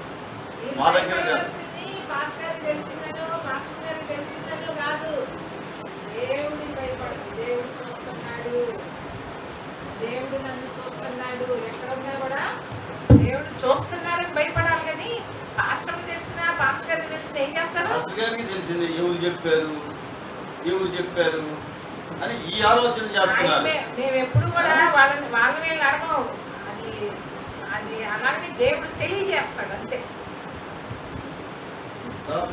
మా దగ్గర కాదు. దేవుడు నన్ను చూస్తున్నాడు, ఎక్కడున్నా కూడా దేవుడు చూస్తున్నాడని భయపడాలి. కానీ పాస్టర్కి తెలిసిన, పాస్టర్ గారికి తెలిసిన ఏం చేస్తారు? పాస్టర్ గారికి తెలిసింది, ఎవరు చెప్పారు అని ఈ ఆలోచన చేస్తున్నారు. మేము ఎప్పుడు కూడా వాళ్ళని అడగం. అది అలాగే దేవుడు తెలియజేస్తాడు అంతే.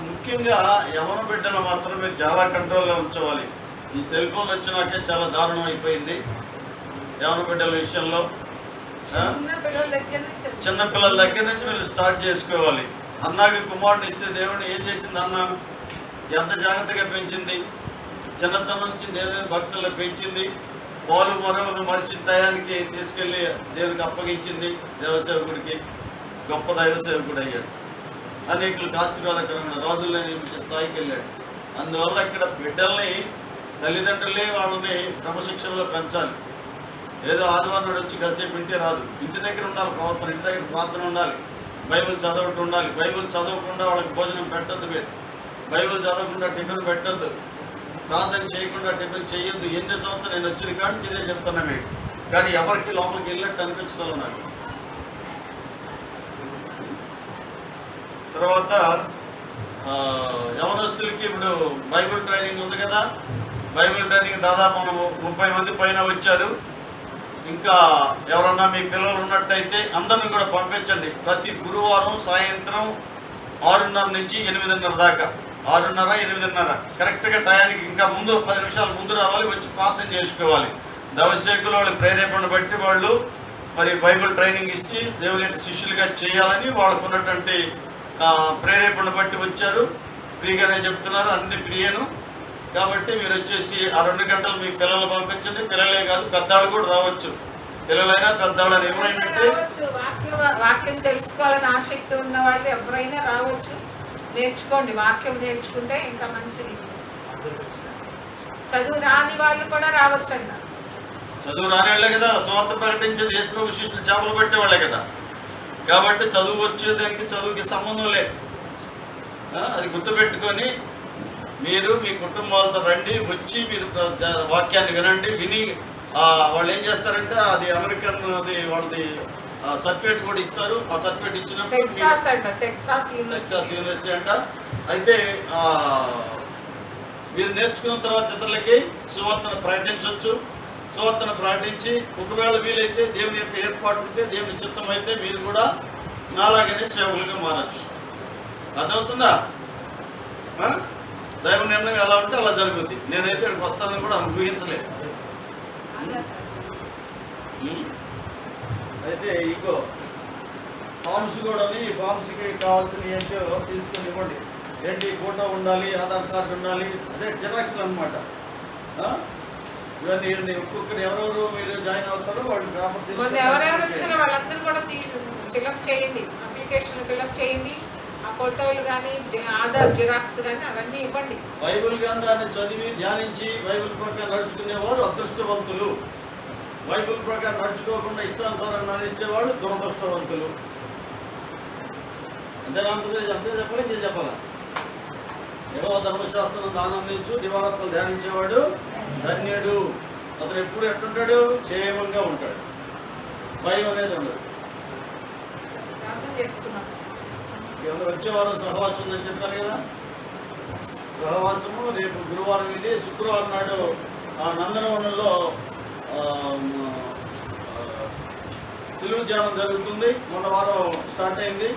ముఖ్యంగా యవన బిడ్డలు మాత్రం మీరు చాలా కంట్రోల్లో ఉంచుకోవాలి. ఈ సెల్ ఫోన్ వచ్చినాకే చాలా దారుణం అయిపోయింది యవన బిడ్డల విషయంలో. చిన్న పిల్లల దగ్గర నుంచి మీరు స్టార్ట్ చేసుకోవాలి. అన్నకి కుమారుని ఇస్తే దేవుడిని ఏం చేసింది? అన్న ఎంత జాగ్రత్తగా పెంచింది, చిన్నతనం నుంచి దేవుని భక్తుల్లో పెంచింది. పాలు మరొక మరిచిన టయానికి తీసుకెళ్ళి దేవునికి అప్పగించింది. దేవసేవకుడికి గొప్ప దైవసేవకుడు అయ్యాడు, అనేకులకు ఆశీర్వాదకరమైన రాజుల్లో నియమించే స్థాయికి వెళ్ళాడు. అందువల్ల ఇక్కడ బిడ్డల్ని తల్లిదండ్రులే వాళ్ళని క్రమశిక్షణలో పెంచాలి. ఏదో ఆదివారం నాడు వచ్చి కాసేపు ఇంటి రాదు, ఇంటి దగ్గర ఉండాలి ప్రవర్తన, ఇంటి దగ్గర ప్రార్థన ఉండాలి, బైబిల్ చదవటం ఉండాలి. బైబిల్ చదవకుండా వాళ్ళకి భోజనం పెట్టద్దు, మీరు బైబిల్ చదవకుండా టిఫిన్ పెట్టద్దు, ప్రార్థన చేయకుండా టిఫిన్ చేయొద్దు. ఎన్ని సంవత్సరాలు నేను వచ్చిన కానీ ఇదే చెప్తున్నా మీకు, కానీ ఎవరికి లోపలికి వెళ్ళినట్టు అనిపించడం నాకు. తర్వాత యవనస్తులకి ఇప్పుడు బైబిల్ ట్రైనింగ్ ఉంది కదా, బైబిల్ ట్రైనింగ్ దాదాపు 30 మంది పైన వచ్చారు. ఇంకా ఎవరన్నా మీ పిల్లలు ఉన్నట్టయితే అందరిని కూడా పంపించండి. ప్రతి గురువారం సాయంత్రం 6:30 నుంచి 8:30 దాకా, 6:30, 8:30 కరెక్ట్గా టయానికి, ఇంకా ముందు 10 నిమిషాలు ముందు రావాలి, వచ్చి ప్రార్థన చేసుకోవాలి. దైవసేవకులు వాళ్ళ ప్రేరేపణ బట్టి వాళ్ళు మరి బైబిల్ ట్రైనింగ్ ఇచ్చి దేవుని యొక్క శిష్యులుగా చేయాలని వాళ్ళకు ఉన్నటువంటి ప్రేరేపణ బట్టి వచ్చారు. ఫ్రీగానే చెప్తున్నారు, అన్ని ఫ్రీయేను. కాబట్టి మీరు వచ్చేసి ఆ 2 గంటలు మీ పిల్లలు పంపించండి. పిల్లలే కాదు, పెద్దవాళ్ళు కూడా రావచ్చు. పిల్లలైనా పెద్దవాళ్ళని ఎవరైనా వాక్యం తెలుసుకోవాలని ఆసక్తి ఉన్న వాళ్ళు ఎవరైనా రావచ్చు. నేర్చుకోండి, వాక్యం నేర్చుకుంటే ఇంకా మంచిది. చదువు రాని వాళ్ళు కూడా రావచ్చు అన్న. చదువు రాని వాళ్ళే కదా స్వార్థ ప్రకటించేది, యేసుప్రభు శిష్యులు చేపలు పట్టేవాళ్ళే కదా. కాబట్టి చదువు వచ్చేదానికి చదువుకి సంబంధం లేదు. అది గుర్తుపెట్టుకొని మీరు మీ కుటుంబాలతో రండి, వచ్చి మీరు వాక్యాన్ని వినండి. విని వాళ్ళు ఏం చేస్తారంటే అది అమెరికన్ అది వాళ్ళది సర్టిఫికేట్ కూడా ఇస్తారు. ఆ సర్టిఫికేట్ ఇచ్చినప్పుడు టెక్సాస్ యూనివర్సిటీ అంట. అయితే మీరు నేర్చుకున్న తర్వాత ఇతరులకి సువార్తను ప్రకటించవచ్చు. సువార్తను ప్రకటించి ఒకవేళ వీలైతే దేవుని యొక్క ఏర్పాటు ఉంటే, దేవుని చిత్తం అయితే మీరు కూడా నాలాగనే సేవకులుగా మారచ్చు. అర్థమవుతుందా? దైవ నిర్ణయం ఎలా ఉంటే అలా జరుగుద్ది. నేనైతే ఇక్కడికి వస్తానని కూడా ఊహించలేదు. అయితే ఇంకో ఫామ్స్ కూడా, ఈ ఫామ్స్కి కావాల్సినవి ఏంటో తీసుకొని ఇవ్వండి. ఏంటి, ఫోటో ఉండాలి, ఆధార్ కార్డు ఉండాలి, అదే జిరాక్స్లు అనమాట. ఇవన్నీ ఒక్కొక్కరు ఎవరెవరు మీరు జాయిన్ అవుతారో వాళ్ళు ఎవరెవరు వచ్చారో వాళ్ళందరూ కూడా ఫిల్అప్ చేయండి, అప్లికేషన్ ఫిల్అప్ చేయండి. ఆ ఫోటోలు కానీ ఆధార్ జిరాక్స్ కానీ అవన్నీ ఇవ్వండి. బైబిల్ గ్రంథాన్ని చదివి ధ్యానించి బైబిల్ ప్రకారం నడుచుకునేవారు అదృష్టవంతులు. బైబిల్ ప్రకారం నడుచుకోకుండా ఇష్టానుసారం నడిచేవాడు దురదృష్టవంతులు. అంతేనా? అంతే చెప్పాలి, నేను చెప్పాలా? యెహోవా ధర్మశాస్త్రం ఆనందించు, దివారాత్రులు ధ్యానించేవాడు ధన్యుడు. అతను ఎప్పుడు ఎట్టుంటాడు? క్షేమంగా ఉంటాడు, భయం అనేది ఉండదు. వచ్చే వారం సహవాసం ఉందని చెప్పాను కదా. సహవాసము రేపు గురువారం ఇది. శుక్రవారం నాడు నందనవనంలో సిలువ ధ్యానం జరుగుతుంది. మొన్న వారం స్టార్ట్ అయింది.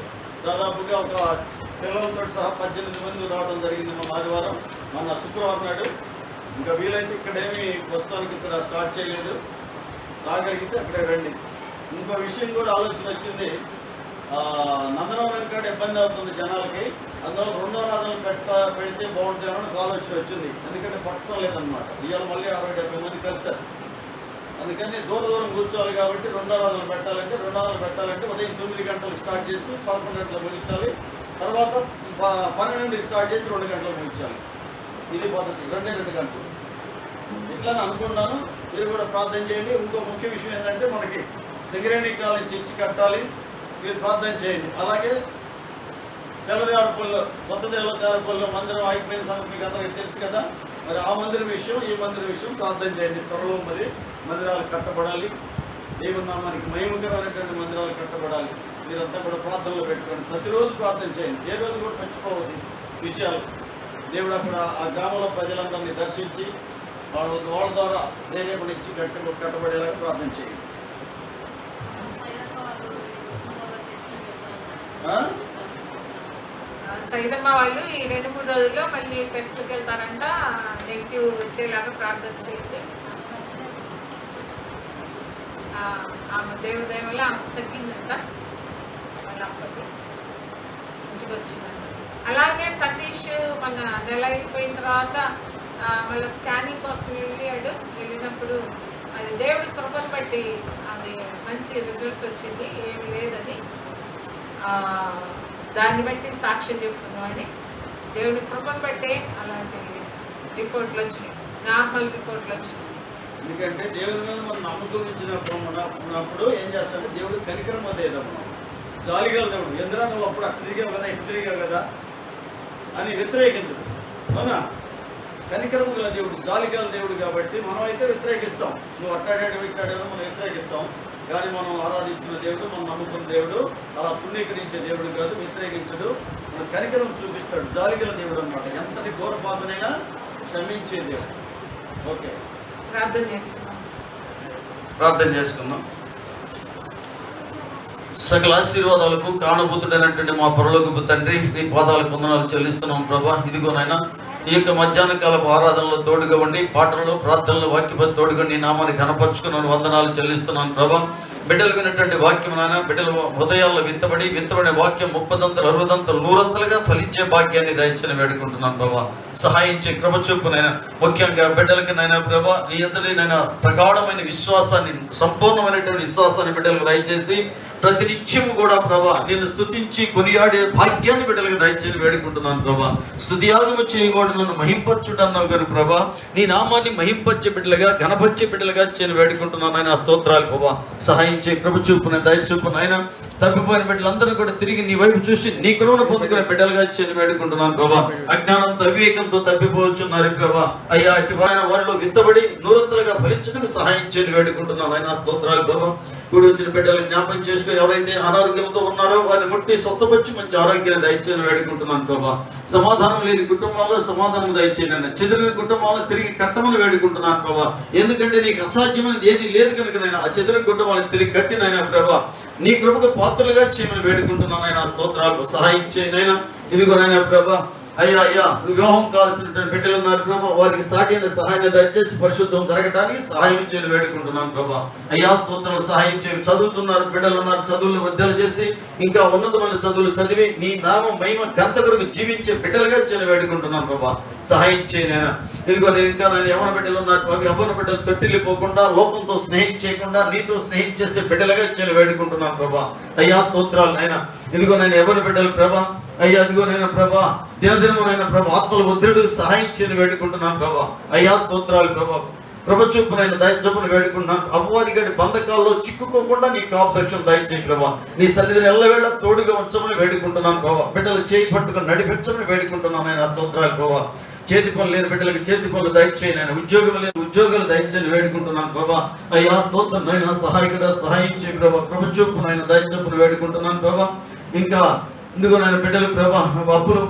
దాదాపుగా ఒక పిల్లలతో సహా 18 మంది రావడం జరిగింది మొన్న ఆదివారం. మొన్న శుక్రవారం నాడు. ఇంకా వీలైతే ఇక్కడేమి ప్రస్తుతానికి ఇక్కడ స్టార్ట్ చేయలేదు. రాగలిగితే అక్కడే రండి. ఇంకో విషయం కూడా ఆలోచన వచ్చింది. నందనవనం కాడ ఇబ్బంది అవుతుంది జనాలకి. అందువల్ల 2వ ఆరాధనలు పెడితే బాగుంటుందని ఒక ఆలోచన వచ్చింది. ఎందుకంటే పట్టడం లేదనమాట. ఇవాళ మళ్ళీ 60-70 మంది కలిసారు. అందుకని దూరం కూర్చోవాలి కాబట్టి 2వ ఆరాధనలు పెట్టాలంటే ఉదయం 9 గంటలకు స్టార్ట్ చేసి 11 గంటలకు ముగించాలి. తర్వాత 12 స్టార్ట్ చేసి 2 గంటలకు ముగించాలి. ఇది పద్ధతి. 2 గంటలు ఇట్లానే అనుకున్నాను. మీరు కూడా ప్రార్థన చేయండి. ఇంకో ముఖ్య విషయం ఏంటంటే మనకి సింగరేణి కాలేజ్ చర్చి కట్టాలి. మీరు ప్రార్థన చేయండి. అలాగే తెల్లదేవరపల్లిలో, కొత్త దేవరపల్లిలో మందిరం అయిపోయిన సంగతి మీకు అందరికీ తెలుసు కదా. మరి ఆ మందిరం విషయం, ఈ మందిరం విషయం ప్రార్థన చేయండి. త్వరలో మరి మందిరాలు కట్టబడాలి. దేవుని నామానికి మహిమకరమైనటువంటి మందిరాలు కట్టబడాలి. మీరంతా కూడా ప్రార్థనలో పెట్టుకోండి. ప్రతిరోజు ప్రార్థన చేయండి. ఏ రోజు కూడా మర్చిపోవద్దు విషయాలు. దేవుడు అక్కడ ఆ గ్రామంలో ప్రజలందరినీ దర్శించి వాళ్ళ ద్వారా ప్రేరేపణ ఇచ్చి కట్టబడేలాగా ప్రార్థన చేయండి. సైదమ్మ వాళ్ళు ఈ 2-3 రోజుల్లో మళ్ళీ టెస్ట్కి వెళ్తారంట. నెగిటివ్ వచ్చేలాగా ప్రార్థన చేయండి. ఆమె దేవుడి దయ వల్ల ఆమె తగ్గిందంట. వాళ్ళ అక్కకి ఇంటికి వచ్చిందంట. అలాగే సతీష్ మన నెల అయిపోయిన తర్వాత మళ్ళీ స్కానింగ్ కోసం వెళ్ళినప్పుడు అది దేవుడి కృపను బట్టి అది మంచి రిజల్ట్స్ వచ్చింది. ఏమి లేదని దాన్ని బట్టి సాక్ష్యం చెప్తున్నామని దేవుడి కృపను బట్టే అలాంటి రిపోర్ట్లు వచ్చినాయి, నార్మల్ రిపోర్ట్లు వచ్చినాయి. ఎందుకంటే దేవుడి మీద మనం నమ్మకం ఉన్నప్పుడు ఏం చేస్తాడంటే దేవుడు కనికరం అదేదమ్మా, జాలిగల దేవుడు. ఎందుకంటే నువ్వు అప్పుడు అట్టు తిరిగావు కదా, ఇటు తిరిగావు కదా అని వ్యతిరేకించడు. అవునా? కనికరం గల దేవుడు, జాలిగల దేవుడు. కాబట్టి మనం అయితే వ్యతిరేకిస్తాం. నువ్వు అట్టాడాడు ఇట్టాడేదో మనం వ్యతిరేకిస్తాం. కానీ మనం ఆరాధిస్తున్న దేవుడు, మనం నమ్ముకున్న దేవుడు అలా పుణ్యకరించే దేవుడు కాదు, వ్యతిరేకించడు. మన కనికరం చూపిస్తాడు. జాలిగల దేవుడు అన్నమాట. ఎంతటి ఘోర పాపనైనా క్షమించే దేవుడు. ఓకే, ప్రార్థన చేసుకుందాం. సకల ఆశీర్వాదాలకు కారణభూతుడైనటువంటి మా పరలోకపు తండ్రి, నీ పాదాలకు వందనాలు చెల్లిస్తున్నాం ప్రభా. ఇదిగో నాయన, ఈ యొక్క మధ్యాహ్న కాలపు ఆరాధనలో తోడుగా ఉండి, పాటలలో ప్రార్థనలో వాక్యపతి తోడుగా నీ నామాన్ని కనపరుచుకున్నాను, వందనాలు చెల్లిస్తున్నాను ప్రభా. బిడ్డలు విన్నటువంటి వాక్యం నాయన, బిడ్డల హృదయాల్లో విత్తబడిన వాక్యం 30 60 100 ఫలించే భాగ్యాన్ని దయచేసి వేడుకుంటున్నాను ప్రభా. సహాయం చేయ కృప చూపునైనా, ముఖ్యంగా బిడ్డలకి నైనా ప్రభా, నీ అందరి నైనా ప్రగాఢమైన విశ్వాసాన్ని, సంపూర్ణమైనటువంటి విశ్వాసాన్ని బిడ్డలకు దయచేసి ప్రతినిత్యము కూడా ప్రభా నేను స్తుతించి కొనియాడే భాగ్యాన్ని బిడ్డలకు దయచేసి వేడుకుంటున్నాను ప్రభా. స్తుతియాగము చేయకూడదు, నన్ను మహింపరచుడన్నావు గారు ప్రభా. నీ నామాన్ని మహింపరిచే బిడ్డలుగా, ఘనపరిచే బిడ్డలుగా చేయని వేడుకుంటున్నాను ఆయన. స్తోత్రాలు ప్రభా. సహాయం చేయ కృప చూపున, దయ చూపున ఆయన. తప్పిపోయిన బిడ్డలందరూ కూడా తిరిగి నీ వైపు చూసి నీ కృపను పొందుకునే బిడ్డలుగా చేయని వేడుకుంటున్నాను ప్రభా. అజ్ఞానంతో వివేకంతో తప్పిపోవచ్చున్నారు ప్రభా. అయ్యా, అటు వారిలో విత్తబడి 100 ఫలించుటకు సహాయం చేయని వేడుకుంటున్నాను ఆయన. స్తోత్రాలు ప్రభా. కూడి వచ్చిన బిడ్డలు జ్ఞాపకం చేసుకుని ఎవరైతే అనారోగ్యంతో ఉన్నారో వారిని ముట్టి స్వస్థపరిచి మంచి ఆరోగ్యాన్ని దయచేయని వేడుకుంటున్నాను ప్రభా. సమాధానం లేని కుటుంబాల్లో సమాధానం దయచేయను, చెదిరిన కుటుంబాలను తిరిగి కట్టమని వేడుకుంటున్నాను ప్రభా. ఎందుకంటే నీకు అసాధ్యమైనది ఏది లేదు కనుక నేను ఆ చెదిరిన కుటుంబాలను తిరిగి కట్టినైనా ప్రభా నీ కృపకు పాత్రలుగా చేయమని వేడుకుంటున్నాను ఆయన. స్తోత్రాలకు సహాయం చేయనైనా. ఇదిగోనైనా ప్రభా, అయ్యా వివాహం కావాల్సినటువంటి బిడ్డలు ఉన్నారు ప్రభా, వారికి సాటిన సహాయాన్ని దయచేసి పరిశుద్ధం జరగడానికి సహాయం చేయని వేడుకుంటున్నాను ప్రభా. అయ్యా స్తోత్రాలు సహాయం చేయ. చదువుతున్నారు బిడ్డలు ఉన్నారు, చదువులు వద్దలు చేసి ఇంకా ఉన్నతమైన చదువులు చదివి నీ నామం మహిమ ఘనత కొరకు జీవించే బిడ్డలుగా చేయని వేడుకుంటున్నాను ప్రభా. సహాయం చేయనైనా. ఇదిగో నేను ఇంకా నేను యవ్వన బిడ్డలు ఉన్నారు ప్రభా, యవ్వన బిడ్డలు తొట్టిల్లిపోకుండా, లోకంతో స్నేహం చేయకుండా నీతో స్నేహం చేసే బిడ్డలుగా చేయని వేడుకుంటున్నాను ప్రభా. అయ్యా స్తోత్రాలు నాయన. ఇదిగో నేను యవ్వన బిడ్డలు ప్రభా, అయ్యా అదిగో నేను ప్రభా దినదినమైన ప్రభా ఆత్మల ఒత్తిడి సహాయం చేయని వేడుకుంటున్నాను ప్రభా. అయ్యా స్తోత్రాలు ప్రభా. కృప చూపునైన దయచూపును వేడుకుంటున్నాను. అపవాది గడి బంధకాల్లో చిక్కుకోకుండా నీ కాపుదక్షం దయచేయి ప్రభా. నీ సన్నిధిని ఎల్లవేళ తోడుగా ఉంచమని వేడుకుంటున్నాను ప్రభా. బిడ్డలు చేయి పట్టుకుని నడిపించమని వేడుకుంటున్నాను ఆయన. స్తోత్రాలు ప్రభా. చేతి పనులు లేని బిడ్డలకి చేతి పనులు దయచేయను ఆయన. ఉద్యోగం లేని ఉద్యోగాలు దయచేయని వేడుకుంటున్నాను ప్రభా. అయ్యా స్తోత్రం నాయన. సహాయకుడా సహాయం చేయి ప్రభా. కృప చూపునైన దయచూపును వేడుకుంటున్నాను ప్రభా. ఇంకా ఇందుకు నేను బిడ్డలు ప్రభా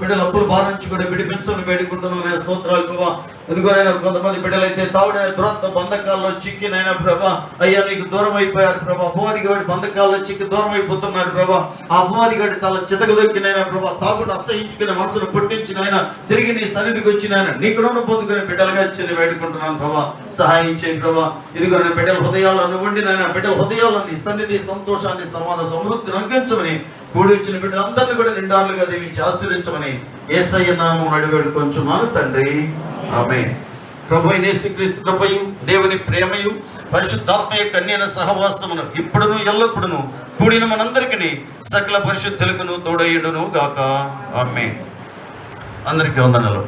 బిడ్డలు అప్పులు భారించి కూడా విడిపించమని వేడుకుంటున్నాను నేను. స్తోత్రాలు ప్రభా. ఎందుకో నేను కొంతమంది బిడ్డలైతే తావుడైన దురంత బంధకాల్లో చిక్కినైనా ప్రభా, అయ్యా నీకు దూరం అయిపోయారు ప్రభా. అపవాది గడి బంధకాల్లో చిక్కి దూరం అయిపోతున్నారు ప్రభా. ఆ అపవాది గడి తల చితకదొక్కినైనా ప్రభా, తాకుండా అసహించుకునే మనసును పుట్టించినైనా తిరిగి నీ సన్నిధికి వచ్చినైనా నీ కృపను పొందుకునే బిడ్డలుగా వచ్చి వేడుకుంటున్నాను ప్రభా. సహాయం చేయి ప్రభా. ఇదిగో నేను బిడ్డల హృదయాలను వండినైనా బిడ్డల హృదయాల్లో నీ సన్నిధి సంతోషాన్ని సమాధాన సమృద్ధిని అంకించమని కూడి వచ్చిన బిడ్డలందరినీ కూడా నిండాలుగా దీవించి ఆశీర్వించమని యేసయ్య నామమున అడిగి వేడుకొంచున్నాను తండ్రి. ఆమేన్. ప్రభు అయిన యేసుక్రీస్తు కృపయు, దేవుని ప్రేమయు, పరిశుద్ధాత్మ యొక్క అన్యోన్య సహవాసమును ఇప్పుడును ఎల్లప్పుడును కూడిన మనందరికీ సకల పరిశుద్ధులకును తోడయుండును గాక. ఆమేన్. అందరికీ వందనాలు.